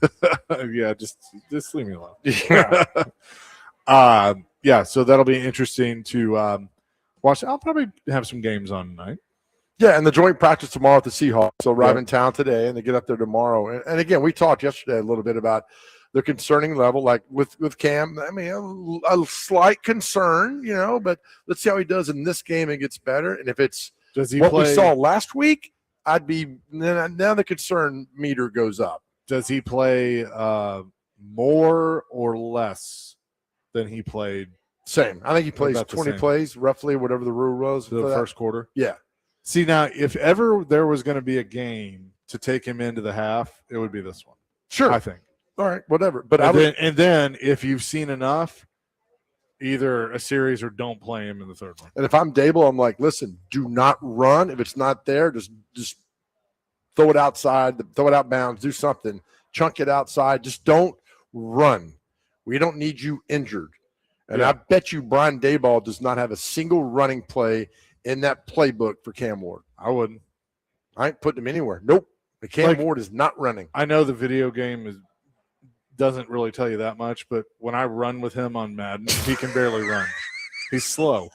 Yeah, just leave me alone. Yeah. So that'll be interesting to watch. I'll probably have some games on tonight. Yeah, and the joint practice tomorrow at the Seahawks. So arrive in town today, and they get up there tomorrow. And again, we talked yesterday a little bit about the concerning level, like with Cam. I mean, a slight concern, but let's see how he does in this game and gets better. And if it's we saw last week, I'd be now the concern meter goes up. Does he play more or less than he played? Same. I think he plays 20 plays, roughly, whatever the rule was. For the first quarter? Yeah. See, now, if ever there was going to be a game to take him into the half, it would be this one. Sure. I think. All right, whatever. But and then if you've seen enough, either a series or don't play him in the third one. And if I'm Dable, I'm like, listen, do not run. If it's not there, just throw it outside, throw it out bounds, do something, chunk it outside. Just don't run. We don't need you injured. And I bet you Brian Daboll does not have a single running play in that playbook for Cam Ward. I wouldn't. I ain't putting him anywhere. Nope. The Cam Ward is not running. I know the video game doesn't really tell you that much, but when I run with him on Madden, he can barely run. He's slow.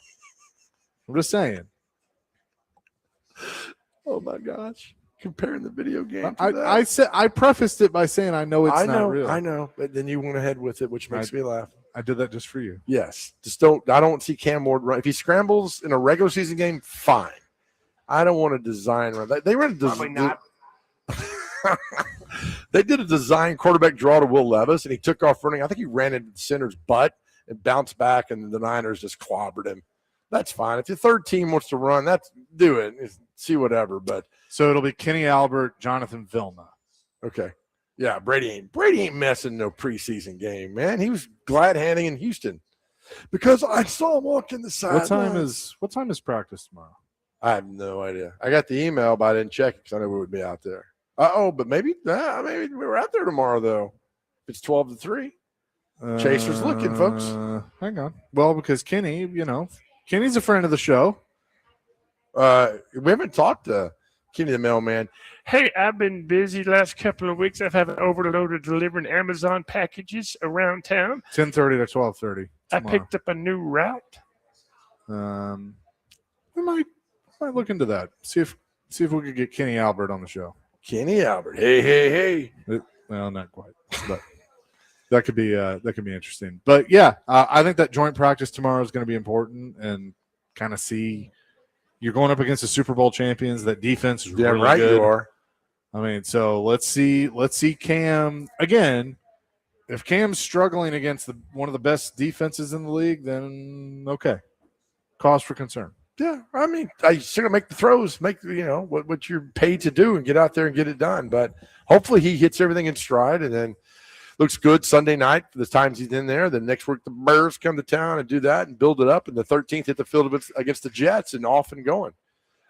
I'm just saying. Oh my gosh. Comparing the video game to I prefaced it by saying I know it's not real. I know, but then you went ahead with it, which makes me laugh. I did that just for you. Yes. I don't see Cam Ward run. If he scrambles in a regular season game, fine. I don't want to design run. They ran Probably not. They did a design quarterback draw to Will Levis, and he took off running. I think he ran into the center's butt and bounced back, and the Niners just clobbered him. That's fine. If your third team wants to run, do it. See whatever. But so it'll be Kenny Albert, Jonathan Vilma. Okay. Yeah, Brady ain't messing no preseason game, man. He was glad handing in Houston because I saw him walking the side. What time is practice tomorrow? I have no idea. I got the email, but I didn't check it because I know we would be out there. But maybe we're out there tomorrow though. It's 12 to 3. Chaser's looking, folks. Hang on. Well, because Kenny, Kenny's a friend of the show. We haven't talked to Kenny the mailman. Hey, I've been busy the last couple of weeks. I've had an overload of delivering Amazon packages around town. 10:30 to 12:30. I picked up a new route. We might look into that. See if we could get Kenny Albert on the show. Kenny Albert. Hey. Well, not quite, but that could be interesting. But yeah, I think that joint practice tomorrow is going to be important and kind of see. You're going up against the Super Bowl champions. That defense is really right. good. You are. I mean, so let's see Cam again. If Cam's struggling against one of the best defenses in the league, then okay, cause for concern. Yeah, I mean, I still make the throws, make what you're paid to do, and get out there and get it done. But hopefully, he hits everything in stride, and then looks good Sunday night for the times he's in there. Then next week, the Bears come to town and do that and build it up. And the 13th hit the field against the Jets and off and going.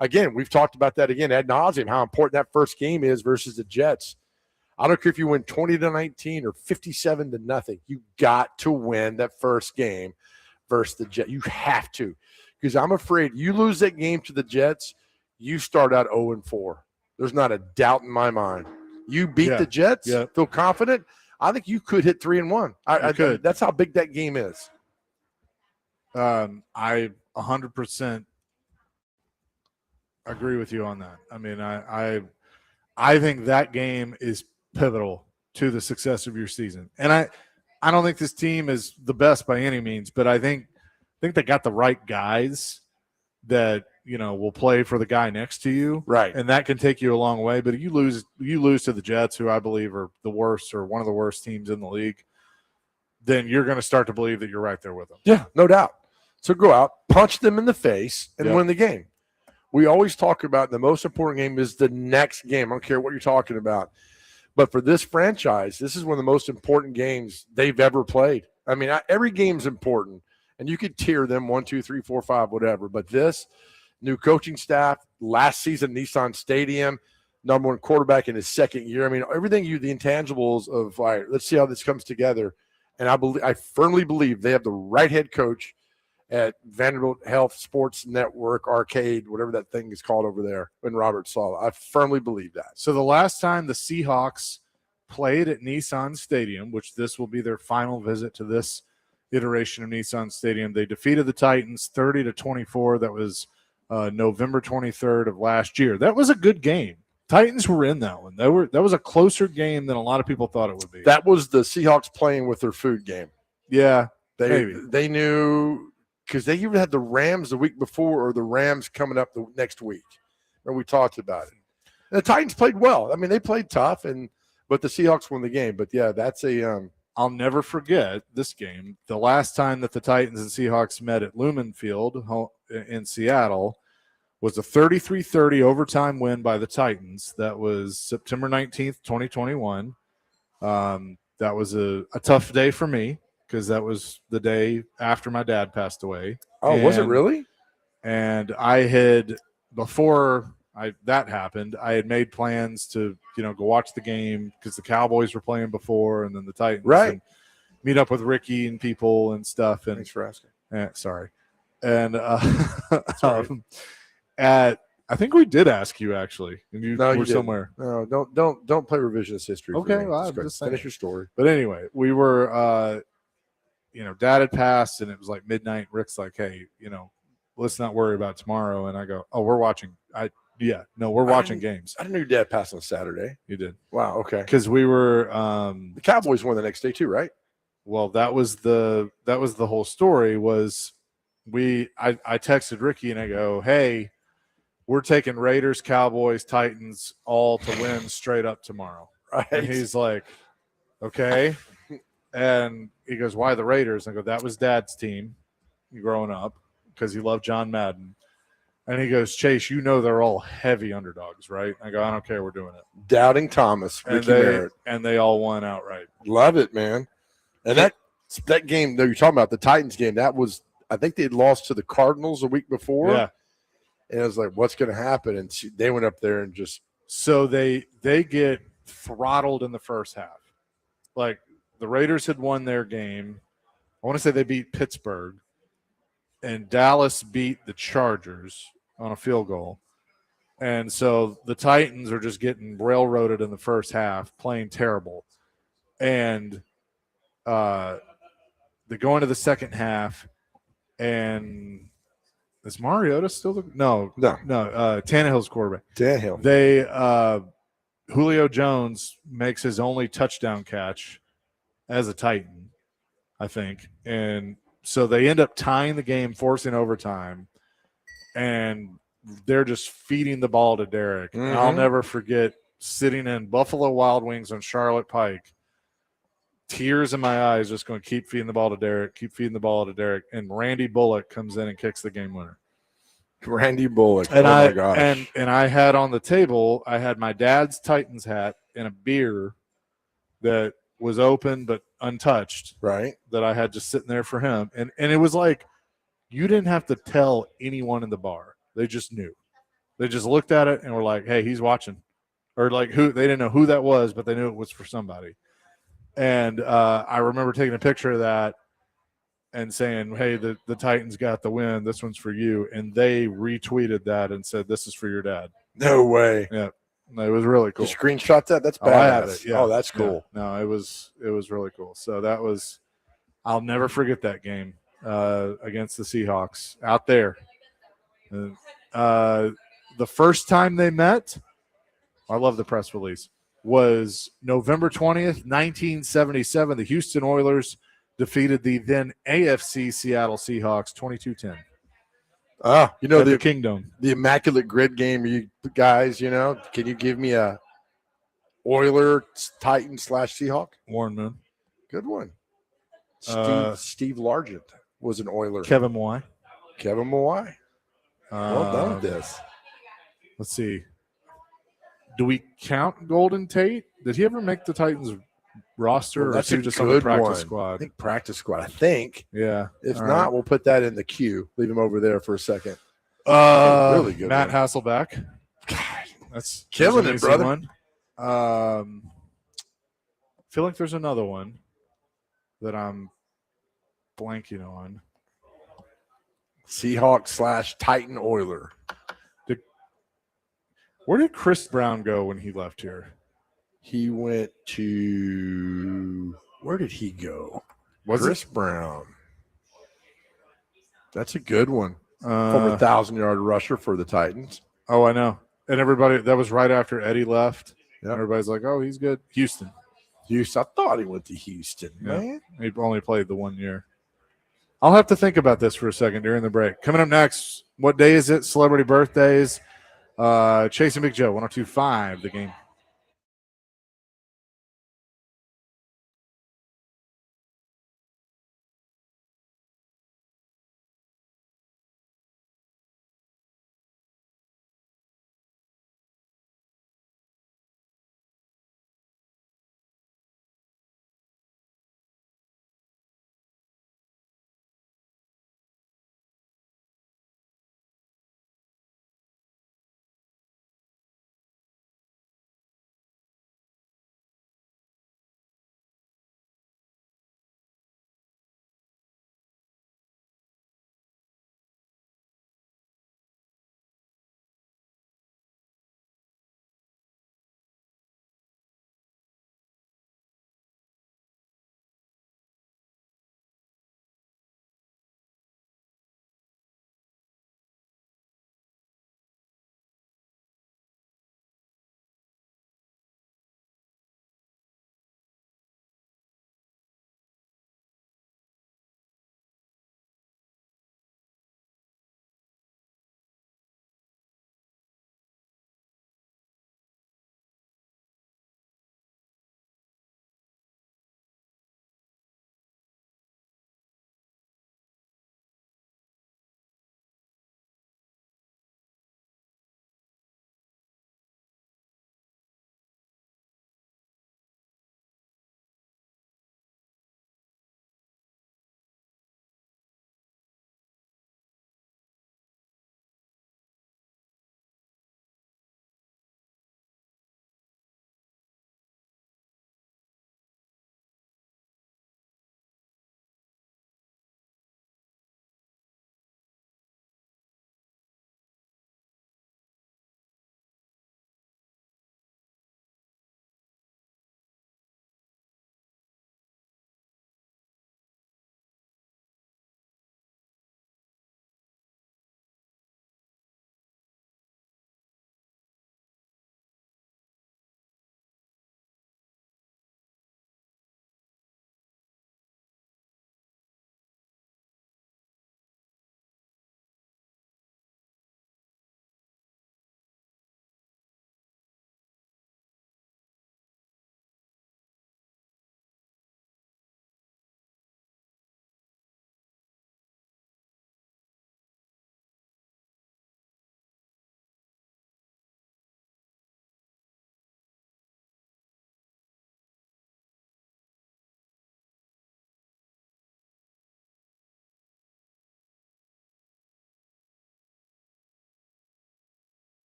Again, we've talked about that again ad nauseum, how important that first game is versus the Jets. I don't care if you win 20-19 or 57-0. You got to win that first game versus the Jets. You have to, because I'm afraid you lose that game to the Jets, you start out 0-4. There's not a doubt in my mind. You beat the Jets, feel confident. I think you could hit 3-1. I could. That's how big that game is. I 100% agree with you on that. I mean, I think that game is pivotal to the success of your season. And I don't think this team is the best by any means, but I think they got the right guys that, will play for the guy next to you. Right. And that can take you a long way. But if you lose to the Jets, who I believe are the worst or one of the worst teams in the league, then you're going to start to believe that you're right there with them. Yeah, no doubt. So go out, punch them in the face, and win the game. We always talk about the most important game is the next game. I don't care what you're talking about. But for this franchise, this is one of the most important games they've ever played. I mean, every game's important, and you could tier them 1, 2, 3, 4, 5, whatever. But this new coaching staff, last season, Nissan Stadium, number one quarterback in his second year. I mean, everything the intangibles of, all right, let's see how this comes together. And I firmly believe they have the right head coach at Vanderbilt Health Sports Network Arcade, whatever that thing is called over there in Robert Saleh. I firmly believe that. So the last time the Seahawks played at Nissan Stadium, which this will be their final visit to this iteration of Nissan Stadium, they defeated the Titans 30-24. That was November 23rd of last year. That was a good game. Titans were in that one. That was a closer game than a lot of people thought it would be. That was the Seahawks playing with their food game. Yeah, they knew. Because they even had the Rams the week before or the Rams coming up the next week. And we talked about it. And the Titans played well. I mean, they played tough, but the Seahawks won the game. But, yeah, that's I'll never forget this game. The last time that the Titans and Seahawks met at Lumen Field in Seattle was a 33-30 overtime win by the Titans. That was September 19th, 2021. That was a tough day for me, because that was the day after my dad passed away. Oh, was it really? And I had, before that happened, I had made plans to, go watch the game because the Cowboys were playing before, and then the Titans. Right. And meet up with Ricky and people and stuff. And thanks for asking. Sorry. And I think we did ask you, actually, and you were somewhere. No, don't play revisionist history. Okay, well, I'm just saying. Finish your story. But anyway, we were Dad had passed, and it was like midnight. Rick's like, hey, let's not worry about tomorrow. And I go, oh, we're watching. We're watching games. I didn't know your dad passed on Saturday. You did. Wow, okay. Because we were the Cowboys won the next day too, right? Well, that was the whole story. Was I texted Ricky and I go, hey, we're taking Raiders, Cowboys, Titans all to win straight up tomorrow. Right. And he's like, okay. And he goes, why the Raiders? And I go, that was Dad's team growing up because he loved John Madden. And he goes, Chase, they're all heavy underdogs, right? I go, I don't care. We're doing it. Doubting Thomas, Ricky Merritt. And they all won outright. Love it, man. And that game that you're talking about, the Titans game, that was, I think they had lost to the Cardinals a week before. Yeah. And it was like, what's going to happen? And they went up there and just. So they get throttled in the first half. Like, the Raiders had won their game. I want to say they beat Pittsburgh. And Dallas beat the Chargers on a field goal. And so the Titans are just getting railroaded in the first half, playing terrible. And they go into the second half, and is Mariota still No. Tannehill's quarterback. Tannehill. Julio Jones makes his only touchdown catch as a Titan, I think. And so they end up tying the game, forcing overtime, and they're just feeding the ball to Derek. Mm-hmm. I'll never forget sitting in Buffalo Wild Wings on Charlotte Pike, tears in my eyes, just going, keep feeding the ball to Derek, keep feeding the ball to Derek. And Randy Bullock comes in and kicks the game winner. Randy Bullock. And my gosh. And I had on the table, I had my dad's Titans hat and a beer that was open but untouched. Right. That I had just sitting there for him. And it was like, you didn't have to tell anyone in the bar. They just knew. They just looked at it and were like, hey, he's watching. Or like they didn't know who that was, but they knew it was for somebody. And I remember taking a picture of that and saying, hey, the Titans got the win. This one's for you. And they retweeted that and said, this is for your dad. No way. Yeah. It was really cool. You screenshot that? That's badass. I have it. Yeah. Oh, that's cool. Yeah. No, it was really cool. So that was, I'll never forget that game against the Seahawks out there. The first time they met, I love the press release, was November 20th, 1977. The Houston Oilers defeated the then AFC Seattle Seahawks 22-10. The Kingdom. The Immaculate Grid game, you guys, can you give me a Oiler Titan / Seahawk? Warren Moon. Good one. Steve Largent was an Oiler. Kevin Mawai. Well done with this. Let's see. Do we count Golden Tate? Did he ever make the Titans roster, or that's is he just on the practice squad? I think practice squad. I think. Yeah. If not, we'll put that in the queue. Leave him over there for a second. Really good. Matt Hasselbeck. God, that's killing it, brother. One. I feel like there's another one that I'm blanking on. Seahawk / Titan Oiler. Where did Chris Brown go when he left here? He went to – where did he go? Chris Brown. That's a good one. Former 1,000-yard rusher for the Titans. Oh, I know. And everybody – that was right after Eddie left. Yep. Everybody's like, oh, he's good. Houston. I thought he went to Houston, man. He only played the 1 year. I'll have to think about this for a second during the break. Coming up next, what day is it? Celebrity birthdays. Chasing Big Joe, 102.5 The Game.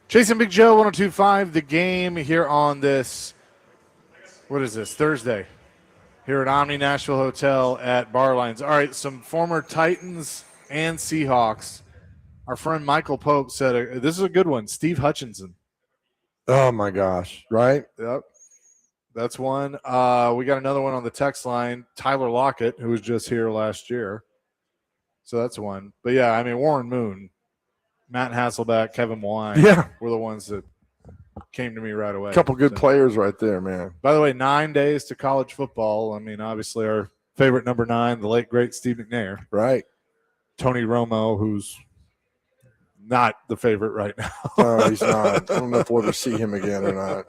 Chasing Big Joe, 102.5, the game here on this, what is this, Thursday, here at Omni Nashville Hotel at Barlines. All right, some former Titans and Seahawks. Our friend Michael Pope said, this is a good one, Steve Hutchinson. Oh, my gosh, right? Yep. That's one. We got another one on the text line, Tyler Lockett, who was just here last year. So that's one. But, yeah, I mean, Warren Moon, Matt Hasselbeck, Kevin Wine were the ones that came to me right away. A couple good players right there, man. By the way, 9 days to college football. I mean, obviously our favorite number 9, the late, great Steve McNair. Right. Tony Romo, who's not the favorite right now. No, he's not. I don't know if we'll ever see him again or not.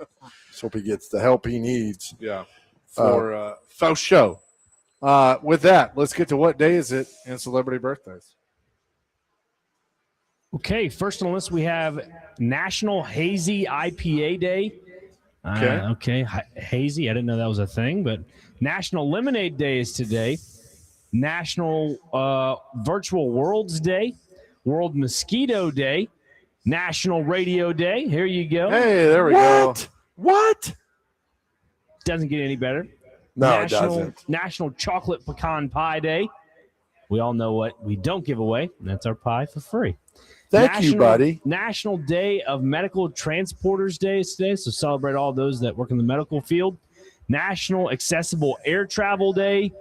Just hope he gets the help he needs. Yeah. For show. With that, let's get to what day is it in celebrity birthdays. Okay, first on the list we have National Hazy IPA Day. Okay, hazy. I didn't know that was a thing, but National Lemonade Day is today. National Virtual Worlds Day. World Mosquito Day. National Radio Day. Here you go. Hey, there we go. What? Doesn't get any better. No, it doesn't. National Chocolate Pecan Pie Day. We all know what we don't give away, and that's our pie for free. Thank you, buddy. National Day of Medical Transporters Day is today, so celebrate all those that work in the medical field. National Accessible Air Travel Day,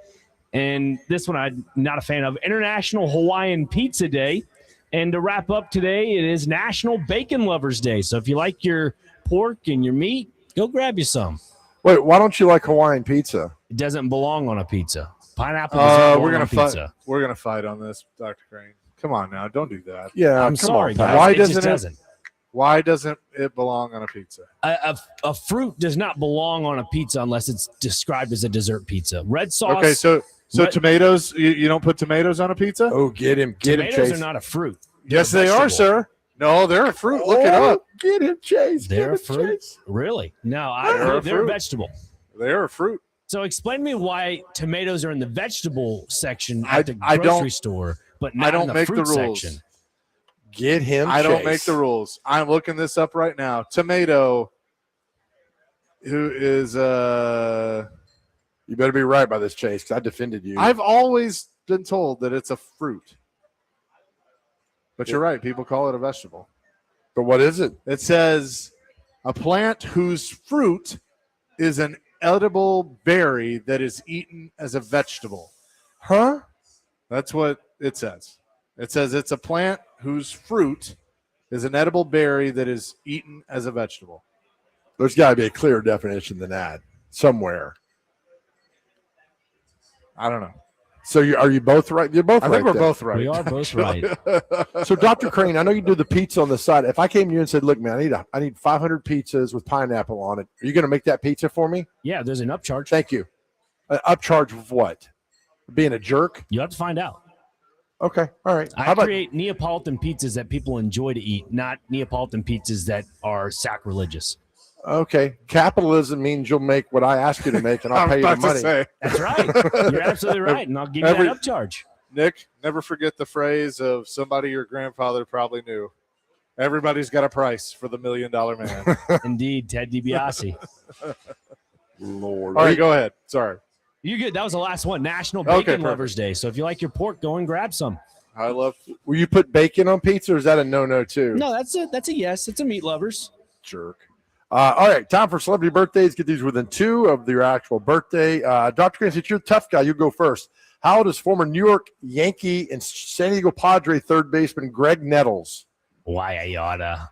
and this one I'm not a fan of, International Hawaiian Pizza Day. And to wrap up today, it is National Bacon Lovers Day. So if you like your pork and your meat, go grab you some. Wait, why don't you like Hawaiian pizza? It doesn't belong on a pizza. Pineapple doesn't belong on pizza. We're gonna fight on this, Dr. Crane. Come on now, don't do that. Yeah, I'm sorry, guys. Why doesn't it belong on a pizza? A fruit does not belong on a pizza unless it's described as a dessert pizza. Red sauce. Okay, so tomatoes, you don't put tomatoes on a pizza? Oh, get him, tomatoes Chase. are not a fruit. Yes, they are, sir. No, they're a fruit. Look it up. Get him, Chase. They're a fruit? Chase. Really? No, they're a vegetable. They're a fruit. So explain to me why tomatoes are in the vegetable section at the grocery store, but not in the fruit section. Get him, I don't Chase. make the rules. I'm looking this up right now. Tomato, who is You better be right by this, Chase, because I defended you. I've always been told that it's a fruit. But you're right. People call it a vegetable. But what is it? It says a plant whose fruit is an edible berry that is eaten as a vegetable. Huh? That's what it says. It says it's a plant whose fruit is an edible berry that is eaten as a vegetable. There's got to be a clearer definition than that somewhere. I don't know. So are you both right? You're both right. I think we're both right. We are both right. So, Dr. Crane, I know you do the pizza on the side. If I came to you and said, look, man, I need 500 pizzas with pineapple on it, are you going to make that pizza for me? Yeah, there's an upcharge. Thank you. Upcharge of what? Being a jerk? You have to find out. Okay. All right. I create Neapolitan pizzas that people enjoy to eat, not Neapolitan pizzas that are sacrilegious. Okay. Capitalism means you'll make what I ask you to make, and I'll pay you the money. That's right. You're absolutely right, and I'll give you that upcharge. Nick, never forget the phrase of somebody your grandfather probably knew. Everybody's got a price for the $1 million man. Indeed, Ted DiBiase. Lord. All right, go ahead. Sorry. You good? That was the last one. National Bacon Lovers Day. So if you like your pork, go and grab some. I love. Will you put bacon on pizza, or is that a no too? No, that's a yes. It's a meat lovers. Jerk. All right, time for celebrity birthdays. Get these within 2 of your actual birthday. Dr. Crane, since you're a tough guy, you go first. How old is former New York Yankee and San Diego Padre third baseman Greg Nettles? Why I oughta.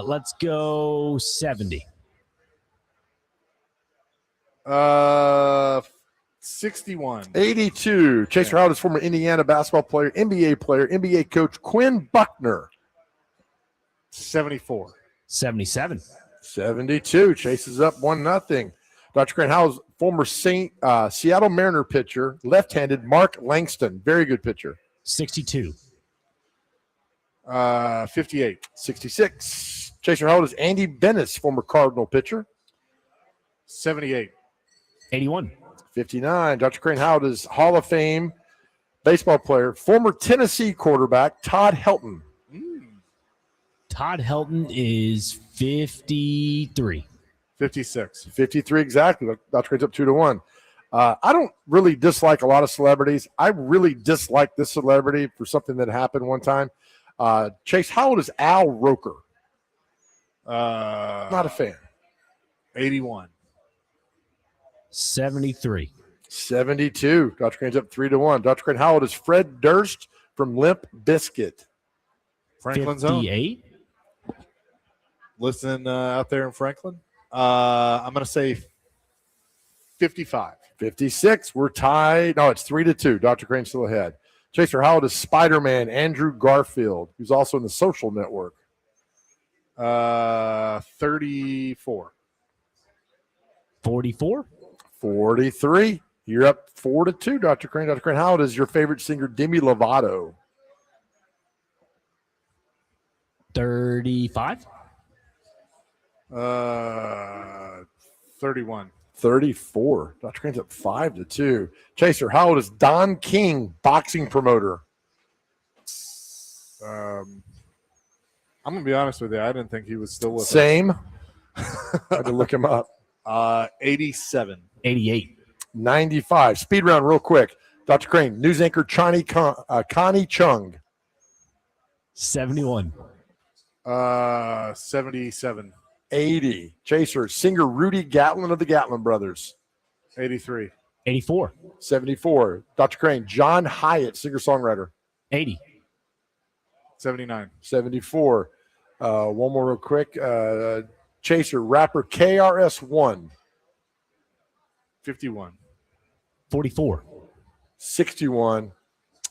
Let's go 70. 61. 82. Chaser, how old is former Indiana basketball player, NBA coach Quinn Buckner? 74. 77. 72. Chases up 1-0. Dr. Crane, how is former Seattle Mariner pitcher, left-handed Mark Langston? Very good pitcher. 62. 58. 66. Chaser, how old is Andy Bennis, former Cardinal pitcher? 78. 81. 59. Dr. Crane, how old is Hall of Fame baseball player, former Tennessee quarterback Todd Helton? Todd Helton is 53. 56. 53 exactly. Dr. Crane's up 2-1. I don't really dislike a lot of celebrities. I really dislike this celebrity for something that happened one time. Chase, how old is Al Roker? Not a fan. 81. 73. 72. Dr. Crane's up 3-1. Dr. Crane, how old is Fred Durst from Limp Bizkit? Franklin's 58. Listen out there in Franklin. I'm going to say 55. 56. We're tied. No, it's 3-2. Dr. Crane's still ahead. Chaser, how old is Spider-Man Andrew Garfield, who's also in the Social Network? 34. 44. 43. You're up 4-2, Dr. Crane. Dr. Crane, how old is your favorite singer, Demi Lovato? 35. 31. 34. Dr. Crane's up 5-2. Chaser, how old is Don King, boxing promoter? I'm going to be honest with you. I didn't think he was still with us. Same. I had to look him up. 87. 88. 95. Speed round real quick. Dr. Crane, news anchor Connie Chung. 71. 77. 80. Chaser, singer Rudy Gatlin of the Gatlin Brothers. 83. 84. 74. Dr. Crane, John Hyatt, singer-songwriter. 80. 79. 74. One more real quick. Chaser, rapper KRS-One. 51. 44. 61.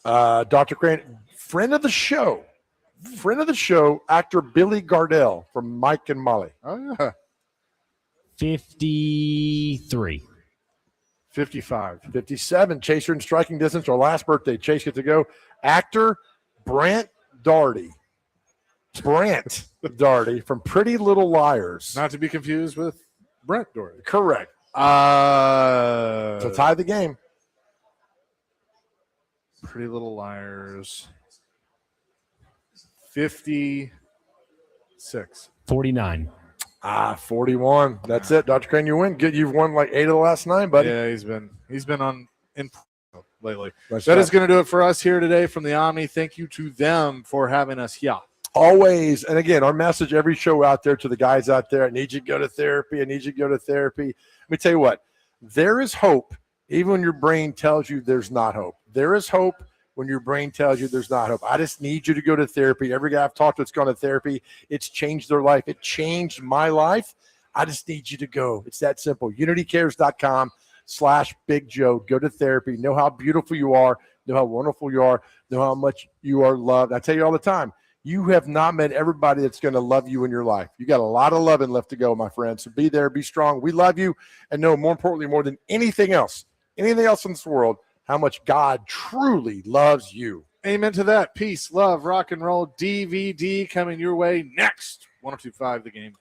Dr. Crane, friend of the show, actor Billy Gardell from Mike and Molly. Oh, yeah. 53. 55. 57. Chaser in striking distance, our last birthday. Chase gets to go. Actor Brant Daugherty. Brant Daugherty from Pretty Little Liars. Not to be confused with Brent Doherty. Correct. So tie the game. Pretty Little Liars. 56. 49. 41. That's it. Dr. Crane, you win. Good. You've won like 8 of the last 9, buddy. Yeah, he's been on in lately. That's That right. is going to do it for us here today from the Omni. Thank you to them for having us here. Always. And again, our message every show out there to the guys out there, I need you to go to therapy. I need you to go to therapy. Let me tell you what, there is hope even when your brain tells you there's not hope. There is hope when your brain tells you there's not hope. I just need you to go to therapy. Every guy I've talked to that's gone to therapy, it's changed their life. It changed my life. I just need you to go. It's that simple. unitycares.com/Big Joe. Go to therapy. Know how beautiful you are. Know how wonderful you are. Know how much you are loved. I tell you all the time, you have not met everybody that's going to love you in your life. You got a lot of loving left to go, my friend. So be there, be strong. We love you. And know, more importantly, more than anything else in this world, how much God truly loves you. Amen to that. Peace, love, rock and roll. DVD coming your way next. 102.5 The Game.